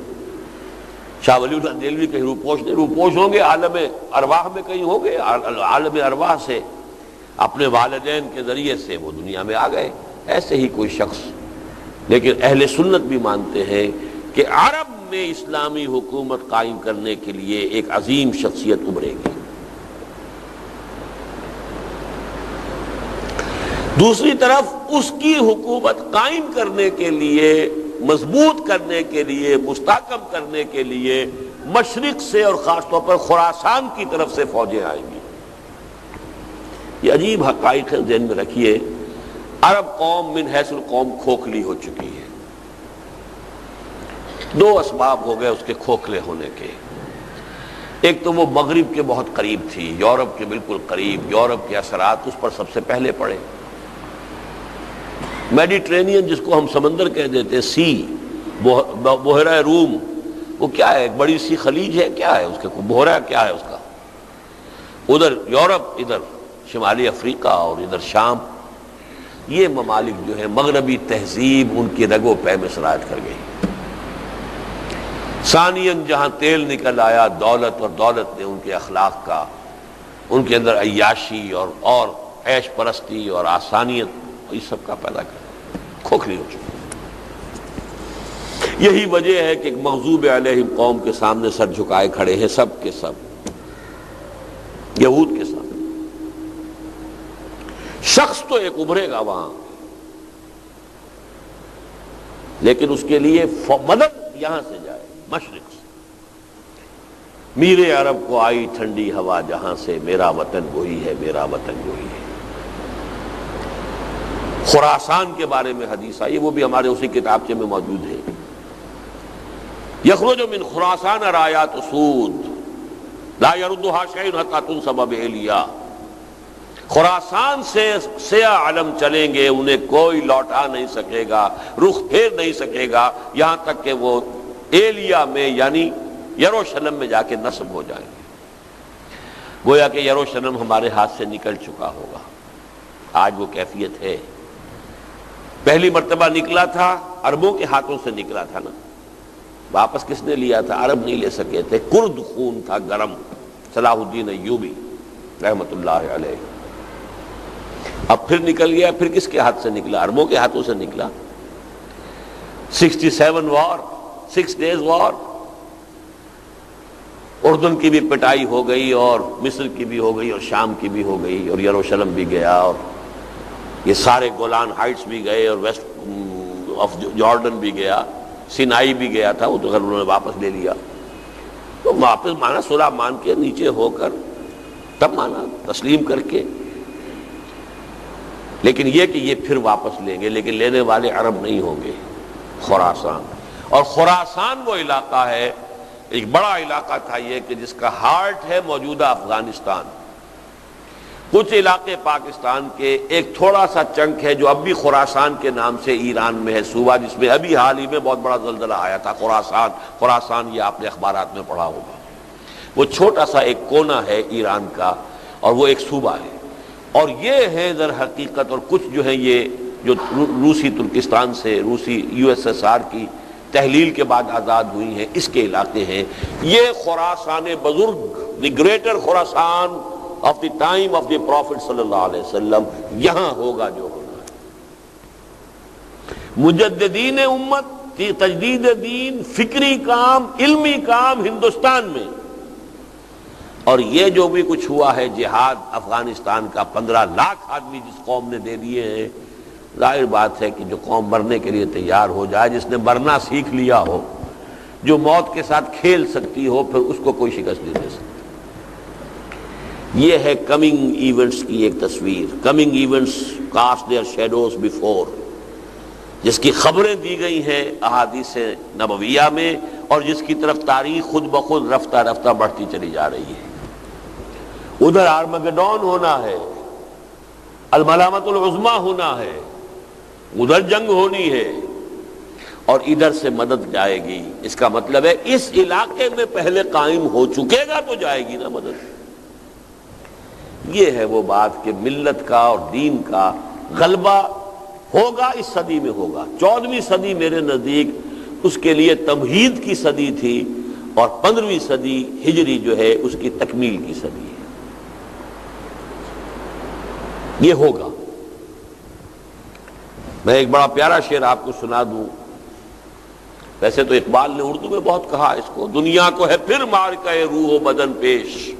شاہ ولی اللہ دہلوی کہیں روح پوش نہیں، روح پوش ہوں گے عالم ارواح میں کہیں ہوں گے، عالم ارواح سے اپنے والدین کے ذریعے سے وہ دنیا میں آ گئے، ایسے ہی کوئی شخص۔ لیکن اہل سنت بھی مانتے ہیں کہ عرب میں اسلامی حکومت قائم کرنے کے لیے ایک عظیم شخصیت ابھرے گی۔ دوسری طرف اس کی حکومت قائم کرنے کے لیے، مضبوط کرنے کے لیے، مستحکم کرنے کے لیے مشرق سے اور خاص طور پر خراسان کی طرف سے فوجیں آئیں گی۔ یہ عجیب حقائق ہے، ذہن میں رکھیے۔ عرب قوم من حیث القوم کھوکھلی ہو چکی ہے۔ 2 اسباب ہو گئے اس کے کھوکھلے ہونے کے۔ ایک تو وہ مغرب کے بہت قریب تھی، یورپ کے بالکل قریب، یورپ کے اثرات اس پر سب سے پہلے پڑے۔ میڈیٹرینین جس کو ہم سمندر کہہ دیتے، سی، بحیرہ روم، وہ کیا ہے؟ ایک بڑی سی خلیج ہے، کیا ہے اس کے بحیرہ کیا ہے اس کا؟ ادھر یورپ، ادھر شمالی افریقہ اور ادھر شام، یہ ممالک جو ہیں مغربی تہذیب ان کی رگ و پے میں سرایت کر گئی۔ ثانیاً جہاں تیل نکل آیا دولت، اور دولت نے ان کے اخلاق کا، ان کے اندر عیاشی اور عیش پرستی اور آسانیت، یہ سب کا پیدا کر کھوکھلی ہو چکی۔ یہی وجہ ہے کہ ایک مغضوب علیہم قوم کے سامنے سر جھکائے کھڑے ہیں، سب کے سب، یہود کے سامنے۔ شخص تو ایک ابھرے گا وہاں، لیکن اس کے لیے مدد یہاں سے جائے، مشرق سے۔ میرے عرب کو آئی ٹھنڈی ہوا جہاں سے، میرا وطن وہی ہے، میرا وطن وہی ہے۔ خراسان کے بارے میں حدیث آئی، وہ بھی ہمارے اسی کتابچے میں موجود ہے۔ یخرج من خراسان رایات سود لا یردها شیء حتی تنصب بإیلیا، خراسان سے سیاہ علم چلیں گے، انہیں کوئی لوٹا نہیں سکے گا، رخ پھیر نہیں سکے گا، یہاں تک کہ وہ ایلیا میں یعنی یروشلم میں جا کے نصب ہو جائیں گے۔ گویا کہ یروشلم ہمارے ہاتھ سے نکل چکا ہوگا، آج وہ کیفیت ہے۔ پہلی مرتبہ نکلا تھا عربوں کے ہاتھوں سے نکلا تھا نا، واپس کس نے لیا تھا؟ عرب نہیں لے سکے تھے، کرد خون تھا گرم، صلاح الدین ایوبی رحمت اللہ علیہ۔ اب پھر نکل گیا، پھر کس کے ہاتھ سے نکلا؟ عربوں کے ہاتھوں سے نکلا۔ 67 وار، 6 days وار، اردن کی بھی پٹائی ہو گئی اور مصر کی بھی ہو گئی اور شام کی بھی ہو گئی اور یروشلم بھی گیا اور یہ سارے گولان ہائٹس بھی گئے اور ویسٹ آف جارڈن بھی گیا، سینائی بھی گیا تھا، وہ تو انہوں نے واپس لے لیا۔ تو واپس مانا صلح مان کے نیچے ہو کر، تب مانا تسلیم کر کے، لیکن یہ کہ یہ پھر واپس لیں گے، لیکن لینے والے عرب نہیں ہوں گے، خراسان۔ اور خراسان وہ علاقہ ہے، ایک بڑا علاقہ تھا یہ کہ جس کا ہارٹ ہے موجودہ افغانستان۔ کچھ علاقے پاکستان کے ایک تھوڑا سا چنک ہے جو اب بھی خراسان کے نام سے ایران میں ہے، صوبہ جس میں ابھی حال ہی میں بہت بڑا زلزلہ آیا تھا، خراسان یہ آپ نے اخبارات میں پڑھا ہوگا۔ وہ چھوٹا سا ایک کونا ہے ایران کا اور وہ ایک صوبہ ہے، اور یہ ہے در حقیقت، اور کچھ جو ہے یہ جو روسی ترکستان سے روسی USSR کی تحلیل کے بعد آزاد ہوئی ہیں، اس کے علاقے ہیں۔ یہ خراسان بزرگ، the greater Khorasan of the time of the prophet صلی اللہ علیہ وسلم، یہاں ہوگا جو ہونا ہے۔ مجددین امت کی تجدید دین، فکری کام، علمی کام ہندوستان میں، اور یہ جو بھی کچھ ہوا ہے جہاد افغانستان کا، 15 لاکھ آدمی جس قوم نے دے دیے ہیں، ظاہر بات ہے کہ جو قوم مرنے کے لیے تیار ہو جائے، جس نے مرنا سیکھ لیا ہو، جو موت کے ساتھ کھیل سکتی ہو، پھر اس کو کوئی شکست نہیں دے سکتی۔ یہ ہے کمنگ ایونٹس کی ایک تصویر، coming events cast their shadows before, جس کی خبریں دی گئی ہیں احادیث نبویہ میں، اور جس کی طرف تاریخ خود بخود رفتہ رفتہ بڑھتی چلی جا رہی ہے۔ ادھر آرمگڈون ہونا ہے، الملامت العظمیٰ ہونا ہے، ادھر جنگ ہونی ہے، اور ادھر سے مدد جائے گی۔ اس کا مطلب ہے اس علاقے میں پہلے قائم ہو چکے گا تو جائے گی نا مدد۔ یہ ہے وہ بات کہ ملت کا اور دین کا غلبہ ہوگا، اس صدی میں ہوگا۔ 14ویں صدی میرے نزدیک اس کے لیے تمہید کی صدی تھی، اور 15ویں صدی ہجری جو ہے اس کی تکمیل کی صدی ہے۔ یہ ہوگا۔ میں ایک بڑا پیارا شعر آپ کو سنا دوں، ویسے تو اقبال نے اردو میں بہت کہا اس کو، دنیا کو ہے پھر مارکہ روح و بدن پیش،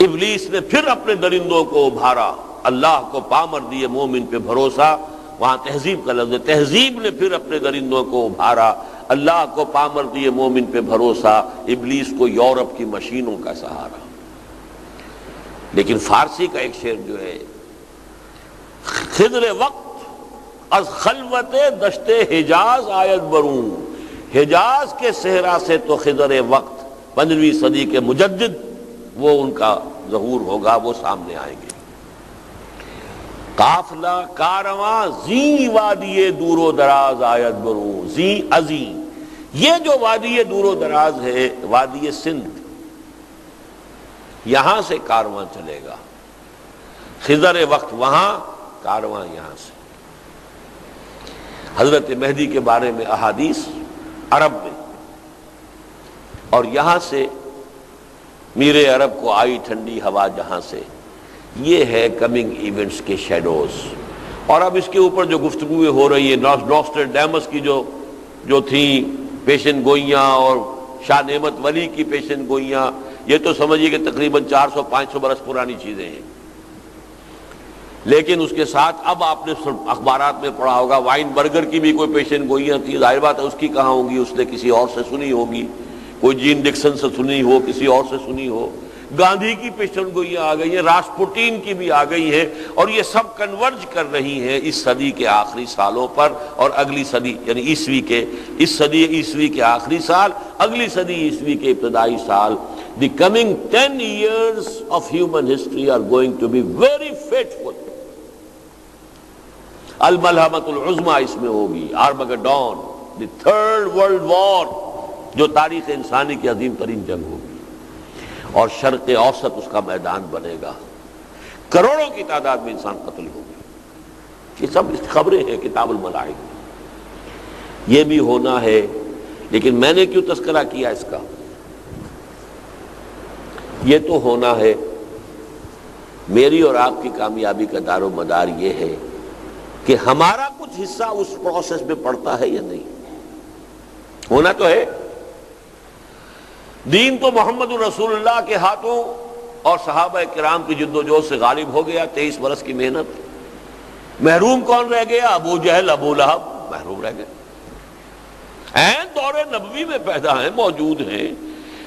ابلیس نے پھر اپنے درندوں کو ابھارا، اللہ کو پامر دیے مومن پہ بھروسہ۔ وہاں تہذیب کا لفظ ہے، تہذیب نے پھر اپنے درندوں کو ابھارا، اللہ کو پامر دیے مومن پہ بھروسہ، ابلیس کو یورپ کی مشینوں کا سہارا۔ لیکن فارسی کا ایک شعر جو ہے، خضر وقت از خلوت دشت حجاز آیت بروں، حجاز کے صحرا سے تو خضر وقت 15ویں صدی کے مجدد وہ ان کا ظہور ہوگا، وہ سامنے آئیں گے۔ قافلہ کارواں زی وادی دور و دراز آیت بروں، زی عظیم، یہ جو وادی دور و دراز ہے، وادی سندھ، یہاں سے کارواں چلے گا، خضر وقت وہاں، کارواں یہاں سے۔ حضرت مہدی کے بارے میں احادیث عرب میں، اور یہاں سے میرے عرب کو آئی ٹھنڈی ہوا جہاں سے، یہ ہے کمنگ ایونٹس کے شیڈوز۔ اور اب اس کے اوپر جو گفتگویں ہو رہی ہیں، نوسٹرڈیمس کی جو تھیں پیشن گوئیاں، اور شاہ نعمت ولی کی پیشن گوئیاں، یہ تو سمجھیے کہ تقریباً 400-500 برس پرانی چیزیں ہیں۔ لیکن اس کے ساتھ اب آپ نے اخبارات میں پڑھا ہوگا وائن برگر کی بھی کوئی پیشن گوئیاں تھیں، ظاہر بات ہے اس کی کہاں ہوں گی، اس نے کسی اور سے سنی ہوگی، کوئی جین ڈکسن سے سنی ہو، کسی اور سے سنی ہو۔ گاندھی کی پیشن گوئیاں آ گئی ہیں، راسپوٹین کی بھی آ گئی ہیں، اور یہ سب کنورج کر رہی ہیں اس صدی کے آخری سالوں پر، اور اگلی صدی یعنی اس صدی عیسوی کے آخری سال، اگلی صدی عیسوی کے ابتدائی سال۔ The coming 10 years of human history are going to be very fateful۔ الملحمۃ العظمیٰ اس میں ہوگی، Armageddon, the third world war, جو تاریخ انسانی کی عظیم ترین جنگ ہوگی، اور شرق اوسط اس کا میدان بنے گا، کروڑوں کی تعداد میں انسان قتل ہوگی۔ یہ سب خبریں ہیں کتاب الملائک میں، یہ بھی ہونا ہے۔ لیکن میں نے کیوں تذکرہ کیا اس کا؟ یہ تو ہونا ہے، میری اور آپ کی کامیابی کا دار و مدار یہ ہے کہ ہمارا کچھ حصہ اس پروسیس میں پڑتا ہے یا نہیں۔ ہونا تو ہے، دین تو محمد رسول اللہ کے ہاتھوں اور صحابہ کرام کی جد و جہد سے غالب ہو گیا، 23 برس کی محنت۔ محروم کون رہ گیا؟ ابو جہل، ابو لہب محروم رہ گئے۔ عین دور نبوی میں پیدا ہیں، موجود ہیں۔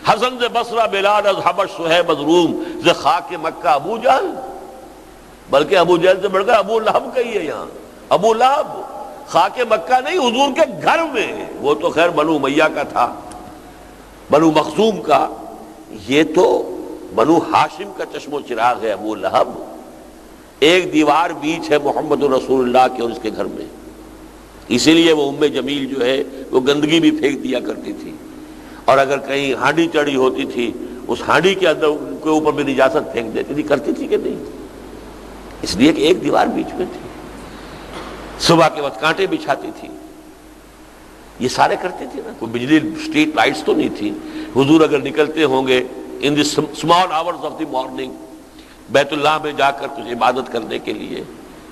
حسن ز بصرہ بلال از حبش صہیب از روم ز خاک مکہ ابو جہل، بلکہ ابو جہل سے بڑھ کر ابو لہب کہی ہے یہاں۔ ابو لہب خاک مکہ نہیں، حضور کے گھر میں، وہ تو خیر بنو امیہ کا تھا، بنو مخزوم کا، یہ تو بنو ہاشم کا چشم و چراغ ہے ابو لہب۔ ایک دیوار بیچ ہے محمد رسول اللہ کے اور اس کے گھر میں، اسی لیے وہ ام جمیل جو ہے وہ گندگی بھی پھینک دیا کرتی تھی، اور اگر کہیں ہانڈی چڑھی ہوتی تھی اس ہانڈی کے اندر کے اوپر بھی نجاست پھینک دیتی تھی، کرتی تھی کہ نہیں؟ اس لیے کہ ایک دیوار بیچ میں تھی۔ صبح کے وقت کانٹے بچھاتی تھی، یہ سارے کرتے تھے نا۔ کوئی بجلی اسٹریٹ لائٹس تو نہیں تھی۔ حضور اگر نکلتے ہوں گے in the small hours of the morning بیت اللہ میں جا کر کچھ عبادت کرنے کے لیے،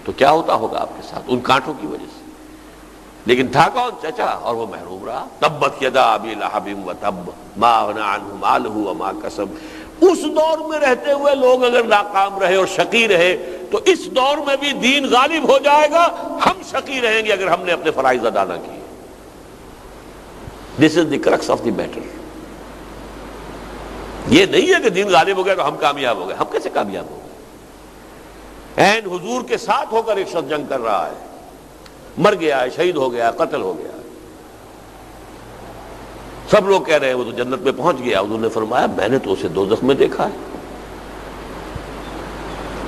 تو کیا ہوتا ہوگا آپ کے ساتھ ان کانٹوں کی وجہ سے؟ لیکن تھا کون؟ چچا، اور وہ محروم رہا۔ تبت یدا ابی لہب وتب ما اغنی عنہ مالہ وما کسب۔ اس دور میں رہتے ہوئے لوگ اگر ناکام رہے اور شقی رہے تو اس دور میں بھی دین غالب ہو جائے گا۔ ہم شقی رہیں گے اگر ہم نے اپنے فرائض ادا نہ کیے۔ دس از دی کرکس آف دی میٹر۔ یہ نہیں ہے کہ دین غالب ہو گیا تو ہم کامیاب ہو گئے۔ ہم کیسے کامیاب ہو گئے؟ عین حضور کے ساتھ ہو کر ایک شخص جنگ کر رہا ہے، مر گیا ہے، شہید ہو گیا، قتل ہو گیا۔ سب لوگ کہہ رہے ہیں وہ تو جنت میں پہنچ گیا۔ حضور نے فرمایا میں نے تو اسے دوزخ میں دیکھا ہے۔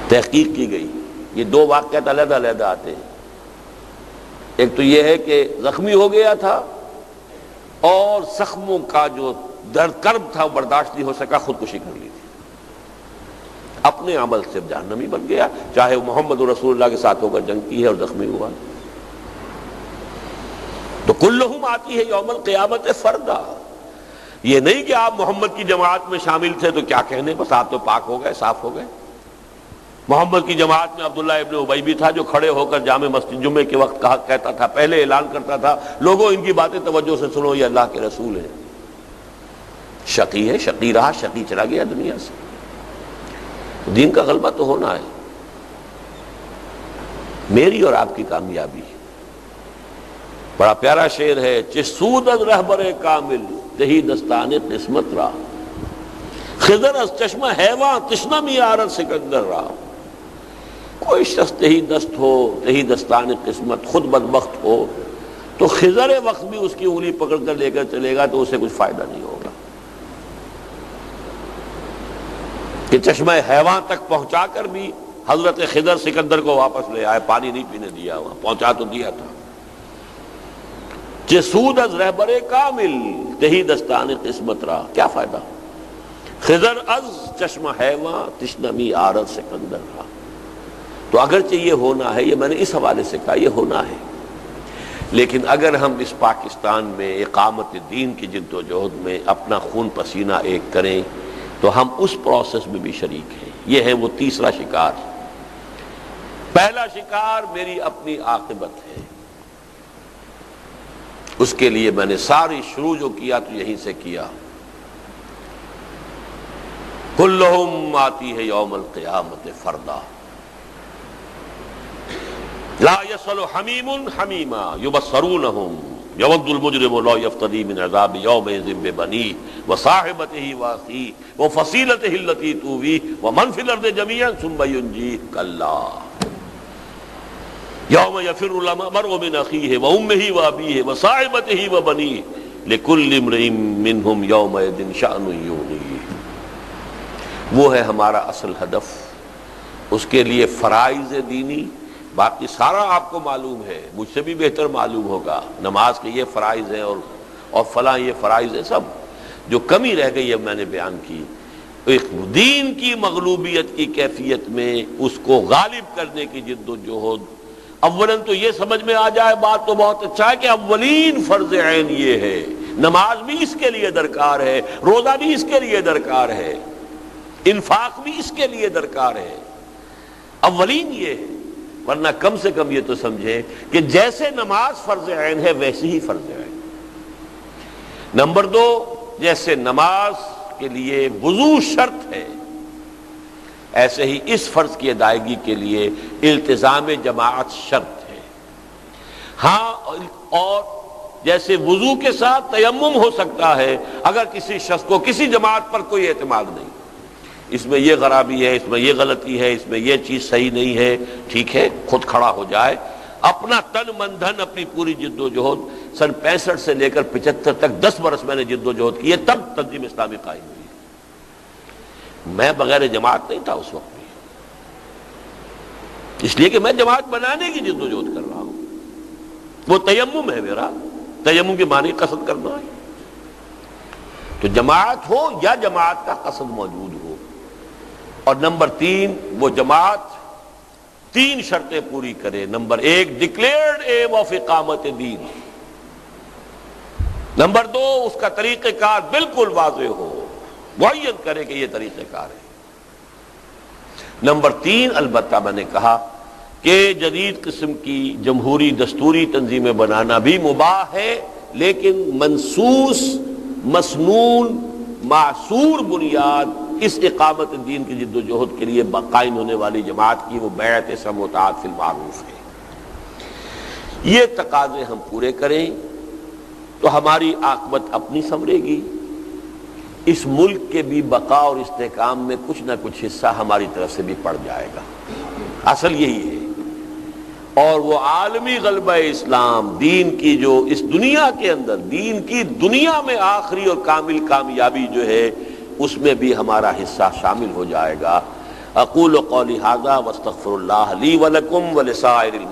تحقیق کی گئی، یہ دو واقعات علیحدہ علیحدہ آتے ہیں۔ ایک تو یہ ہے کہ زخمی ہو گیا تھا اور زخموں کا جو درد کرب تھا وہ برداشت نہیں ہو سکا، خودکشی کر لی تھی۔ اپنے عمل سے جہنمی بن گیا، چاہے وہ محمد رسول اللہ کے ساتھ ہو کر جنگ کی ہے اور زخمی ہوا۔ تو کلہم آتی ہے یوم القیامت فردا۔ یہ نہیں کہ آپ محمد کی جماعت میں شامل تھے تو کیا کہنے، بس آپ تو پاک ہو گئے، صاف ہو گئے۔ محمد کی جماعت میں عبداللہ ابن ابی بھی تھا جو کھڑے ہو کر جامع مسجد جمعے کے وقت کہتا تھا، پہلے اعلان کرتا تھا لوگوں ان کی باتیں توجہ سے سنو، یہ اللہ کے رسول ہیں۔ شقی ہے، شقی رہا، شقی چلا گیا دنیا سے۔ دین کا غلبہ تو ہونا ہے۔ میری اور آپ کی کامیابی، بڑا پیارا شعر ہے، چسود از رہبر کامل تہی دستان قسمت را، خضر از چشمہ حیواں تشنہ میارت سکندر را۔ کوئی شخص تہی دست ہو، تہی دستان قسمت، خود بدبخت ہو تو خضر وقت بھی اس کی انگلی پکڑ کر لے کر چلے گا تو اسے کچھ فائدہ نہیں ہوگا۔ کہ چشمہ حیواں تک پہنچا کر بھی حضرت خضر سکندر کو واپس لے آئے، پانی نہیں پینے دیا، وہاں پہنچا تو دیا تھا۔ جسود از رہبر کامل تہی دستان قسمت را، کیا فائدہ؟ خضر از چشمہ حیواں تشنمی آرد سکندر را۔ تو اگرچہ یہ ہونا ہے، یہ میں نے اس حوالے سے کہا یہ ہونا ہے، لیکن اگر ہم اس پاکستان میں اقامت دین کی جد و جہد میں اپنا خون پسینہ ایک کریں تو ہم اس پروسیس میں بھی شریک ہیں۔ یہ ہے وہ تیسرا شکار۔ پہلا شکار میری اپنی عاقبت ہے، اس کے لیے میں نے ساری شروع جو کیا تو یہیں سے کیا۔ کلہم آتی ہے یوم القیامت فردا۔ لا يسأل حمیم حمیما یبصرونہم یود المجرم لا یفتدی من عذاب یومئذ ببنیہ وصاحبتہ واخیہ وفصیلتہ التی تؤویہ ومن فی الارض جمیعا ثم ینجیہ کلا یوم یفر المرء من اخیہ وامہ وابیہ وصاحبتہ وبنیہ لکل امرئ منہم یومئذ شأن یغنیہ۔ وہ ہے ہمارا اصل ہدف، اس کے لیے فرائض دینی، باقی سارا آپ کو معلوم ہے، مجھ سے بھی بہتر معلوم ہوگا، نماز کے یہ فرائض ہیں اور فلاں یہ فرائض ہیں، سب جو کمی رہ گئی ہے میں نے بیان کی۔ ایک دین کی مغلوبیت کی کیفیت میں اس کو غالب کرنے کی جد و جہد، اولاً تو یہ سمجھ میں آ جائے، بات تو بہت اچھا ہے کہ اولین فرض عین یہ ہے، نماز بھی اس کے لیے درکار ہے، روزہ بھی اس کے لیے درکار ہے، انفاق بھی اس کے لیے درکار ہے، اولین یہ ہے۔ ورنہ کم سے کم یہ تو سمجھیں کہ جیسے نماز فرض عین ہے ویسے ہی فرض عین۔ نمبر دو، جیسے نماز کے لیے وضو شرط ہے، ایسے ہی اس فرض کی ادائیگی کے لیے التزام جماعت شرط ہے۔ ہاں، اور جیسے وضو کے ساتھ تیمم ہو سکتا ہے اگر کسی شخص کو کسی جماعت پر کوئی اعتماد نہیں، اس میں یہ خرابی ہے، اس میں یہ غلطی ہے، اس میں یہ چیز صحیح نہیں ہے، ٹھیک ہے، خود کھڑا ہو جائے، اپنا تن من دھن، اپنی پوری جد و جہد، سن 65 سے لے کر 75 تک 10 برس میں نے جد و جہد کی ہے، تب تنظیم اسلامی قائم ہوئی۔ میں بغیر جماعت نہیں تھا اس وقت بھی، اس لیے کہ میں جماعت بنانے کی جد و جہد کر رہا ہوں۔ وہ تیمم ہے میرا، تیمم کے معنی قصد کرنا ہے، تو جماعت ہو یا جماعت کا قصد موجود ہو۔ اور نمبر 3، وہ جماعت 3 شرطیں پوری کرے۔ نمبر 1، ڈکلیئرڈ ایم آف اقامت دین۔ نمبر 2، اس کا طریقہ کار بالکل واضح ہو، معین کرے کہ یہ طریقہ کار ہے۔ نمبر 3، البتہ میں نے کہا کہ جدید قسم کی جمہوری دستوری تنظیمیں بنانا بھی مباح ہے، لیکن منصوص، مسنون، معصور بنیاد اس اقامت دین کی جد و جہد کے لیے قائم ہونے والی جماعت کی وہ بیعت سمع و طاعت فی المعروف ہے۔ یہ تقاضے ہم پورے کریں تو ہماری عاقبت اپنی سنورے گی، اس ملک کے بھی بقا اور استحکام میں کچھ نہ کچھ حصہ ہماری طرف سے بھی پڑ جائے گا۔ اصل یہی ہے۔ اور وہ عالمی غلبہ اسلام، دین کی جو اس دنیا کے اندر، دین کی دنیا میں آخری اور کامل کامیابی جو ہے، اس میں بھی ہمارا حصہ شامل ہو جائے گا۔ اقول قولی ھذا واستغفر اللہ لی ولکم ولسائر المسلمین۔